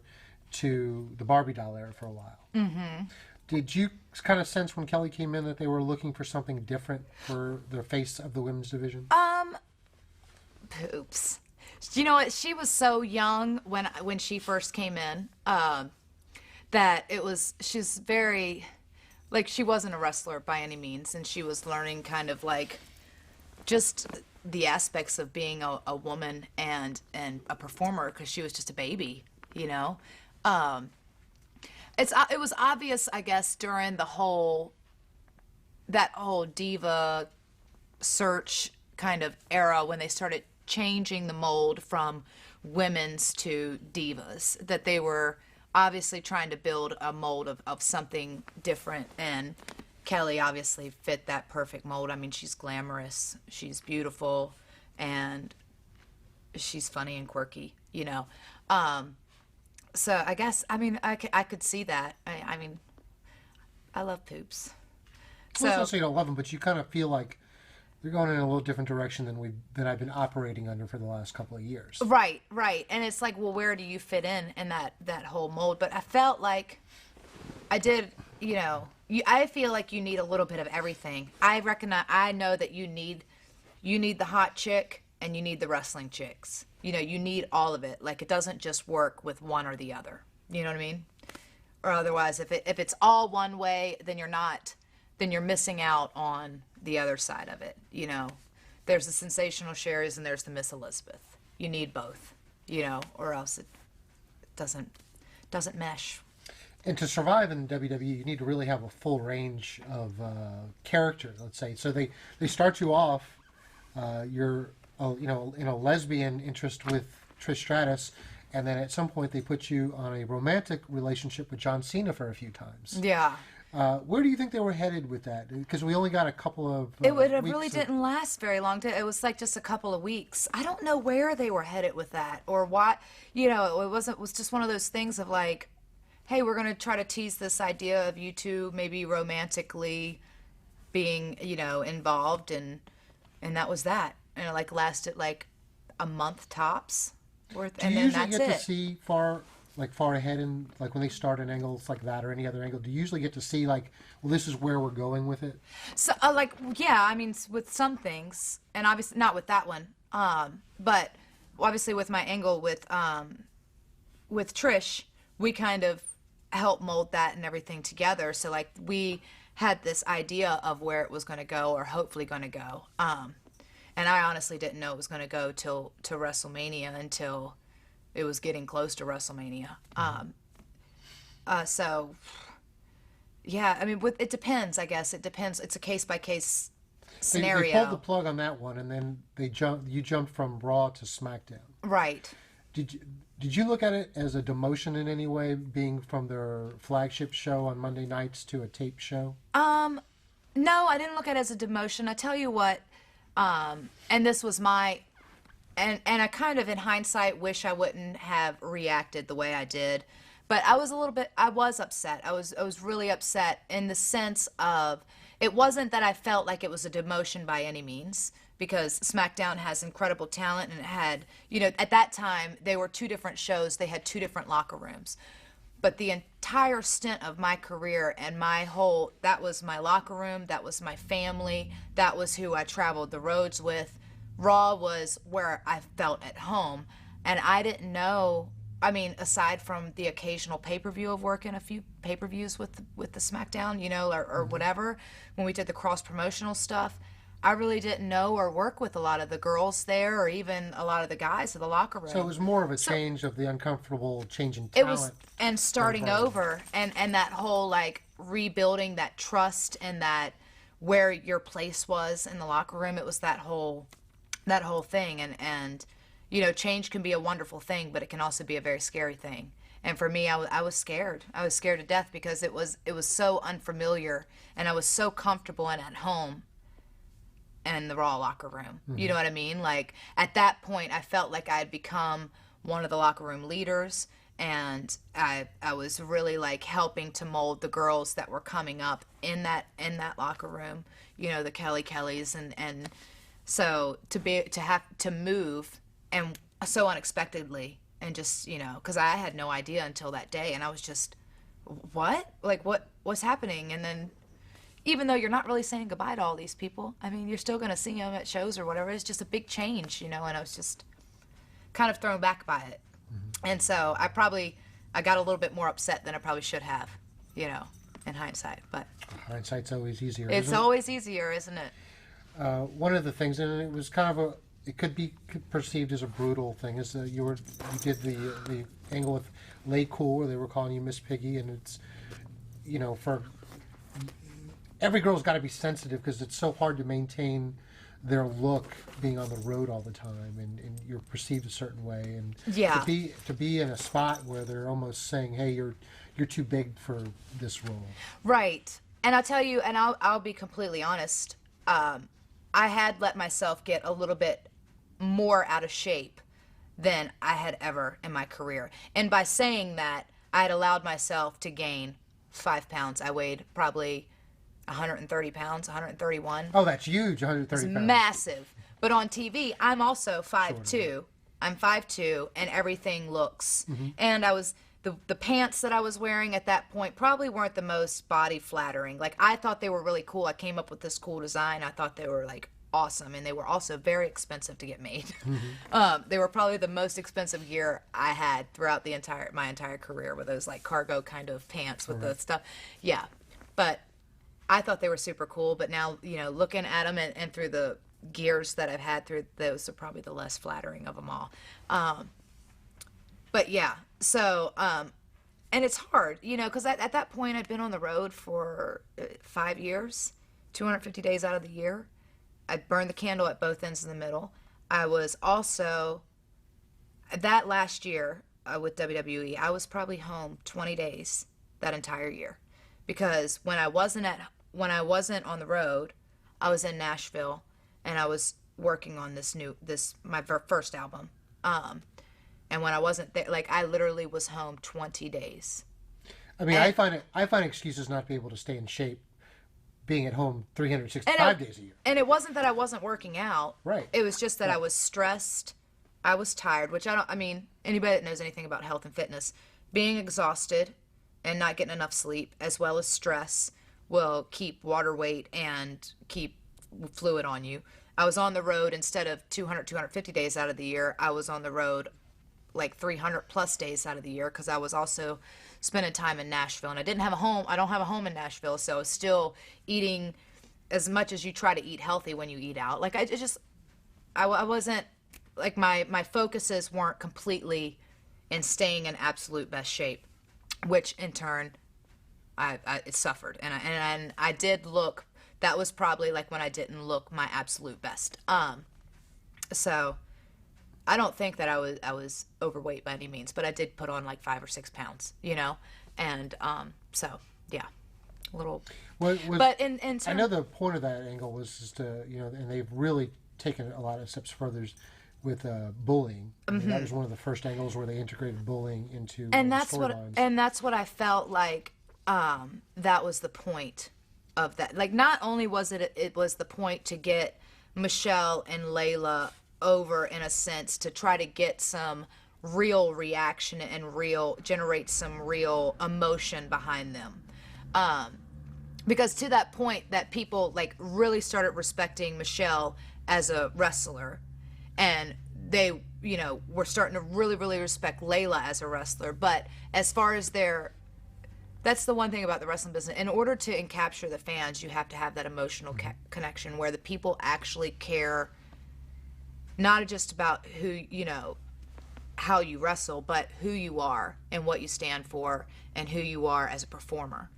to the Barbie doll era for a while. Mm-hmm. Did you kind of sense when Kelly came in that they were looking for something different for the face of the women's division? Poops. You know what? She was so young when she first came in that she's very, like, she wasn't a wrestler by any means, and she was learning kind of like just the aspects of being a woman and a performer because she was just a baby, It was obvious, I guess, during that whole diva search kind of era when they started changing the mold from women's to divas, that they were obviously trying to build a mold of something different, and Kelly obviously fit that perfect mold. I mean, she's glamorous, she's beautiful, and she's funny and quirky, so I guess, I mean, I could see that. I mean, I love Poops. So, well, it's not so you don't love them, but you kind of feel like they're going in a little different direction than I've been operating under for the last couple of years. Right. And it's like, well, where do you fit in that whole mold? But I felt like I did, I feel like you need a little bit of everything. I know that you need the hot chick and you need the wrestling chicks. You need all of it. Like, it doesn't just work with one or the other. You know what I mean? Or otherwise, if it's all one way, then you're missing out on the other side of it. There's the sensational Sherry's and there's the Miss Elizabeth. You need both, or else it doesn't mesh. And to survive in WWE, you need to really have a full range of character, let's say. So they start you off, you're in a lesbian interest with Trish Stratus, and then at some point they put you on a romantic relationship with John Cena for a few times. Yeah. Where do you think they were headed with that? Because we only got a couple of it really didn't last very long. It was like just a couple of weeks. I don't know where they were headed with that or what. It was just one of those things of like, hey, we're going to try to tease this idea of you two maybe romantically being, involved, and and that was that. And it like lasted like a month tops worth, Do and you then usually that's get to it. see far ahead in, like when they start at angles like that or any other angle? Do you usually get to see like, well, this is where we're going with it? So, like, yeah, I mean, with some things, and obviously not with that one, but obviously with my angle with Trish, we kind of helped mold that and everything together. So, like, we had this idea of where it was going to go, or hopefully going to go. And I honestly didn't know it was going to go till to WrestleMania until it was getting close to WrestleMania. So yeah, I mean, it depends. I guess it depends. It's a case by case They pulled the scenario, plug on that one, and then you jumped from Raw to SmackDown. right? Did you, did you look at it as a demotion in any way, being from their flagship show on Monday nights to a tape show? No, I didn't look at it as a demotion. I tell you what, and this was my, and I kind of in hindsight wish I wouldn't have reacted the way I did, but I was upset. I was really upset in the sense of it wasn't that I felt like it was a demotion by any means, because SmackDown has incredible talent, and it had, at that time they were two different shows. They had two different locker rooms. But the entire stint of my career and that was my locker room, that was my family, that was who I traveled the roads with. Raw was where I felt at home. And I didn't know, I mean, aside from the occasional pay-per-view of working a few pay-per-views with the SmackDown, or whatever, when we did the cross-promotional stuff, I really didn't know or work with a lot of the girls there, or even a lot of the guys in the locker room. So it was more of a change of the uncomfortable change in It was, talent. and starting environment. over, and that whole like rebuilding that trust, and that where your place was in the locker room. It was that whole thing, and change can be a wonderful thing, but it can also be a very scary thing. And for me, I was scared. I was scared to death, because it was so unfamiliar, and I was so comfortable and at home in the Raw locker room. You know what I mean? Like, at that point, I felt like I had become one of the locker room leaders, and I was really like helping to mold the girls that were coming up in that locker room. The Kellys, and so to have to move, and so unexpectedly, and just because I had no idea until that day, and I was just, what, like, what's happening? And then, even though you're not really saying goodbye to all these people, I mean, you're still going to see them at shows or whatever. It's just a big change, and I was just kind of thrown back by it. And so I got a little bit more upset than I probably should have, in hindsight. But Hindsight's always easier. it's isn't it? always easier, isn't it? One of the things, and it was kind of it could be perceived as a brutal thing, is that you did the angle with Lay Cool, where they were calling you Miss Piggy, and it's, for every girl's got to be sensitive, because it's so hard to maintain their look being on the road all the time, and you're perceived a certain way, and Yeah. to be in a spot where they're almost saying, hey, you're too big for this role. Right. And I'll tell you, and I'll be completely honest, I had let myself get a little bit more out of shape than I had ever in my career. And by saying that, I had allowed myself to gain 5 pounds. I weighed probably 130 pounds, 131. Oh, that's huge, 130 It's pounds. massive. But on TV, I'm also 5'2". I'm 5'2", and everything looks. And I was the pants that I was wearing at that point probably weren't the most body flattering. Like, I thought they were really cool. I came up with this cool design. I thought they were like awesome, and they were also very expensive to get made. They were probably the most expensive gear I had throughout my entire career, with those like cargo kind of pants with the stuff. Yeah, but I thought they were super cool. But now, looking at them and through the gears that I've had through, those are probably the less flattering of them all. But yeah, so, and it's hard, because at that point I'd been on the road for 5 years, 250 days out of the year. I burned the candle at both ends in the middle. I was also, that last year with WWE, I was probably home 20 days that entire year, because when I wasn't on the road, I was in Nashville, and I was working on my first album. And when I wasn't there, like, I literally was home 20 days. I mean, I find excuses not to be able to stay in shape being at home 365 days a year. And it wasn't that I wasn't working out. Right. It was just that I was stressed. I was tired, which I mean, anybody that knows anything about health and fitness, being exhausted and not getting enough sleep, as well as stress, will keep water weight and keep fluid on you. I was on the road instead of 200, 250 days out of the year. I was on the road like 300 plus days out of the year because I was also spending time in Nashville, and I didn't have a home. I don't have a home in Nashville, so I was still eating as much as you try to eat healthy when you eat out. Like I wasn't like my focuses weren't completely in staying in absolute best shape, which in turn I it suffered, and I did look. That was probably like when I didn't look my absolute best. So I don't think that I was overweight by any means, but I did put on like 5 or 6 pounds, and so yeah, a little. But in terms, I know the point of that angle was just to and they've really taken a lot of steps further with bullying. I mean, that was one of the first angles where they integrated bullying into storylines. And that's what I felt like. That was the point of that. Like, not only was it was the point to get Michelle and Layla over, in a sense, to try to get some real reaction and generate some real emotion behind them. Because to that point that people like really started respecting Michelle as a wrestler, and they, were starting to really, really respect Layla as a wrestler. But as far as that's the one thing about the wrestling business. In order to capture the fans, you have to have that emotional connection where the people actually care, not just about who, how you wrestle, but who you are and what you stand for and who you are as a performer,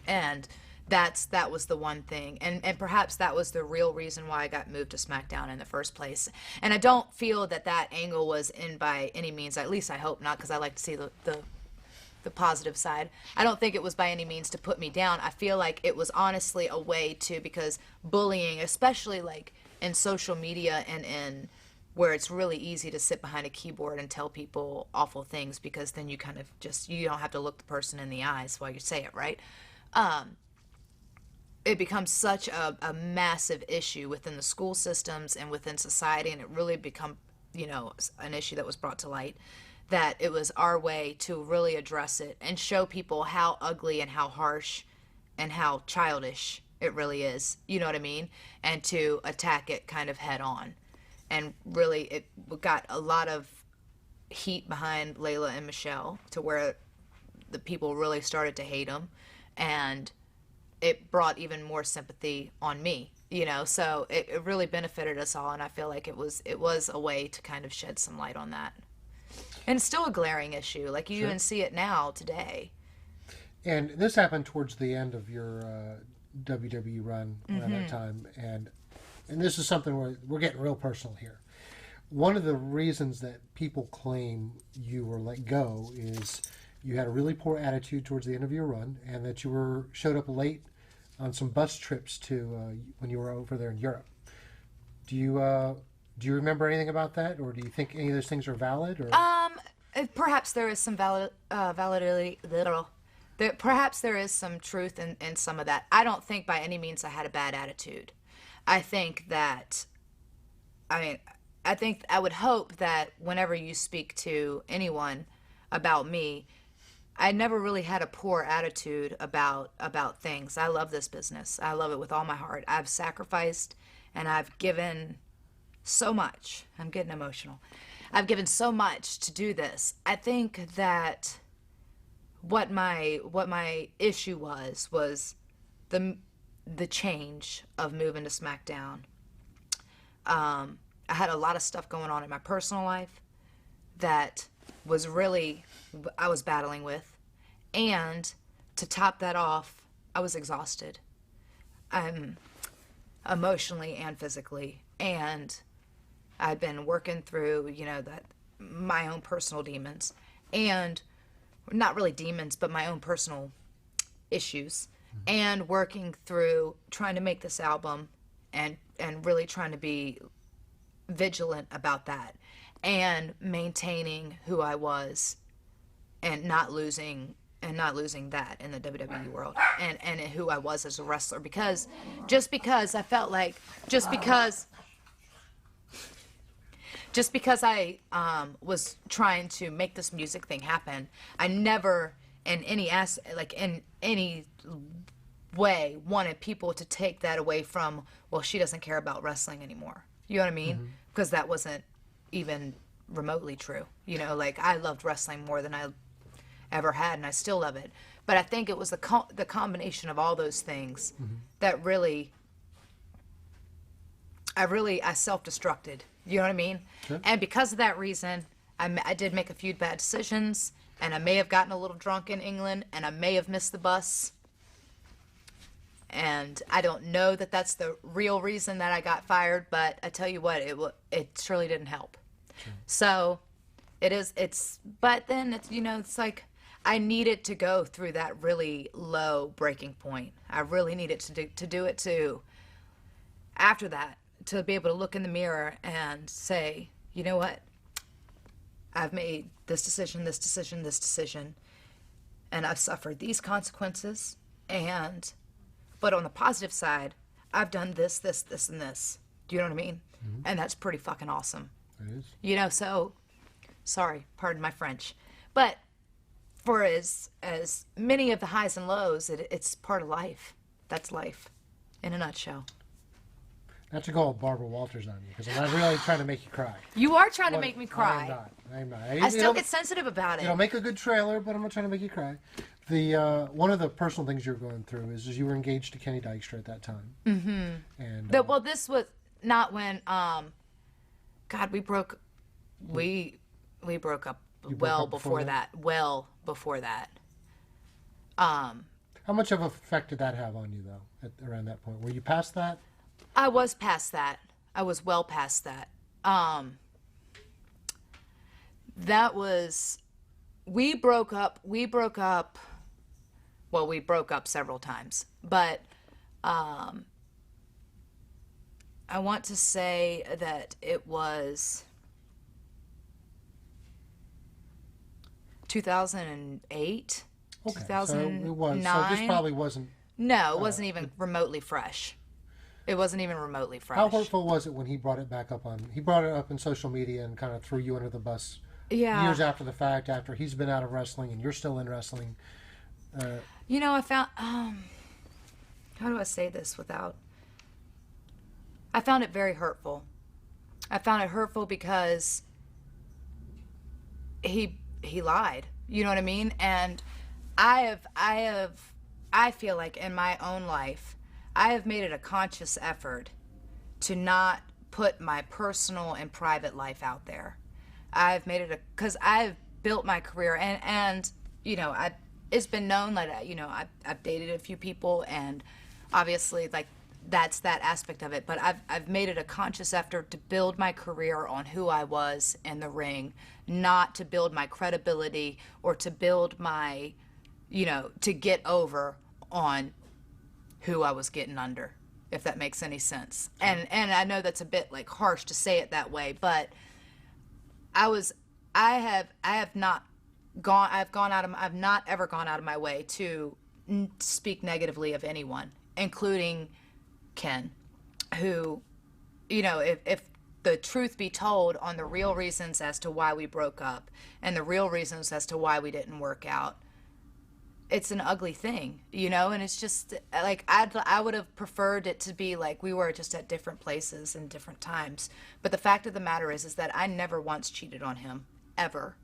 And that was the one thing. And perhaps that was the real reason why I got moved to SmackDown in the first place. And I don't feel that angle was in by any means, at least I hope not, because I like to see the positive side. I don't think it was by any means to put me down. I feel like it was honestly a way to, because bullying, especially like in social media and in where it's really easy to sit behind a keyboard and tell people awful things, because then you kind of you don't have to look the person in the eyes while you say it, right? It becomes such a massive issue within the school systems and within society, and it really become, an issue that was brought to light, that it was our way to really address it and show people how ugly and how harsh and how childish it really is, you know what I mean? And to attack it kind of head on. And really, it got a lot of heat behind Layla and Michelle to where the people really started to hate them. And it brought even more sympathy on me, so it really benefited us all. And I feel like it was a way to kind of shed some light on that. And it's still a glaring issue. Like, you even see it now, today. And this happened towards the end of your WWE run around that time. And this is something where we're getting real personal here. One of the reasons that people claim you were let go is you had a really poor attitude towards the end of your run, and that you showed up late on some bus trips to when you were over there in Europe. Do you remember anything about that, or do you think any of those things are valid? Or perhaps there is some validity. Perhaps there is some truth in some of that. I don't think by any means I had a bad attitude. I think I would hope that whenever you speak to anyone about me, I never really had a poor attitude about things. I love this business. I love it with all my heart. I've sacrificed and I've given so much. I'm getting emotional. I've given so much to do this. I think that what my issue was the change of moving to SmackDown. I had a lot of stuff going on in my personal life that was really I was battling with, and to top that off, I was exhausted, emotionally and physically, and I'd been working through my own personal demons, and not really demons, but my own personal issues, and working through trying to make this album, and really trying to be vigilant about that, and maintaining who I was, and not losing and not losing that in the WWE world and who I was as a wrestler, because just because I felt like just because I was trying to make this music thing happen, I never in any way wanted people to take that away from, well, she doesn't care about wrestling anymore. You know what I mean? Because that wasn't even remotely true. You know, like, I loved wrestling more than I ever had, and I still love it. But I think it was the combination of all those things that really I self-destructed. You know what I mean? Sure. And because of that reason, I did make a few bad decisions, and I may have gotten a little drunk in England, and I may have missed the bus. And I don't know that that's the real reason that I got fired, but I tell you what, it surely didn't help. Sure. So but then it's like I needed to go through that really low breaking point. I really needed to do it too. After that, to be able to look in the mirror and say, you know what? I've made this decision, and I've suffered these consequences, but on the positive side, I've done this, and this. Do you know what I mean? Mm-hmm. And that's pretty fucking awesome. It is. You know, so, sorry, pardon my French. But for as many of the highs and lows, it's part of life. That's life, in a nutshell. Not to call Barbara Walters on you, because I'm not really trying to make you cry. You are trying to make me cry. I'm not. I still get sensitive about it. It'll make a good trailer, but I'm not trying to make you cry. One of the personal things you're going through is you were engaged to Kenny Dykstra at that time. Mm-hmm. And this was not when God, we broke up well before that. Well before that. How much of an effect did that have on you, though, around that point? Were you past that? I was past that. I was well past that. We broke up. Well, we broke up several times, but I want to say that it was 2008, okay, 2009. So it was. So this probably wasn't. No, it wasn't even remotely fresh. It wasn't even remotely fresh. How hurtful was it when he brought it back up he brought it up in social media and kind of threw you under the bus years after the fact, after he's been out of wrestling and you're still in wrestling? I found, how do I say this I found it very hurtful. I found it hurtful because he lied. You know what I mean? And I feel like in my own life, I have made it a conscious effort to not put my personal and private life out there. I've made it because I've built my career and it's been known that I've dated a few people, and obviously like that's that aspect of it. But I've made it a conscious effort to build my career on who I was in the ring, not to build my credibility or to build my, to get over on who I was getting under, if that makes any sense. And I know that's a bit like harsh to say it that way, but I've not ever gone out of my way to speak negatively of anyone, including Ken, who, if the truth be told on the real reasons as to why we broke up and the real reasons as to why we didn't work out, it's an ugly thing, and it's just like I would have preferred it to be like we were just at different places and different times. But the fact of the matter is that I never once cheated on him, ever,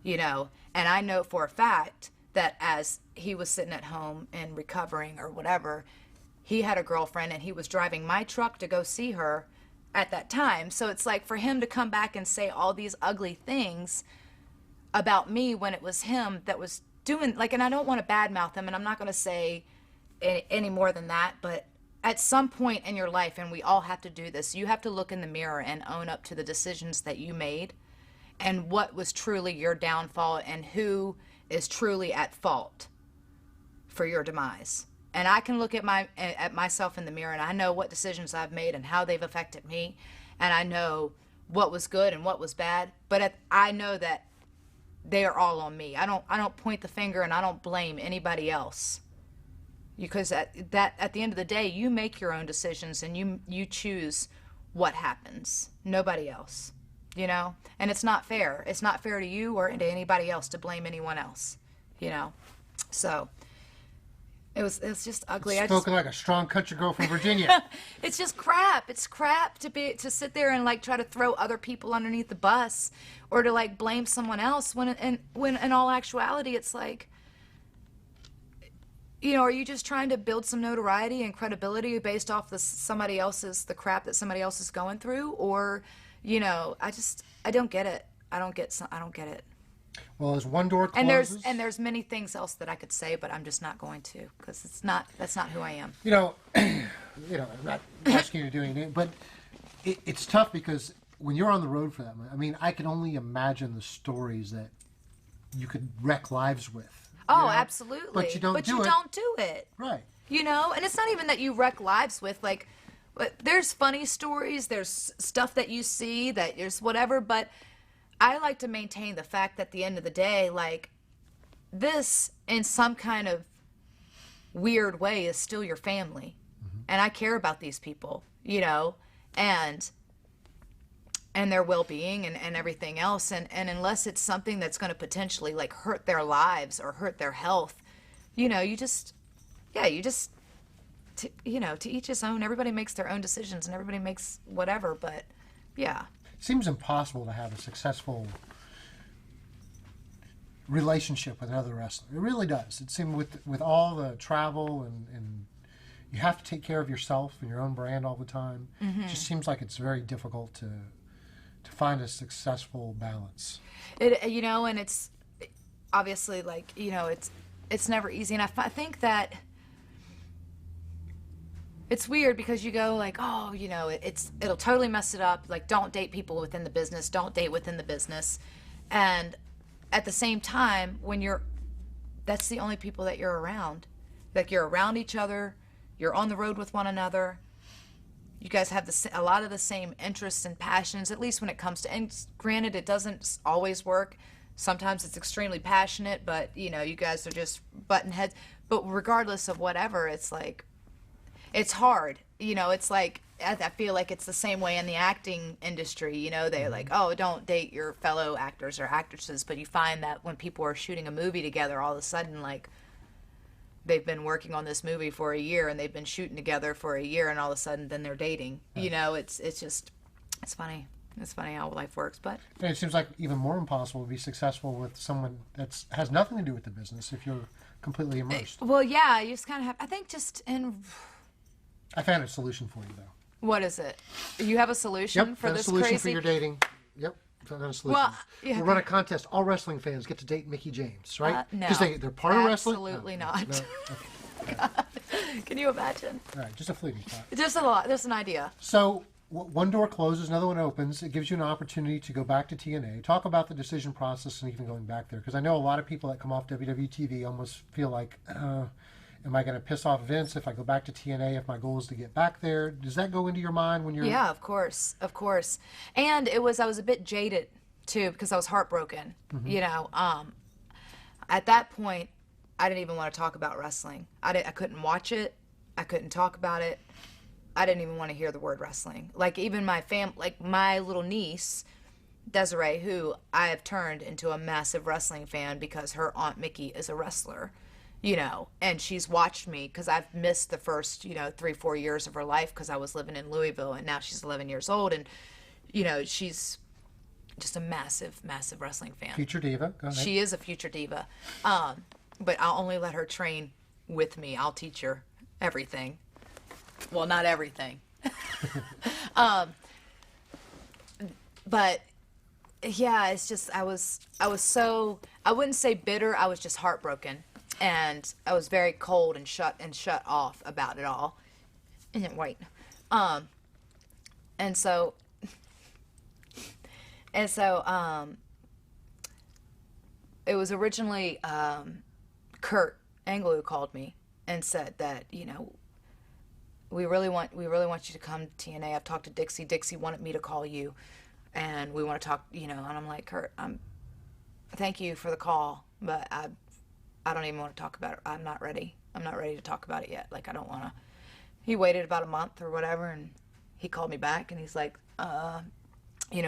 and I know for a fact that as he was sitting at home and recovering or whatever, he had a girlfriend and he was driving my truck to go see her at that time. So it's like for him to come back and say all these ugly things about me when it was him that was doing, like, and I don't want to badmouth him, and I'm not going to say any more than that, but at some point in your life, and we all have to do this, you have to look in the mirror and own up to the decisions that you made and what was truly your downfall and who is truly at fault for your demise. And I can look at myself in the mirror, and I know what decisions I've made and how they've affected me, and I know what was good and what was bad, but I know that they are all on me. I don't point the finger and I don't blame anybody else. Because at the end of the day, you make your own decisions and you choose what happens. Nobody else, you know? And it's not fair. It's not fair to you or to anybody else to blame anyone else, you know? So it was just ugly. Spoken like a strong country girl from Virginia. It's just crap. It's crap to sit there and like try to throw other people underneath the bus or to like blame someone else when in all actuality it's like, you know, are you just trying to build some notoriety and credibility based off the crap that somebody else is going through? Or, you know, I don't get it. I don't get it. Well, as one door closes, And there's many things else that I could say, but I'm just not going to because that's not who I am. you know, I'm not asking you to do anything, but it's tough because when you're on the road for that, I mean, I can only imagine the stories that you could wreck lives with. Oh, you know? absolutely. But you don't do it. Right. You know, and it's not even that you wreck lives with, like, there's funny stories, there's stuff that you see, that there's whatever, but I like to maintain the fact that at the end of the day, like, this, in some kind of weird way, is still your family. Mm-hmm. And I care about these people, you know, and their well-being and everything else, and unless it's something that's going to potentially like hurt their lives or hurt their health, you know, to each his own. Everybody makes their own decisions and everybody makes whatever, but yeah, it seems impossible to have a successful relationship with another wrestler. It really does. It seems with all the travel and you have to take care of yourself and your own brand all the time. Mm-hmm. It just seems like it's very difficult to find a successful balance. You know, and it's obviously like, you know, it's never easy. And I think that it's weird because you go like, oh, you know, it'll totally mess it up. Like, don't date people within the business. Don't date within the business. And at the same time, that's the only people that you're around. Like, you're around each other. You're on the road with one another. You guys have a lot of the same interests and passions, at least when it comes to, and granted, it doesn't always work. Sometimes it's extremely passionate, but, you know, you guys are just button heads. But regardless of whatever, it's like, it's hard. You know, it's like, I feel like it's the same way in the acting industry. You know, they're like, oh, don't date your fellow actors or actresses. But you find that when people are shooting a movie together, all of a sudden, like, they've been working on this movie for a year and they've been shooting together for a year and all of a sudden then they're dating. Right. You know, it's funny. It's funny how life works, but and it seems like even more impossible to be successful with someone that has nothing to do with the business if you're completely immersed. Well, yeah, you just kind of have, I think I found a solution for you though. What is it? You have a solution for this solution crazy? for your dating. Yep. Found a solution. Well, yeah. We'll run a contest. All wrestling fans get to date Mickie James, right? No. Because they're part of wrestling? Absolutely not. No? Okay. God. Can you imagine? All right, just a fleeting thought. Just an idea. So one door closes, another one opens. It gives you an opportunity to go back to TNA. Talk about the decision process and even going back there. Because I know a lot of people that come off WWE TV almost feel like, am I going to piss off Vince if I go back to TNA if my goal is to get back there? Does that go into your mind when you're... Yeah, of course. And I was a bit jaded, too, because I was heartbroken. Mm-hmm. You know, at that point, I didn't even want to talk about wrestling. I couldn't watch it. I couldn't talk about it. I didn't even want to hear the word wrestling. Like, even my little niece, Desiree, who I have turned into a massive wrestling fan because her Aunt Mickie is a wrestler, you know, and she's watched me because I've missed the first, 3-4 years of her life because I was living in Louisville, and now she's 11 years old, and, you know, she's just a massive, massive wrestling fan. Future diva. Go ahead. She is a future diva. But I'll only let her train with me. I'll teach her everything. Well, not everything. But yeah, it's just, I was so, I wouldn't say bitter. I was just heartbroken, and I was very cold and shut off about it all. And wait. And so it was originally, Kurt Angle who called me and said that, you know, we really want you to come to TNA. I've talked to Dixie. Dixie wanted me to call you, and we want to talk, you know. And I'm like, Kurt, thank you for the call, but I don't even want to talk about it. I'm not ready. I'm not ready to talk about it yet. Like, I don't want to. He waited about a month or whatever, and he called me back, and he's like,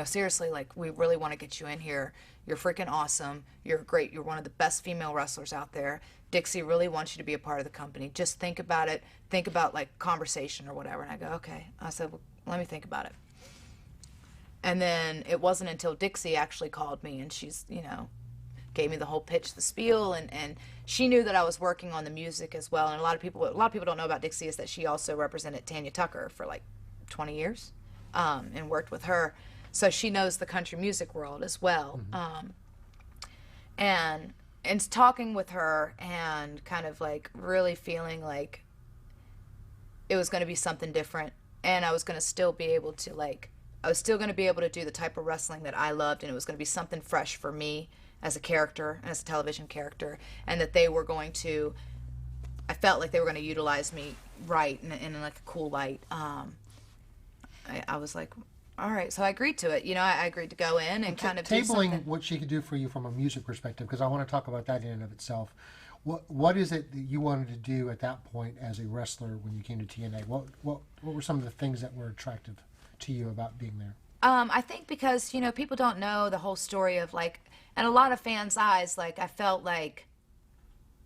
seriously, like, we really want to get you in here. You're freaking awesome. You're great. You're one of the best female wrestlers out there. Dixie really wants you to be a part of the company. Just think about it. Think about, like, conversation or whatever. And I go, okay. I said, well, let me think about it. And then it wasn't until Dixie actually called me, and she's, gave me the whole pitch, the spiel, and she knew that I was working on the music as well. And a lot of people don't know about Dixie is that she also represented Tanya Tucker for like 20 years, and worked with her, so she knows the country music world as well. And talking with her and kind of like really feeling like it was going to be something different, and I was going to still be able to do the type of wrestling that I loved, and it was going to be something fresh for me as a character, as a television character, and that they were going to, I felt like they were going to utilize me right in like a cool light. I was like, all right, so I agreed to it. I agreed to go in and kind of do something. Tabling what she could do for you from a music perspective, because I want to talk about that in and of itself. What is it that you wanted to do at that point as a wrestler when you came to TNA? What were some of the things that were attractive to you about being there? I think because, people don't know the whole story of, like, and a lot of fans' eyes, like, I felt like,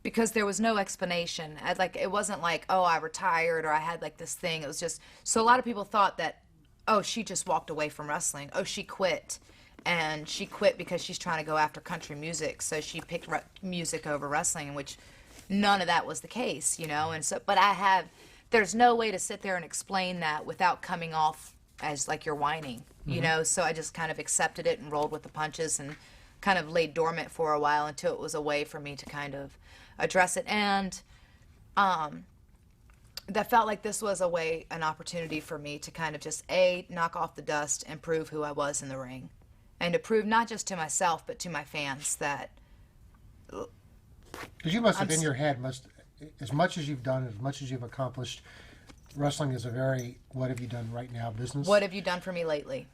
because there was no explanation, it wasn't like, oh, I retired or I had, like, this thing. It was just, so a lot of people thought that, oh, she just walked away from wrestling. Oh, she quit. And she quit because she's trying to go after country music, so she picked music over wrestling, in which none of that was the case, and so, but there's no way to sit there and explain that without coming off as like you're whining, so I just kind of accepted it and rolled with the punches and kind of laid dormant for a while until it was a way for me to kind of address it. And that felt like this was an opportunity for me to kind of just knock off the dust and prove who I was in the ring, and to prove not just to myself but to my fans that, because you must have in your head, as much as you've done, as much as you've accomplished, wrestling is a very what have you done right now business. What have you done for me lately?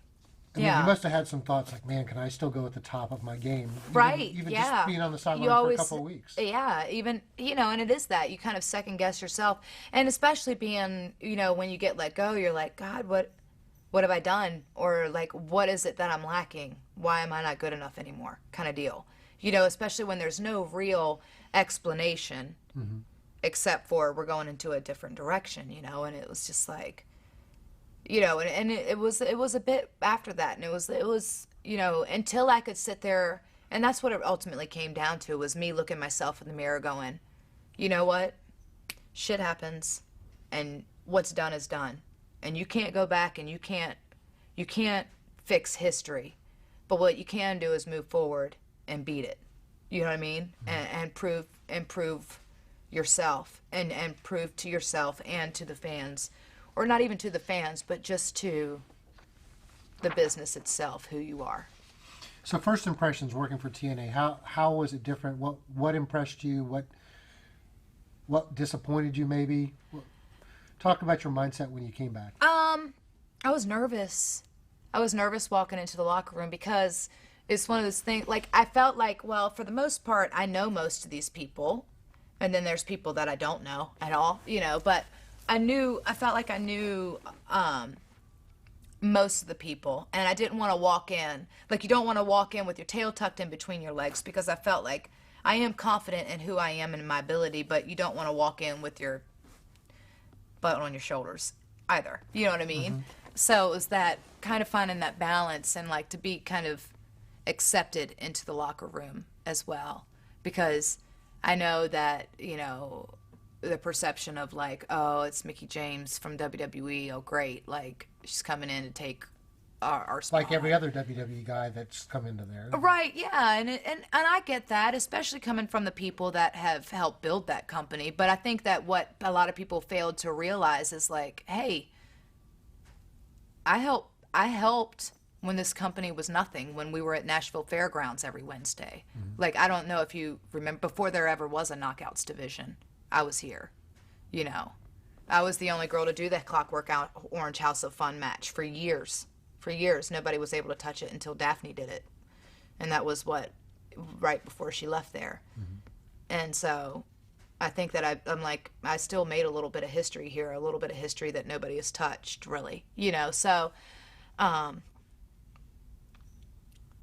I mean, you must have had some thoughts like, man, can I still go at the top of my game? Even just being on the sideline for a couple of weeks. Yeah, even, and it is that. You kind of second guess yourself. And especially being, when you get let go, you're like, God, what have I done? Or like, what is it that I'm lacking? Why am I not good enough anymore? Kind of deal. Especially when there's no real explanation, except for we're going into a different direction, and it was just like, and it was a bit after that, and it was until I could sit there, and that's what it ultimately came down to, was me looking myself in the mirror going, you know what, shit happens, and what's done is done, and you can't go back, and you can't fix history, but what you can do is move forward and beat it, you know what I mean, and prove yourself, and prove to yourself and to the fans, or not even to the fans, but just to the business itself, who you are. So first impressions working for TNA, how was it different? What impressed you? What disappointed you maybe? Talk about your mindset when you came back. I was nervous. I was nervous walking into the locker room because it's one of those things, like, I felt like, well, for the most part, I know most of these people, and then there's people that I don't know at all, but I felt like I knew most of the people, and I didn't want to walk in. Like, you don't want to walk in with your tail tucked in between your legs, because I felt like I am confident in who I am and my ability, but you don't want to walk in with your butt on your shoulders either. You know what I mean? So it was that kind of finding that balance, and like to be kind of accepted into the locker room as well, because I know that, the perception of like, oh, it's Mickie James from WWE. Oh, great. Like, she's coming in to take our spot. Like every other WWE guy that's come into there. Right, yeah. And I get that, especially coming from the people that have helped build that company. But I think that what a lot of people failed to realize is like, hey, I helped when this company was nothing, when we were at Nashville Fairgrounds every Wednesday. Like, I don't know if you remember, before there ever was a Knockouts division, I was here, I was the only girl to do that Clockwork Orange House of Fun match for years. For years, nobody was able to touch it until Daphne did it. And that was, right before she left there. And so I think that I'm like, I still made a little bit of history here, a little bit of history that nobody has touched, really, so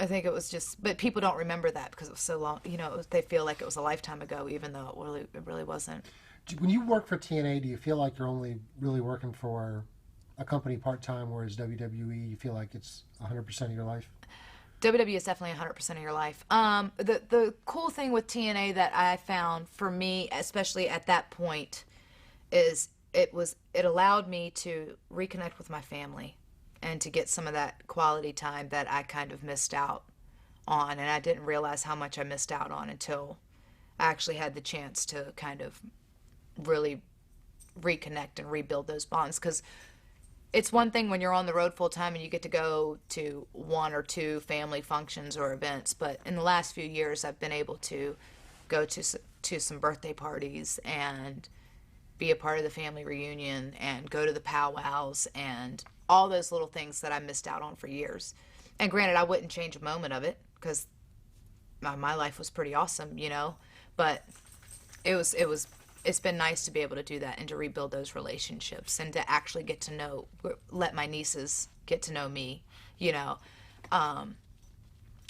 I think it was just, but people don't remember that because it was so long, they feel like it was a lifetime ago, even though it really wasn't. When you work for TNA, do you feel like you're only really working for a company part-time, whereas WWE, you feel like it's 100% of your life? WWE is definitely 100% of your life. The cool thing with TNA that I found for me, especially at that point, is it allowed me to reconnect with my family and to get some of that quality time that I kind of missed out on, and I didn't realize how much I missed out on until I actually had the chance to kind of really reconnect and rebuild those bonds. Because it's one thing when you're on the road full time and you get to go to one or two family functions or events, but in the last few years I've been able to go to some birthday parties and be a part of the family reunion and go to the powwows and all those little things that I missed out on for years. And granted, I wouldn't change a moment of it because my life was pretty awesome, but it's been nice to be able to do that and to rebuild those relationships and to actually let my nieces get to know me,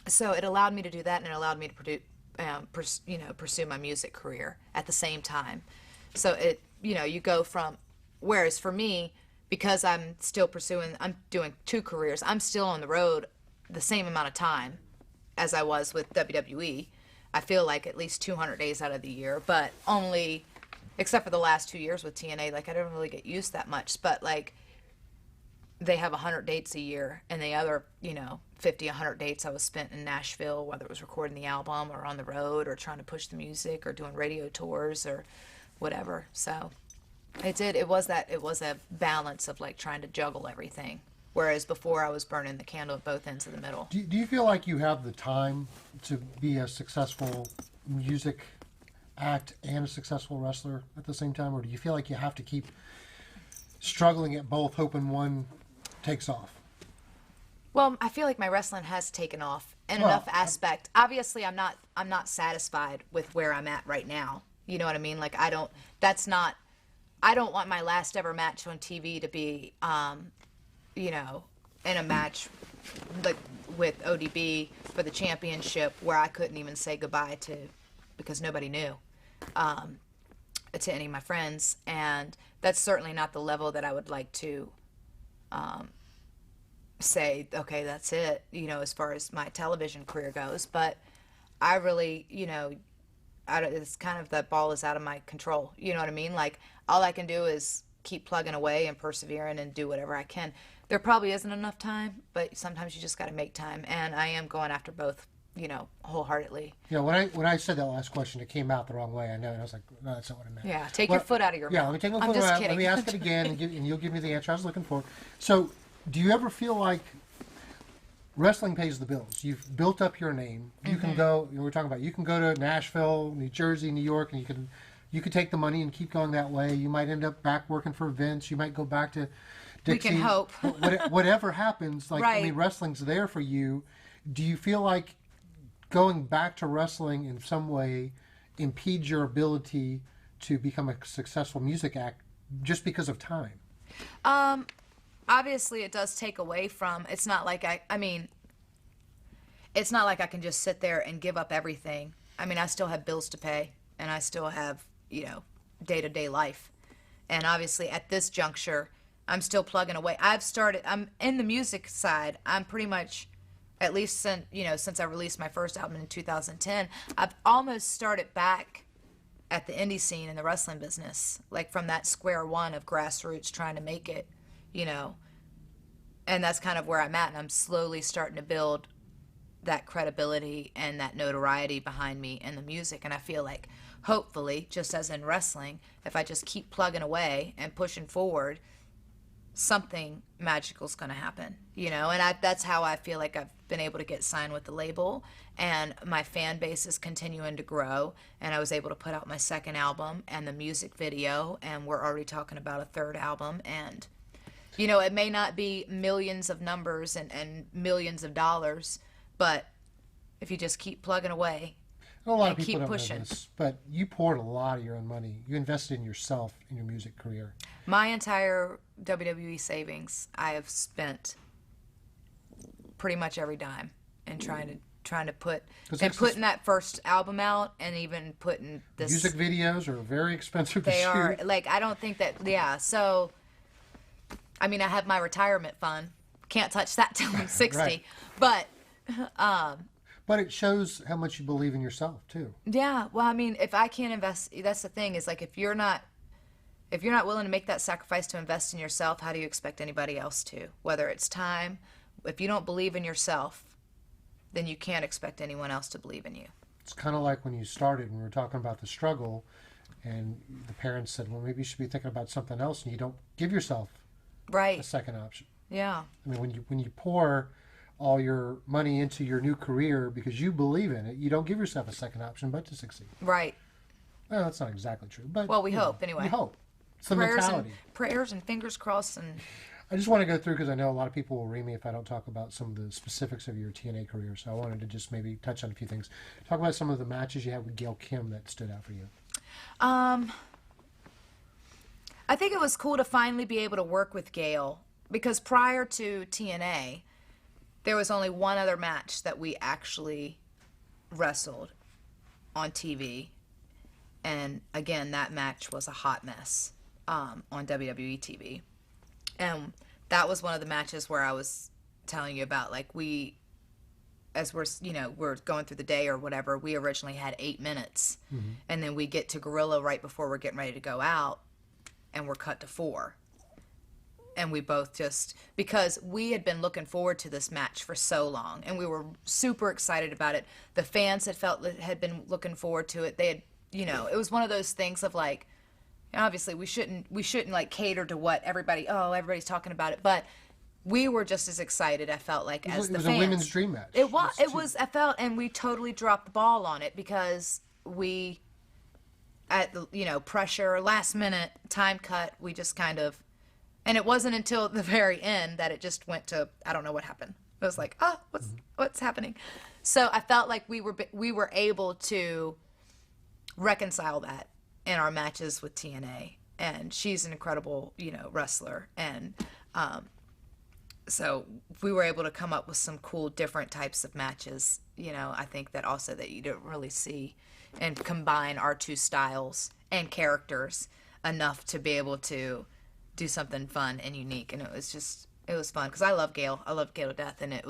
so it allowed me to do that, and it allowed me to pursue my music career at the same time. So you go from, whereas for me, because I'm doing two careers, I'm still on the road the same amount of time as I was with WWE. I feel like at least 200 days out of the year, but only, except for the last 2 years with TNA, like I don't really get used that much, but like they have 100 dates a year, and the other, 50, 100 dates I was spent in Nashville, whether it was recording the album or on the road or trying to push the music or doing radio tours or whatever. So it was a balance of like trying to juggle everything. Whereas before I was burning the candle at both ends of the middle. Do you feel like you have the time to be a successful music act and a successful wrestler at the same time? Or do you feel like you have to keep struggling at both, hoping one takes off? Well, I feel like my wrestling has taken off in enough aspect. Obviously, I'm not satisfied with where I'm at right now. You know what I mean? Like I don't want my last ever match on TV to be in a match like with ODB for the championship where I couldn't even say goodbye to, because nobody knew, to any of my friends. And that's certainly not the level that I would like to say, okay, that's it, as far as my television career goes. But I really, it's kind of, the ball is out of my control. You know what I mean? Like all I can do is keep plugging away and persevering and do whatever I can. There probably isn't enough time, but sometimes you just got to make time. And I am going after both, wholeheartedly. When I said that last question, it came out the wrong way. I know, and I was like, no, that's not what I meant. Yeah, take your foot out of your mouth. Yeah, let me take my foot out. Let me ask it again, and you'll give me the answer I was looking for. So, do you ever feel like wrestling pays the bills? You've built up your name. You can go. We're talking about. You can go to Nashville, New Jersey, New York, and you could take the money and keep going that way. You might end up back working for Vince. You might go back to Dixie. We can hope. Whatever happens, like right. I mean, wrestling's there for you. Do you feel like going back to wrestling in some way impedes your ability to become a successful music act just because of time? Obviously it does take away from, it's not like it's not like I can just sit there and give up everything. I mean, I still have bills to pay, and I still have, day-to-day life. And obviously at this juncture, I'm still plugging away. I'm in the music side. I'm pretty much, at least since I released my first album in 2010, I've almost started back at the indie scene in the wrestling business, like from that square one of grassroots trying to make it, and that's kind of where I'm at, and I'm slowly starting to build that credibility and that notoriety behind me in the music. And I feel like, hopefully, just as in wrestling, if I just keep plugging away and pushing forward, something magical is going to happen, and that's how I feel like I've been able to get signed with the label, and my fan base is continuing to grow, and I was able to put out my second album and the music video, and we're already talking about a third album. And it may not be millions of numbers and millions of dollars, but if you just keep plugging away And a lot and of people keep don't pushing. know this, but you poured a lot of your own money. You invested in yourself in your music career. My entire WWE savings, I have spent pretty much every dime in trying to put and putting that first album out, and even putting this. Music videos are very expensive to They shoot. are like, I don't think that, yeah. So, I mean, I have my retirement fund. Can't touch that till I'm 60. Right. But But it shows how much you believe in yourself too. yeah, well, I mean, if I can't invest, that's the thing, is like, if you're not willing to make that sacrifice to invest in yourself, how do you expect anybody else to? Whether it's time, if you don't believe in yourself, then you can't expect anyone else to believe in you. It's kind of like when you started, when we were talking about the struggle, and the parents said, well, maybe you should be thinking about something else, and you don't give yourself a Right. second option. Yeah. I mean, when you pour all your money into your new career because you believe in it, you don't give yourself a second option but to succeed. Right. Well, that's not exactly true, but Well, we you know, hope, anyway. We hope. It's the mentality. Prayers and fingers crossed, and I just want to go through, because I know a lot of people will read me if I don't talk about some of the specifics of your TNA career. So I wanted to just maybe touch on a few things. Talk about some of the matches you had with Gail Kim that stood out for you. I think it was cool to finally be able to work with Gail, because prior to TNA, there was only one other match that we actually wrestled on TV. And again, that match was a hot mess on WWE TV. And that was one of the matches where I was telling you about, like, as we're going through the day or whatever, we originally had 8 minutes. Mm-hmm. And then we get to Gorilla right before we're getting ready to go out, and we're cut to 4. And we both just, because we had been looking forward to this match for so long, and we were super excited about it. The fans had been looking forward to it. They had, it was one of those things of like, obviously we shouldn't like cater to what everybody's talking about it, but we were just as excited, I felt like, as the fans. It was a women's dream match. I felt, and we totally dropped the ball on it, because we, at the, pressure, last minute, time cut, we just kind of, and it wasn't until the very end that it just went to, I don't know what happened. It was like, what's happening? So I felt like we were able to reconcile that in our matches with TNA, and she's an incredible, wrestler, and so we were able to come up with some cool different types of matches, I think that also that you don't really see, and combine our two styles and characters enough to be able to do something fun and unique. And it was fun, because I love Gail to death, and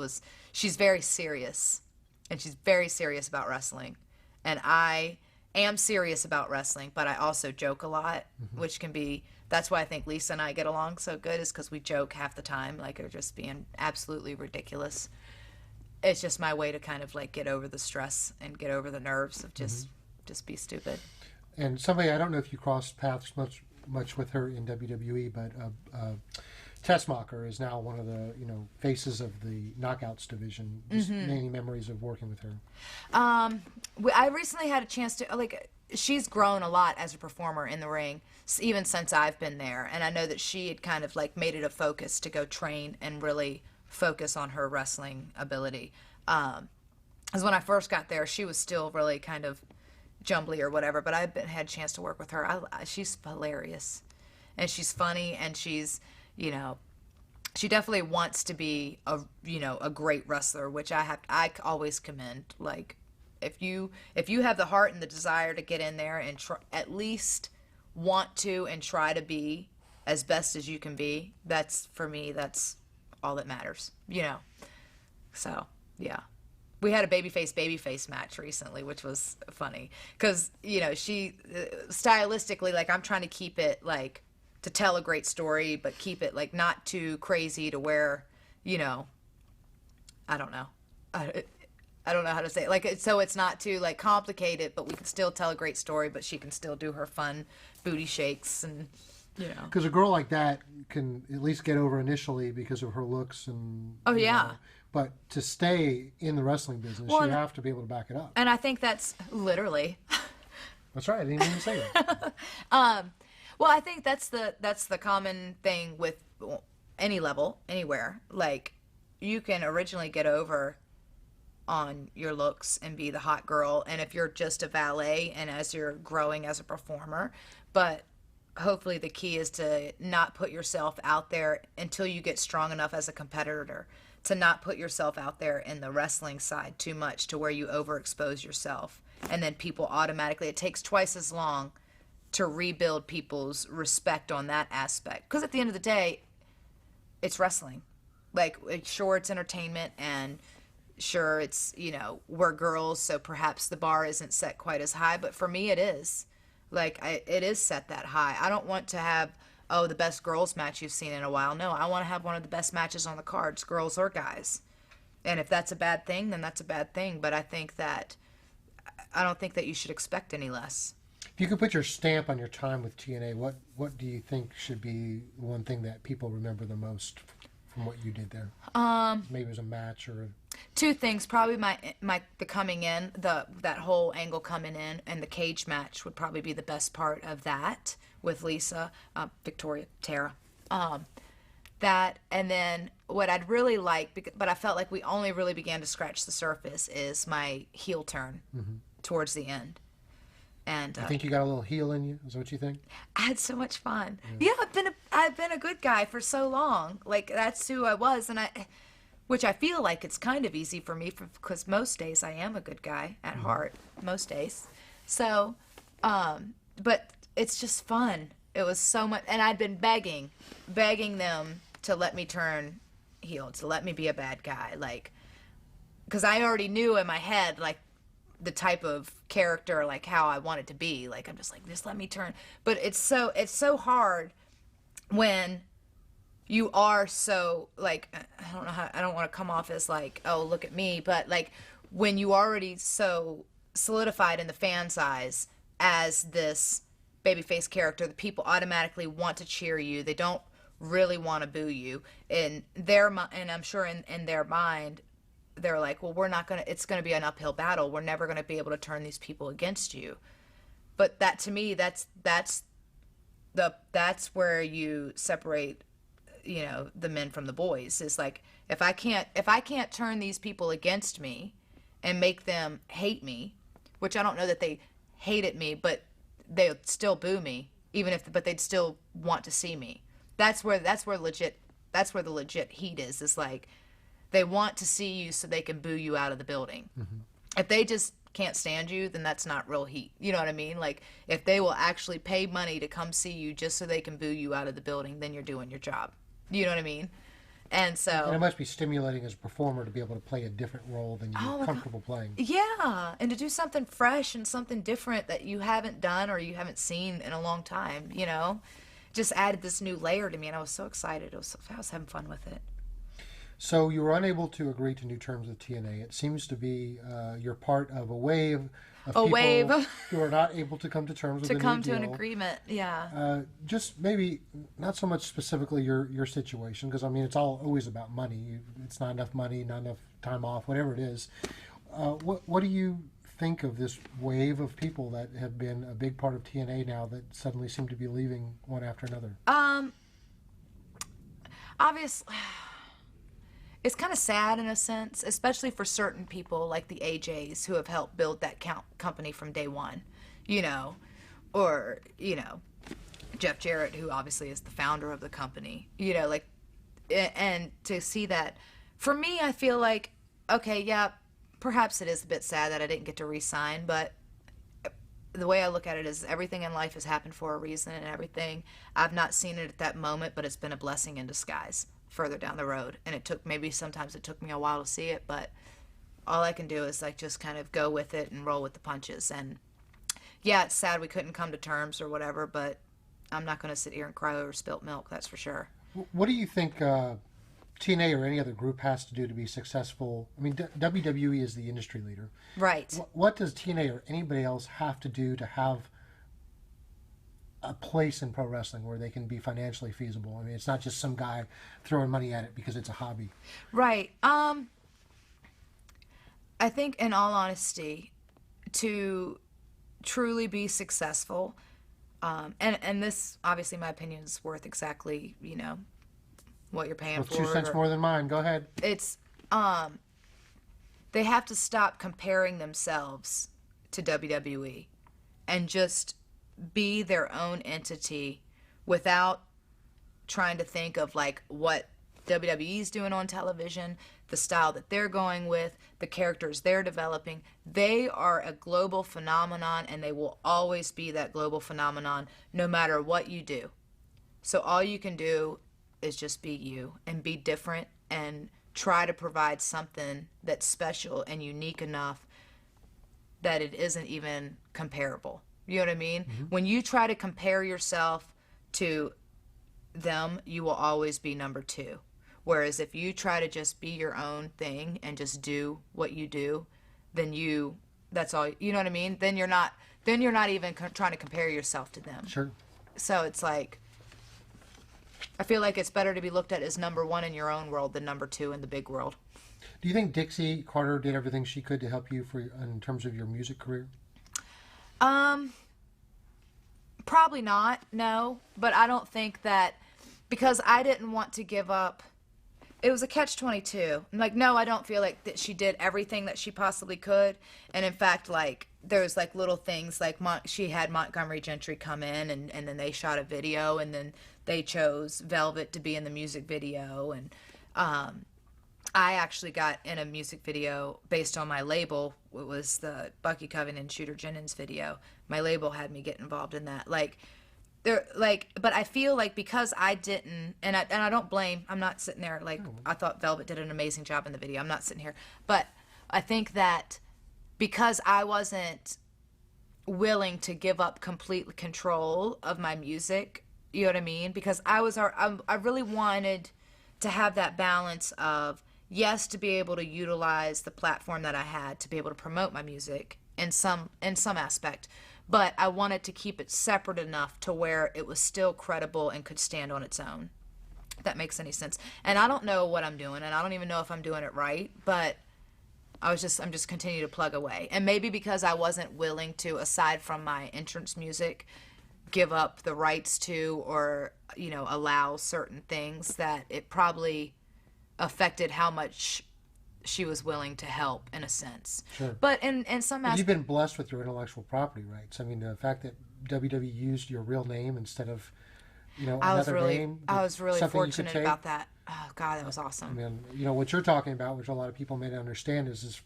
she's very serious, and she's very serious about wrestling, and I am serious about wrestling, but I also joke a lot, mm-hmm. which can be, that's why I think Lisa and I get along so good, is because we joke half the time, like, we're just being absolutely ridiculous. It's just my way to kind of like get over the stress and get over the nerves of just be stupid. And somebody, I don't know if you crossed paths much with her in WWE, but Tessmacher is now one of the faces of the Knockouts division. Just many memories of working with her. I recently had a chance to, she's grown a lot as a performer in the ring, even since I've been there, and I know that she had kind of like made it a focus to go train and really focus on her wrestling ability. Because when I first got there, she was still really kind of jumbly or whatever, but had a chance to work with her. She's hilarious, and she's funny, and she's, she definitely wants to be a great wrestler, which I always commend. Like, if you have the heart and the desire to get in there and at least want to and try to be as best as you can be, that's all that matters, So, yeah. We had a babyface match recently, which was funny, because, she, stylistically, like, I'm trying to keep it, like, to tell a great story, but keep it, like, not too crazy to where, I don't know. I don't know how to say it. Like, so it's not too, like, complicated, but we can still tell a great story, but she can still do her fun booty shakes and, Because a girl like that can at least get over initially because of her looks and... Oh, yeah. But to stay in the wrestling business, you have to be able to back it up. And I think that's literally... That's right. I didn't even say that. Well, I think that's the common thing with any level, anywhere. Like, you can originally get over on your looks and be the hot girl, and if you're just a valet and as you're growing as a performer. But hopefully the key is to not put yourself out there until you get strong enough as a competitor, to not put yourself out there in the wrestling side too much to where you overexpose yourself, and then people automatically, it takes twice as long to rebuild people's respect on that aspect, because at the end of the day, it's wrestling. Like, sure, it's entertainment, and sure, it's, we're girls, so perhaps the bar isn't set quite as high, but for me it is. Like, it is set that high. I don't want to have, the best girls match you've seen in a while. No, I want to have one of the best matches on the cards, girls or guys. And if that's a bad thing, then that's a bad thing. But I don't think that you should expect any less. If you could put your stamp on your time with TNA, what do you think should be one thing that people remember the most from what you did there? Maybe it was a match or two things. Probably the coming in, that whole angle coming in, and the cage match would probably be the best part of that with Lisa, Victoria, Tara. That, and then what I'd really like, but I felt like we only really began to scratch the surface, is my heel turn towards the end. And I think you got a little heel in you. Is that what you think? I had so much fun. Yeah, I've been a good guy for so long. Like, that's who I was, and which I feel like it's kind of easy for me, because most days I am a good guy at heart. Most days. So, but it's just fun. It was so much, and I'd been begging them to let me turn heel, to let me be a bad guy, like, because I already knew in my head, like, the type of character, like how I want it to be. Like, I'm just like, just let me turn. But it's so hard when you are so, like, I don't want to come off as like, oh, look at me, but like when you already so solidified in the fans' eyes as this babyface character, the people automatically want to cheer you. They don't really want to boo you. And I'm sure in their mind, they're like, well, it's going to be an uphill battle. We're never going to be able to turn these people against you. But that, to me, that's where you separate, the men from the boys. Is like, if I can't turn these people against me and make them hate me, which I don't know that they hated me, but they'll still boo me, but they'd still want to see me. That's where the legit heat is. It's like, they want to see you so they can boo you out of the building. If they just can't stand you, then that's not real heat. You know what I mean? Like, if they will actually pay money to come see you just so they can boo you out of the building, then you're doing your job. You know what I mean? And so... And it must be stimulating as a performer to be able to play a different role than you're comfortable playing. Yeah, and to do something fresh and something different that you haven't done or you haven't seen in a long time, Just added this new layer to me, and I was so excited. I was having fun with it. So you were unable to agree to new terms with TNA. It seems to be you're part of a wave of people who are not able to come to terms with a new deal. To come to an agreement, yeah. Just maybe not so much specifically your situation, because I mean it's always about money. It's not enough money, not enough time off, whatever it is. What do you think of this wave of people that have been a big part of TNA now that suddenly seem to be leaving one after another? Obviously. It's kind of sad in a sense, especially for certain people like the AJs who have helped build that company from day one, or, Jeff Jarrett, who obviously is the founder of the company, and to see that, for me, I feel like, okay, yeah, perhaps it is a bit sad that I didn't get to re-sign, but the way I look at it is everything in life has happened for a reason, and everything, I've not seen it at that moment, but it's been a blessing in disguise further down the road. And sometimes it took me a while to see it, but all I can do is like just kind of go with it and roll with the punches. And yeah, it's sad we couldn't come to terms or whatever, but I'm not going to sit here and cry over spilt milk, that's for sure. What do you think TNA or any other group has to do to be successful? I mean, WWE is the industry leader. Right. What does TNA or anybody else have to do to have a place in pro wrestling where they can be financially feasible? I mean, it's not just some guy throwing money at it because it's a hobby. Right. I think, in all honesty, to truly be successful, and this, obviously, my opinion is worth exactly, what you're paying for. 2 cents more than mine. Go ahead. It's, they have to stop comparing themselves to WWE and just be their own entity without trying to think of like what WWE's doing on television, the style that they're going with, the characters they're developing. They are a global phenomenon, and they will always be that global phenomenon no matter what you do. So all you can do is just be you and be different and try to provide something that's special and unique enough that it isn't even comparable. You know what I mean? When you try to compare yourself to them, you will always be number two. Whereas if you try to just be your own thing and just do what you do, then that's all, you know what I mean? Then you're not even trying to compare yourself to them. Sure. So it's like, I feel like it's better to be looked at as number one in your own world than number two in the big world. Do you think Dixie Carter did everything she could to help you in terms of your music career? Probably not, no. But I don't think that, because I didn't want to give up. It was a catch-22. I'm like, no, I don't feel like that she did everything that she possibly could. And in fact, like, there's like little things like she had Montgomery Gentry come in and then they shot a video, and then they chose Velvet to be in the music video. And I actually got in a music video based on my label. It was the Bucky Covington Shooter Jennings video. My label had me get involved in that. But I feel like because I didn't, and I don't blame, I'm not sitting there like, I thought Velvet did an amazing job in the video. I'm not sitting here. But I think that because I wasn't willing to give up complete control of my music, you know what I mean? Because I really wanted to have that balance of, yes, to be able to utilize the platform that I had to be able to promote my music in some aspect. But I wanted to keep it separate enough to where it was still credible and could stand on its own. If that makes any sense. And I don't know what I'm doing, and I don't even know if I'm doing it right, but I'm just continuing to plug away. And maybe because I wasn't willing to, aside from my entrance music, give up the rights to or, allow certain things, that it probably affected how much she was willing to help, in a sense. Sure. But in some aspects, you've been blessed with your intellectual property rights. I mean, the fact that WWE used your real name instead of, another name. I was really fortunate about that. Oh God, that was awesome. I mean, what you're talking about, which a lot of people may not understand, is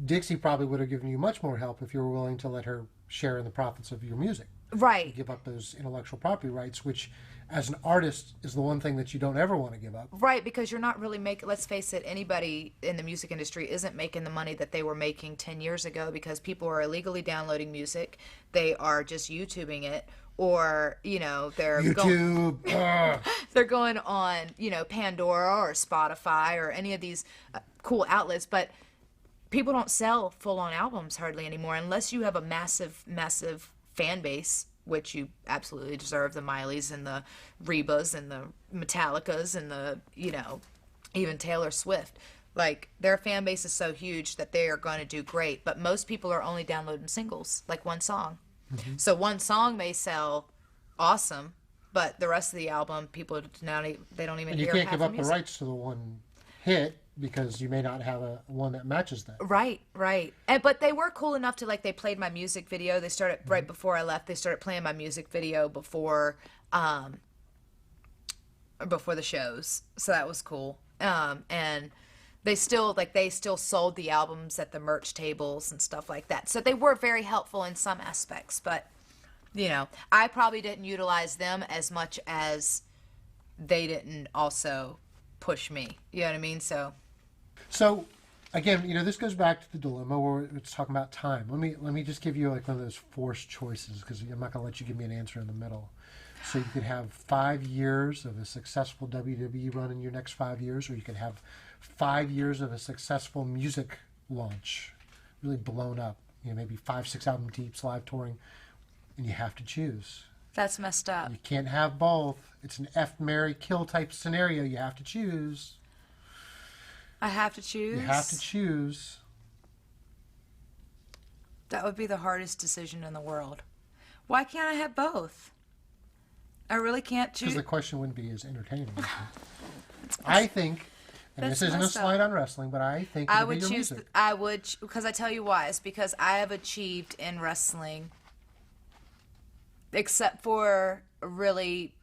Dixie probably would have given you much more help if you were willing to let her share in the profits of your music. Right. Give up those intellectual property rights, which, as an artist, is the one thing that you don't ever want to give up. Right, because you're not really making, let's face it, anybody in the music industry isn't making the money that they were making 10 years ago, because people are illegally downloading music. They are just YouTubing it, or, they're they're going on, Pandora or Spotify or any of these cool outlets, but people don't sell full-on albums hardly anymore unless you have a massive, massive fan base, which you absolutely deserve, the Mileys and the Rebas and the Metallicas and the, even Taylor Swift. Like, their fan base is so huge that they are going to do great, but most people are only downloading singles, like one song. Mm-hmm. So one song may sell awesome, but the rest of the album, people now, they don't even hear half the music. And you can't give up the rights to the one hit, because you may not have one that matches that. Right. But they were cool enough to, like, they played my music video. They started, right before I left, they started playing my music video before the shows. So that was cool. And they still sold the albums at the merch tables and stuff like that. So they were very helpful in some aspects. But, I probably didn't utilize them as much as they didn't also push me. You know what I mean? So again, this goes back to the dilemma where it's talking about time. Let me just give you like one of those forced choices, because I'm not going to let you give me an answer in the middle. So you could have 5 years of a successful WWE run in your next 5 years, or you could have 5 years of a successful music launch, really blown up. Maybe 5-6 album deeps, live touring, and you have to choose. That's messed up. You can't have both. It's an F, marry, kill type scenario. You have to choose. I have to choose? You have to choose. That would be the hardest decision in the world. Why can't I have both? I really can't choose. Because the question wouldn't be as entertaining. I think And That's this isn't a messed up. slight on wrestling, but I think it I would be would your choose. music. Because I tell you why. It's because I have achieved in wrestling, except for really,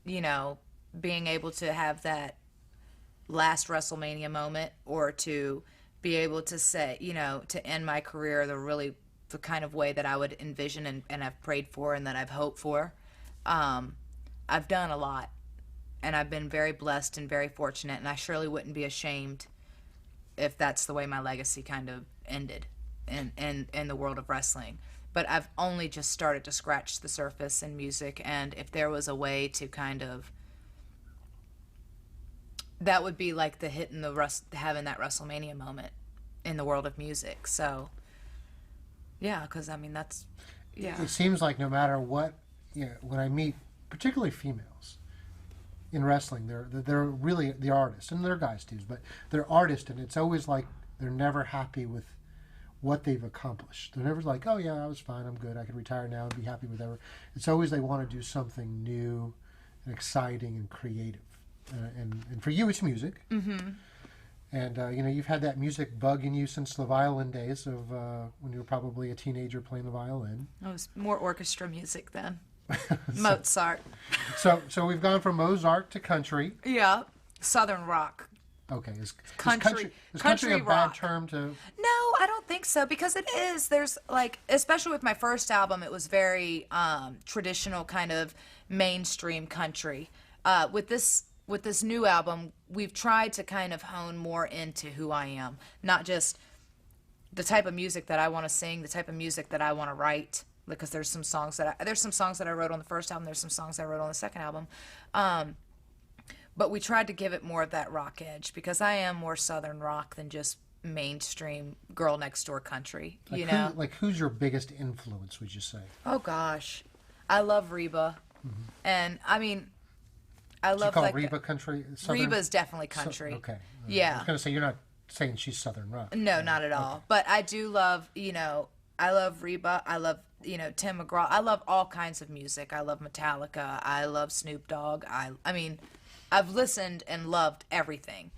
you know, being able to have that last WrestleMania moment, or to be able to say, you know, to end my career the kind of way that I would envision and I've prayed for and that I've hoped for. I've done a lot, and I've been very blessed and very fortunate, and I surely wouldn't be ashamed if that's the way my legacy kind of ended in the world of wrestling. But I've only just started to scratch the surface in music, and if there was a way to kind of, that would be like the hit in having that WrestleMania moment in the world of music. So yeah, because I mean that's yeah. It seems like no matter what, when I meet particularly females in wrestling, they're really the artists, and they're guys too, but they're artists, and it's always like they're never happy with what they've accomplished. They're never like, oh yeah, I was fine, I'm good, I can retire now and be happy with whatever. It's always they want to do something new and exciting and creative. And for you, it's music. Mm-hmm. And you've had that music bug in you since the violin days of when you were probably a teenager playing the violin. It was more orchestra music then. Mozart. So we've gone from Mozart to country. Yeah, Southern rock. Okay, is Country country a bad rock. term to? No, I don't think so, because it is. There's like, especially with my first album, it was very traditional kind of mainstream country. With this new album, we've tried to kind of hone more into who I am, not just the type of music that I want to sing, the type of music that I want to write. Because there's some songs that I wrote on the first album. There's some songs I wrote on the second album. But we tried to give it more of that rock edge, because I am more Southern rock than just mainstream girl next door country. Who's your biggest influence, would you say? Oh gosh, I love Reba, and I mean, I love, you call like, Reba country? Southern? Reba's definitely country. Okay. Yeah. I was going to say, you're not saying she's Southern rock. No, not at all. Okay. But I do love, I love Reba. I love, Tim McGraw. I love all kinds of music. I love Metallica. I love Snoop Dogg. I mean, I've listened and loved everything,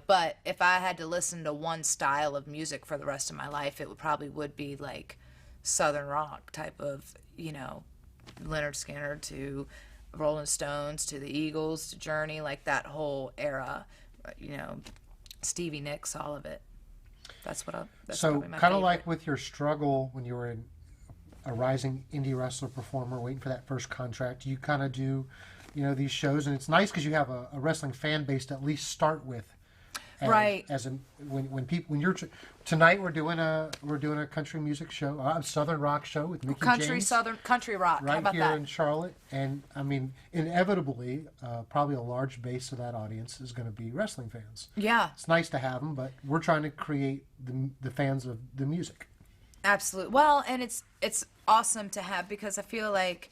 but if I had to listen to one style of music for the rest of my life, it would be like Southern rock type of, Leonard Skinner to Rolling Stones to the Eagles to Journey, like that whole era, Stevie Nicks, all of it. That's so kind of like with your struggle when you were a rising indie wrestler performer waiting for that first contract, you kind of do these shows, and it's nice because you have a wrestling fan base to at least start with. Right. When you're tonight we're doing a country music show, a Southern rock show with Mickie James, Southern country rock. How right about here that? in Charlotte, and I mean inevitably, probably a large base of that audience is going to be wrestling fans. Yeah. It's nice to have them, but we're trying to create the fans of the music. Absolutely. Well, and it's awesome to have, because I feel like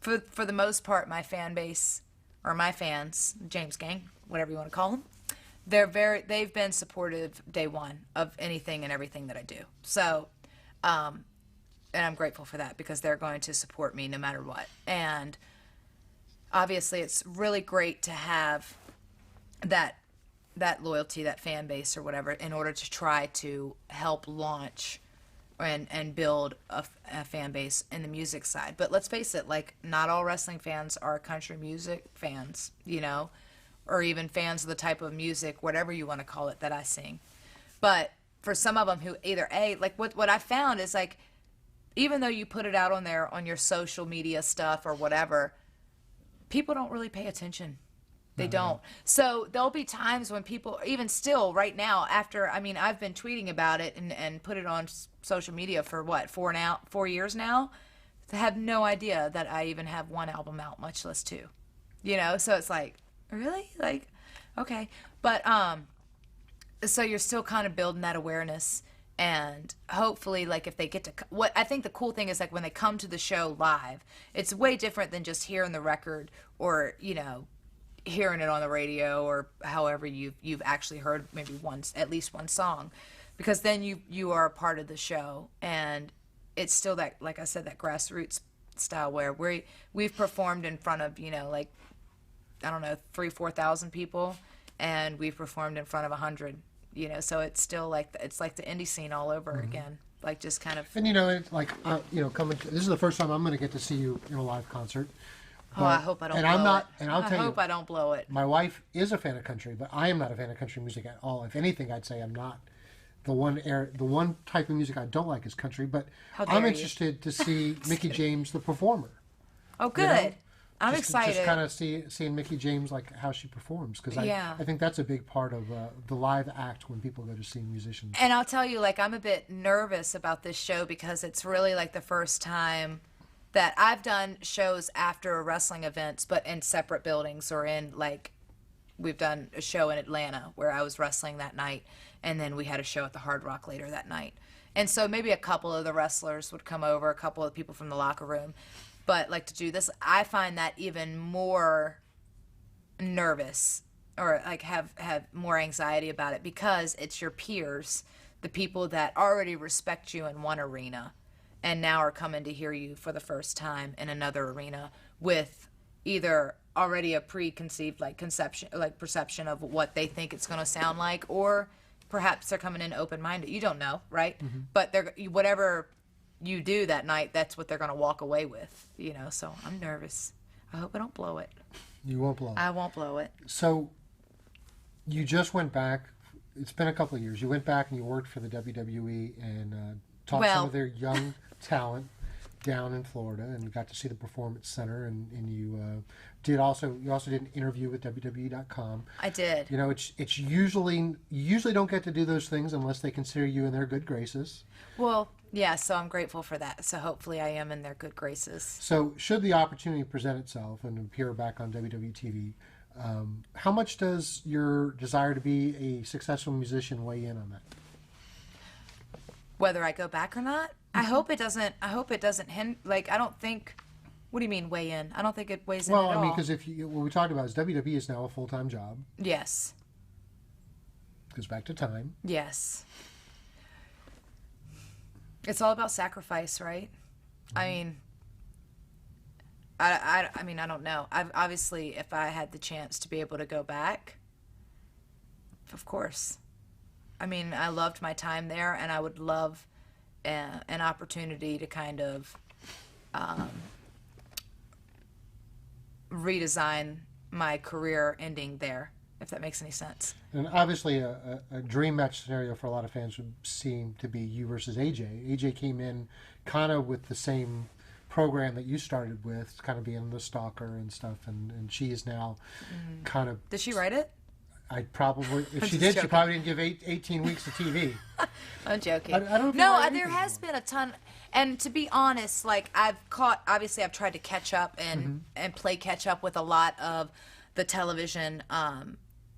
for the most part, my fan base, or my fans, James Gang, whatever you want to call them, they've been supportive day one of anything and everything that I do. So, and I'm grateful for that, because they're going to support me no matter what. And obviously it's really great to have that loyalty, that fan base or whatever, in order to try to help launch and build a fan base in the music side. But let's face it, like, not all wrestling fans are country music fans, or even fans of the type of music, whatever you want to call it, that I sing. But for some of them who either what I found is, like, even though you put it out on your social media stuff or whatever, people don't really pay attention. They don't. So there'll be times when people, even still right now, I've been tweeting about it and put it on social media for 4 years now. I have no idea that I even have one album out, much less two. So it's like, really? Like, okay. But, so you're still kind of building that awareness, and hopefully, like, if they get to, what I think the cool thing is, like, when they come to the show live, it's way different than just hearing the record or, hearing it on the radio, or however you've actually heard maybe at least one song, because then you are a part of the show, and it's still that, like I said, that grassroots style where we've performed in front of, like, I don't know, 3,000-4,000 people, and we've performed in front of 100. So it's still like it's like the indie scene all over again. Like just kind of. And it's like this is the first time I'm going to get to see you in a live concert. Oh, I hope I don't. And blow I'm not. It. And I'll tell you, I hope I don't blow it. my wife is a fan of country, but I am not a fan of country music at all. If anything, I'd say I'm not. The one type of music I don't like is country, but I'm interested to see Mickie James, the performer. Oh, good. I'm excited. Just kind of seeing Mickie James, like how she performs, because I think that's a big part of the live act when people go to see musicians. And I'll tell you, like, I'm a bit nervous about this show because it's really like the first time that I've done shows after wrestling events, but in separate buildings or in like, we've done a show in Atlanta where I was wrestling that night, and then we had a show at the Hard Rock later that night. And so maybe a couple of the wrestlers would come over, a couple of the people from the locker room. But like to do this, I find that even more nervous or like have more anxiety about it because it's your peers, the people that already respect you in one arena and now are coming to hear you for the first time in another arena with either already a preconceived perception of what they think it's going to sound like, or perhaps they're coming in open-minded. You don't know, right? Mm-hmm. But whatever you do that night, that's what they're going to walk away with, so I'm nervous. I hope I don't blow it. You won't blow it. I won't blow it. So you just went back. It's been a couple of years. You went back and you worked for the WWE and taught some of their young talent down in Florida, and got to see the Performance Center, and you also did an interview with WWE.com. I did. It's usually don't get to do those things unless they consider you in their good graces. Well, yeah, so I'm grateful for that. So hopefully I am in their good graces. So should the opportunity present itself and appear back on WWE TV, how much does your desire to be a successful musician weigh in on that? Whether I go back or not? I hope it doesn't I don't think. What do you mean weigh in? I don't think it weighs in at all. Well, I mean, because what we talked about is WWE is now a full-time job. Yes. Goes back to time. Yes. It's all about sacrifice, right? Mm-hmm. I mean, I don't know. Obviously, if I had the chance to be able to go back, of course. I mean, I loved my time there, and I would love an opportunity to kind of redesign my career ending there, if that makes any sense. And obviously a dream match scenario for a lot of fans would seem to be you versus AJ. AJ came in kind of with the same program that you started with, kind of being the stalker and stuff, and she is now kind of... Did she write it? I'd probably... If she did, joking. She probably didn't give 18 weeks of TV. I'm joking. I don't know there has been a ton... And to be honest, like obviously I've tried to catch up and play catch up with a lot of the television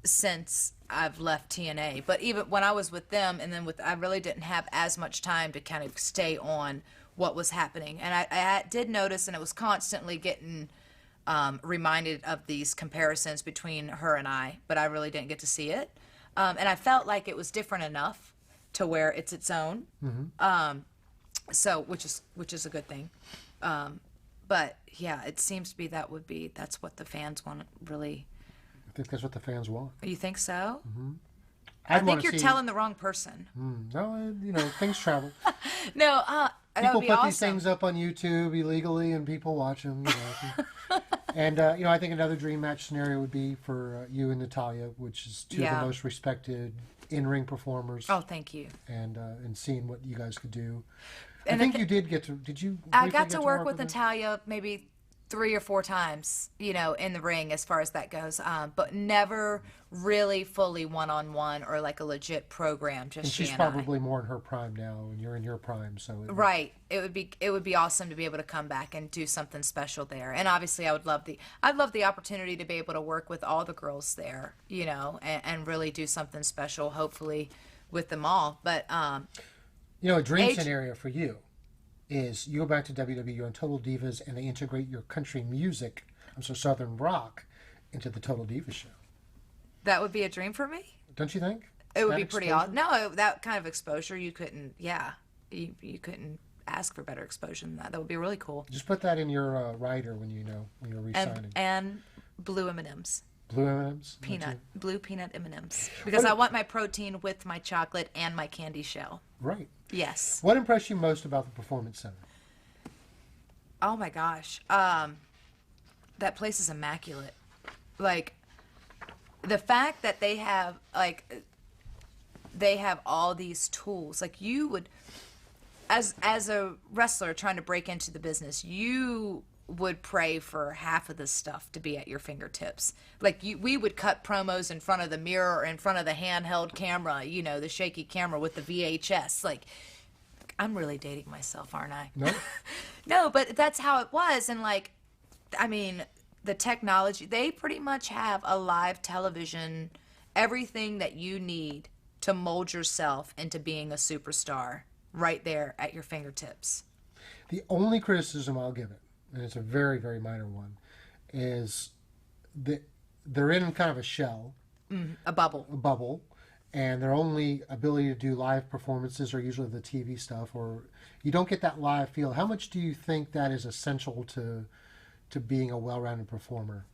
since I've left TNA. But even when I was with them and then I really didn't have as much time to kind of stay on what was happening. And I did notice, and it was constantly getting reminded of these comparisons between her and I, but I really didn't get to see it. And I felt like it was different enough to where it's its own. So, which is a good thing. But yeah, it seems to be that's what the fans want, really. I think that's what the fans want. You think so? Mm-hmm. I think you're telling the wrong person. No, things travel. No, that would be people put awesome. These things up on YouTube illegally, and people watch them. And I think another dream match scenario would be for you and Natalya, which is two of the most respected in-ring performers. Oh, thank you. And seeing what you guys could do. And I think you did get to. Did you? I got to work with Natalya maybe 3 or 4 times, in the ring as far as that goes, but never really fully one-on-one or like a legit program. Just and she's probably more in her prime now, and you're in your prime, so right. It would be awesome to be able to come back and do something special there. And obviously, I'd love the opportunity to be able to work with all the girls there, and really do something special, hopefully, with them all. But a dream scenario for you is you go back to WWE, you're on Total Divas, and they integrate your country music, Southern rock, into the Total Divas show. That would be a dream for me? Don't you think? It would be pretty awesome. No, that kind of exposure, you couldn't, you couldn't ask for better exposure than that. That would be really cool. Just put that in your rider when you're re-signing. And blue M&Ms. Blue M&Ms? Blue peanut M&Ms. Because I want my protein with my chocolate and my candy shell. Right. Yes. What impressed you most about the Performance Center? Oh my gosh. That place is immaculate. Like, the fact that they have all these tools. Like, you would, as a wrestler trying to break into the business, you would pray for half of this stuff to be at your fingertips. Like, we would cut promos in front of the mirror or in front of the handheld camera, the shaky camera with the VHS. Like, I'm really dating myself, aren't I? No. No, but that's how it was. And like, I mean, the technology, they pretty much have a live television, everything that you need to mold yourself into being a superstar right there at your fingertips. The only criticism I'll give it, and it's a very, very minor one, is that they're in kind of a shell. A bubble. A bubble. And their only ability to do live performances are usually the TV stuff, or you don't get that live feel. How much do you think that is essential to being a well-rounded performer?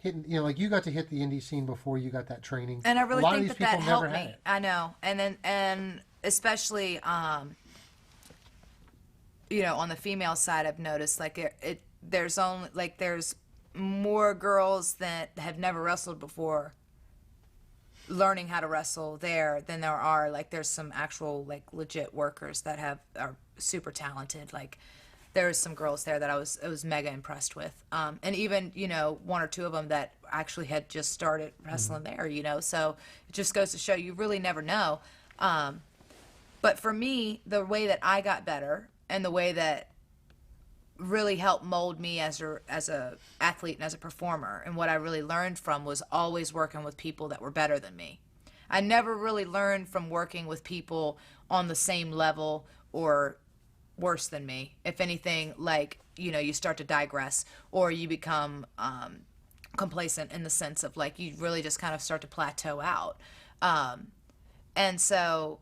Hitting, like you got to hit the indie scene before you got that training. And I really think that helped me. It. I know. And especially, on the female side, I've noticed there's more girls that have never wrestled before learning how to wrestle there than there are, there's some actual, legit workers that are super talented. There's some girls there that I was mega impressed with. And even, one or two of them that actually had just started wrestling there, so it just goes to show you really never know. But for me, the way that I got better and the way that really helped mold me as a athlete and as a performer, and what I really learned from was always working with people that were better than me. I never really learned from working with people on the same level or worse than me. If anything, you start to digress or you become complacent in the sense of you really just kind of start to plateau out. And so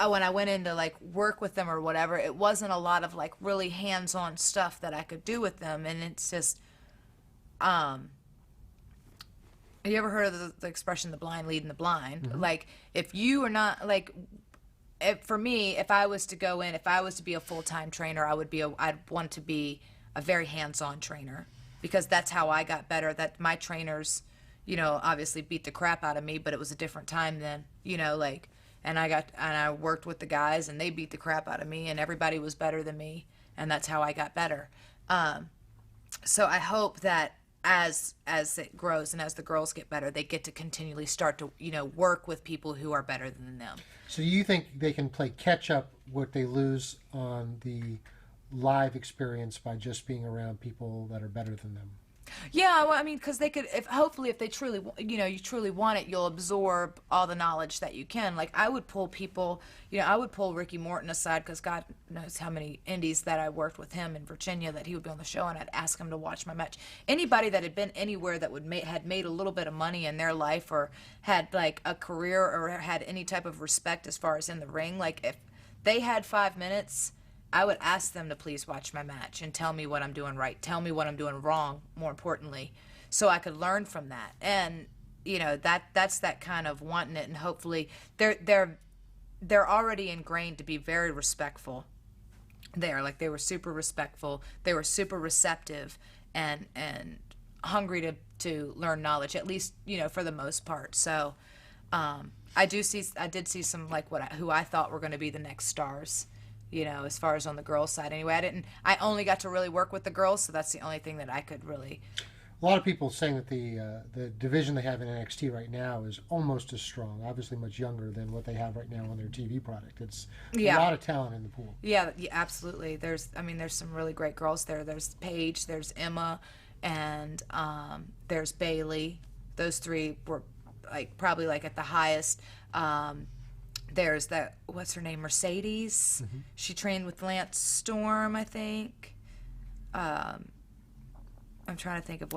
when I went into work with them or whatever, it wasn't a lot of really hands-on stuff that I could do with them. And it's just, have you ever heard of the expression, the blind leading the blind? Mm-hmm. If you are not for me, if I was to go in, if I was to be a full-time trainer, I'd want to be a very hands-on trainer, because that's how I got better. That my trainers, obviously beat the crap out of me, but it was a different time then, and I worked with the guys and they beat the crap out of me and everybody was better than me, and that's how I got better. So I hope that as it grows and as the girls get better, they get to continually start to, work with people who are better than them. So you think they can play catch up what they lose on the live experience by just being around people that are better than them? Yeah, well, I mean, because they could, if they truly, you truly want it, you'll absorb all the knowledge that you can. I would pull people, I would pull Ricky Morton aside, because God knows how many indies that I worked with him in Virginia that he would be on the show, and I'd ask him to watch my match. Anybody that had been anywhere that had made a little bit of money in their life, or had a career, or had any type of respect as far as in the ring, if they had 5 minutes, I would ask them to please watch my match and tell me what I'm doing right, tell me what I'm doing wrong, more importantly, so I could learn from that. And that's that kind of wanting it, and hopefully they're already ingrained to be very respectful there. They were super respectful, they were super receptive, and hungry to learn knowledge, at least for the most part. So I did see some who I thought were going to be the next stars, as far as on the girls' side. Anyway, I only got to really work with the girls, so that's the only thing that I could really. A lot of people saying that the division they have in NXT right now is almost as strong, obviously much younger than what they have right now on their TV product. It's a lot of talent in the pool. Yeah, absolutely. There's some really great girls there. There's Paige, there's Emma, and there's Bailey. Those three were probably at the highest. There's that, what's her name, Mercedes. Mm-hmm. She trained with Lance Storm, I think. I'm trying to think of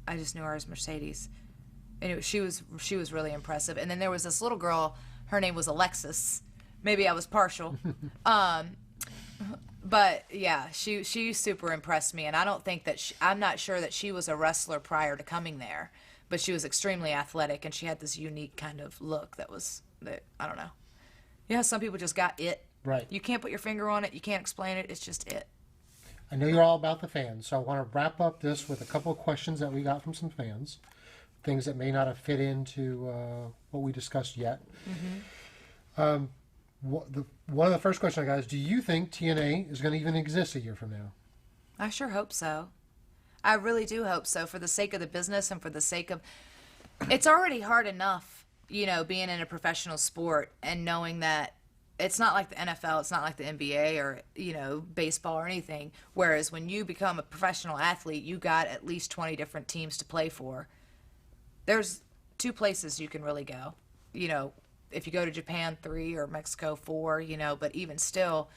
I just knew her as Mercedes. Anyway, she was really impressive. And then there was this little girl, her name was Alexis. Maybe I was partial. But yeah, she super impressed me, and I don't think that I'm not sure that she was a wrestler prior to coming there, but she was extremely athletic, and she had this unique kind of look that I don't know. Yeah, some people just got it. Right. You can't put your finger on it. You can't explain it. It's just it. I know you're all about the fans, so I want to wrap up this with a couple of questions that we got from some fans, things that may not have fit into what we discussed yet. One of the first questions I got is, do you think TNA is going to even exist a year from now? I sure hope so. I really do hope so, for the sake of the business and for the sake of... It's already hard enough, being in a professional sport and knowing that it's not like the NFL, it's not like the NBA or, baseball or anything. Whereas when you become a professional athlete, you got at least 20 different teams to play for. There's 2 places you can really go. If you go to Japan, 3, or Mexico, 4, but even still,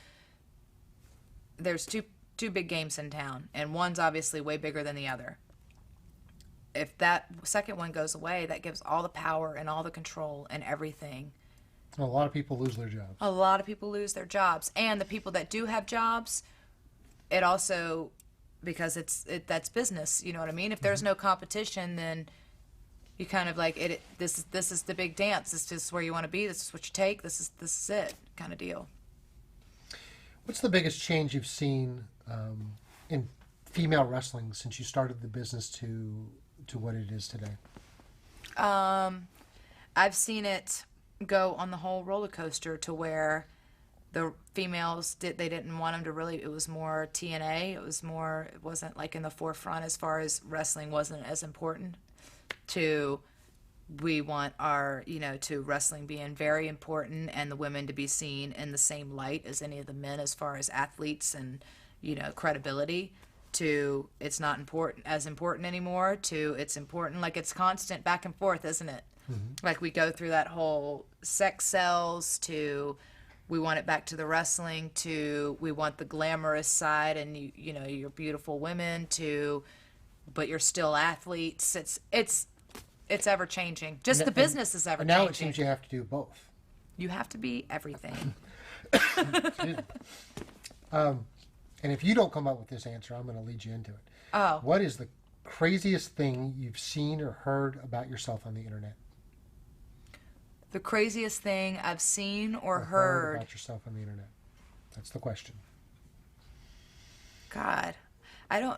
there's two big games in town, and one's obviously way bigger than the other. If that second one goes away, that gives all the power and all the control and everything. A lot of people lose their jobs. A lot of people lose their jobs, and the people that do have jobs, it also, because that's business. You know what I mean? If there's no competition, then you kind of like it. This is the big dance. This is where you want to be. This is what you take. This is it, kind of deal. What's the biggest change you've seen in female wrestling since you started the business to what it is today? I've seen it go on the whole roller coaster to where the females they didn't want them to really. It was more TNA. It wasn't like in the forefront as far as wrestling wasn't as important. To we want our to wrestling being very important, and the women to be seen in the same light as any of the men as far as athletes and credibility. To it's not important anymore. To it's important, like it's constant back and forth, isn't it? Mm-hmm. Like we go through that whole sex sells to we want it back to the wrestling, to we want the glamorous side and you're beautiful women, to but you're still athletes. It's ever changing. Just the business is ever changing. Now it seems you have to do both. You have to be everything. And if you don't come up with this answer, I'm going to lead you into it. Oh. What is the craziest thing you've seen or heard about yourself on the internet? The craziest thing I've seen or heard about yourself on the internet. That's the question. God, I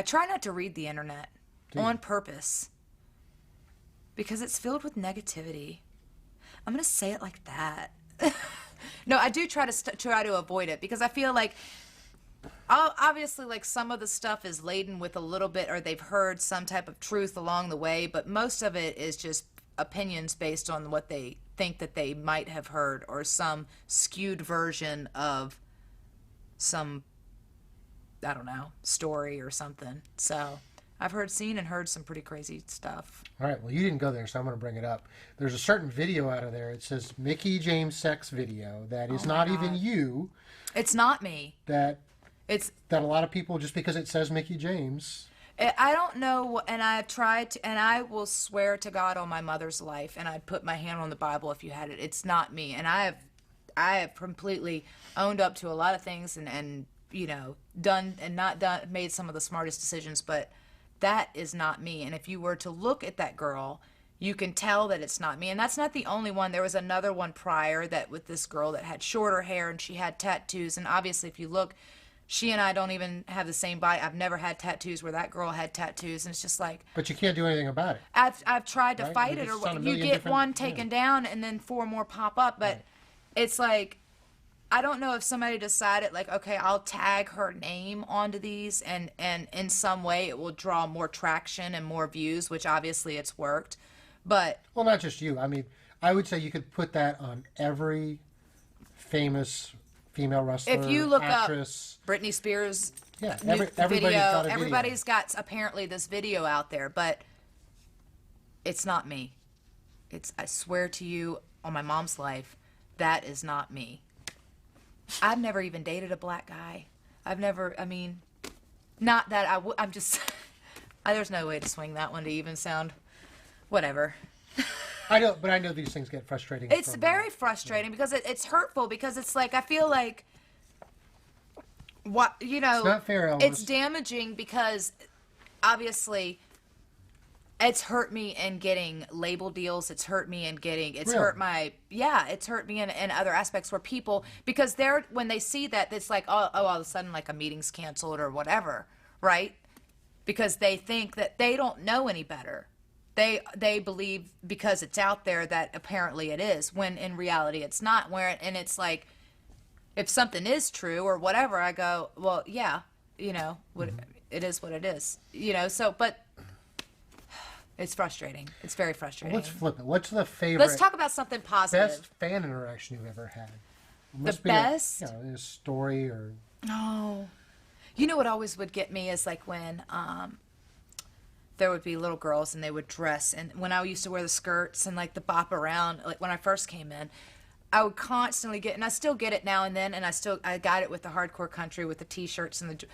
try not to read the internet on purpose because it's filled with negativity. I'm going to say it like that. No, I do try to avoid it because I feel like obviously like some of the stuff is laden with a little bit, or they've heard some type of truth along the way, but most of it is just opinions based on what they think that they might have heard, or some skewed version of some, I don't know, story or something. So I've seen and heard some pretty crazy stuff. All right, well, you didn't go there, so I'm going to bring it up. There's a certain video out of there. It says Mickie James sex video that is not even you. It's not me. That a lot of people, just because it says Mickie James. I don't know, and I've tried to, and I will swear to God on my mother's life, and I'd put my hand on the Bible if you had it. It's not me, and I have completely owned up to a lot of things, and done and not done, made some of the smartest decisions, but that is not me. And if you were to look at that girl, you can tell that it's not me. And that's not the only one. There was another one prior that with this girl that had shorter hair and she had tattoos. And obviously, if you look, she and I don't even have the same body. I've never had tattoos where that girl had tattoos. And it's just like... But you can't do anything about it. I've tried to fight it. Or you get one taken down and then 4 more pop up. But it's like... I don't know if somebody decided, like, okay, I'll tag her name onto these, and in some way it will draw more traction and more views, which obviously it's worked. But well, not just you. I mean, I would say you could put that on every famous female wrestler, if you look actress. Up Britney Spears, everybody's got apparently this video out there, but it's not me. I swear to you on my mom's life, that is not me. I've never even dated a black guy. Not that I'm just, there's no way to swing that one to even sound, whatever. I know, but I know these things get frustrating. It's very frustrating because it's hurtful because it's like I feel like what It's not fair, Elvis. It's damaging because obviously it's hurt me in getting label deals. It's hurt me in getting. It's Really? hurt my It's hurt me in other aspects where people because they're when they see that it's like oh all of a sudden like a meeting's canceled or whatever, right? Because they think that they don't know any better. They believe because it's out there that apparently it is, when in reality it's not. And it's like, if something is true or whatever, I go, well, yeah, it is what it is, So, but it's frustrating. It's very frustrating. Let's flip it. What's the favorite? Let's talk about something positive. Best fan interaction you've ever had. It The must be best? a story or. Oh, what always would get me is like when there would be little girls and they would dress, and when I used to wear the skirts and like the bop around, like when I first came in, I would constantly get, and I still get it now and then, and I got it with the hardcore country with the t-shirts and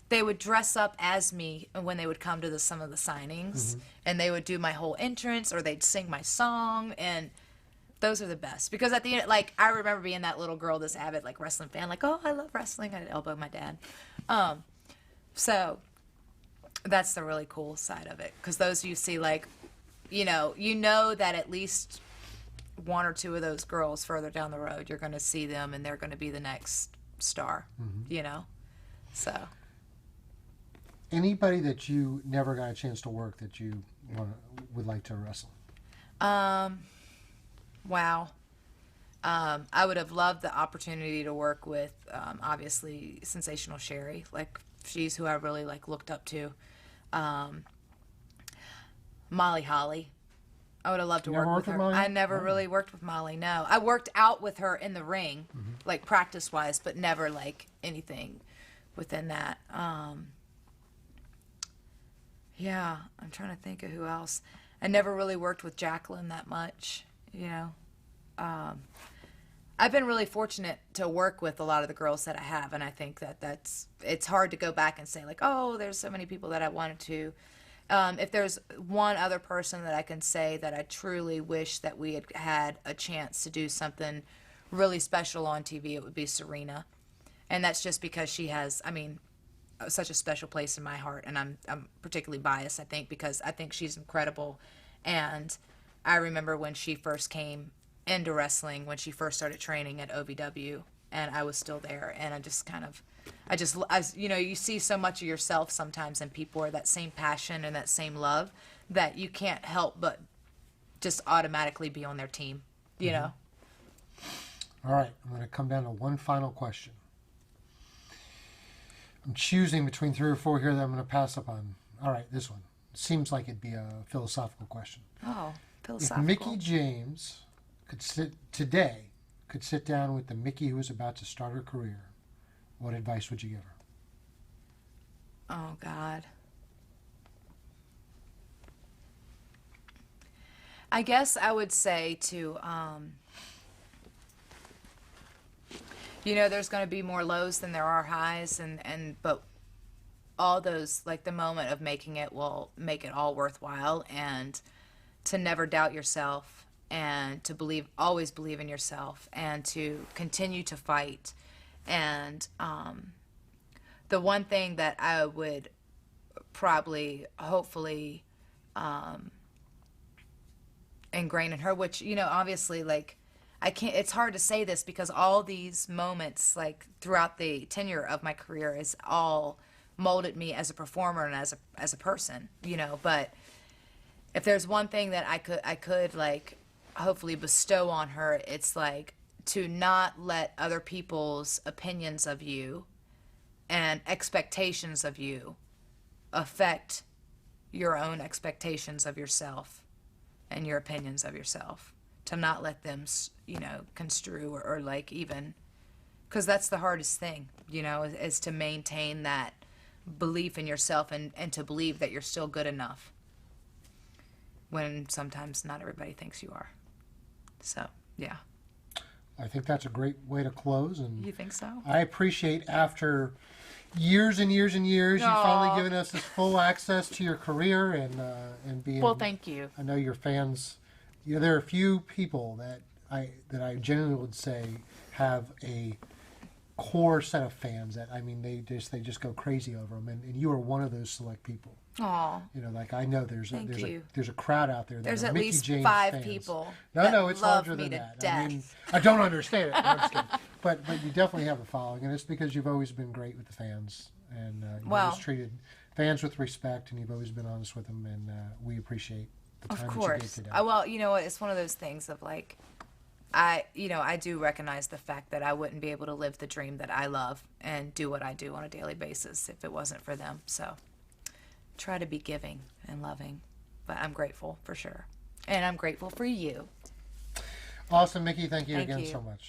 they would dress up as me when they would come to some of the signings, and they would do my whole entrance or they'd sing my song, and those are the best because at the end, like I remember being that little girl, this avid like wrestling fan, like oh I love wrestling. I'd elbow my dad, so. That's the really cool side of it because those you see like, you know that at least one or two of those girls further down the road, you're going to see them and they're going to be the next star, So. Anybody that you never got a chance to work that you would like to wrestle? Wow. I would have loved the opportunity to work with, obviously, Sensational Sherry. Like, she's who I really, like, looked up to. Molly Holly. I would have loved to work with her. I never really worked with Molly, no. I worked out with her in the ring, like, practice-wise, but never, like, anything within that. Yeah, I'm trying to think of who else. I never really worked with Jacqueline that much, I've been really fortunate to work with a lot of the girls that I have, and I think it's hard to go back and say like, oh, there's so many people that I wanted to. If there's one other person that I can say that I truly wish that we had had a chance to do something really special on TV, it would be Serena, and that's just because she has, such a special place in my heart, and I'm particularly biased, I think, because I think she's incredible, and I remember when she first came into wrestling, when she first started training at OVW, and I was still there, and you see so much of yourself sometimes in people, or that same passion and that same love, that you can't help but just automatically be on their team, know? All right, I'm going to come down to one final question. I'm choosing between 3 or 4 here that I'm going to pass up on. All right, this one. Seems like it'd be a philosophical question. Oh, philosophical. If Mickie James could sit down with the Mickie who was about to start her career, what advice would you give her? Oh, God. I guess I would say to, there's going to be more lows than there are highs, but all those, like the moment of making it will make it all worthwhile, and to never doubt yourself, and to always believe in yourself, and to continue to fight. And the one thing that I would probably, hopefully, ingrain in her, which, obviously, like, it's hard to say this because all these moments, like, throughout the tenure of my career is all molded me as a performer and as a person, but if there's one thing that I could like hopefully bestow on her, it's like to not let other people's opinions of you and expectations of you affect your own expectations of yourself and your opinions of yourself. To not let them, construe or like even, because that's the hardest thing, is to maintain that belief in yourself and to believe that you're still good enough when sometimes not everybody thinks you are. So, yeah. I think that's a great way to close. And you think so? I appreciate after years and years and years, you've finally given us this full access to your career and being. Well, thank you. I know your fans there are a few people that I genuinely would say have a core set of fans that, I mean, they just go crazy over them, and you are one of those select people. Aw. Like, I know there's Thank you. a crowd out there that There's are at Mickey least James 5 fans. people No, that it's love larger me than to that. death. I mean, I don't understand it. No, I'm just kidding. But you definitely have a following, and it's because you've always been great with the fans, and you've always treated fans with respect, and you've always been honest with them, and we appreciate the time that you gave today. Well, you know what? It's one of those things of like, I do recognize the fact that I wouldn't be able to live the dream that I love and do what I do on a daily basis if it wasn't for them. So try to be giving and loving, but I'm grateful for sure. And I'm grateful for you. Awesome, Mickie. Thank you Thank again you. so much.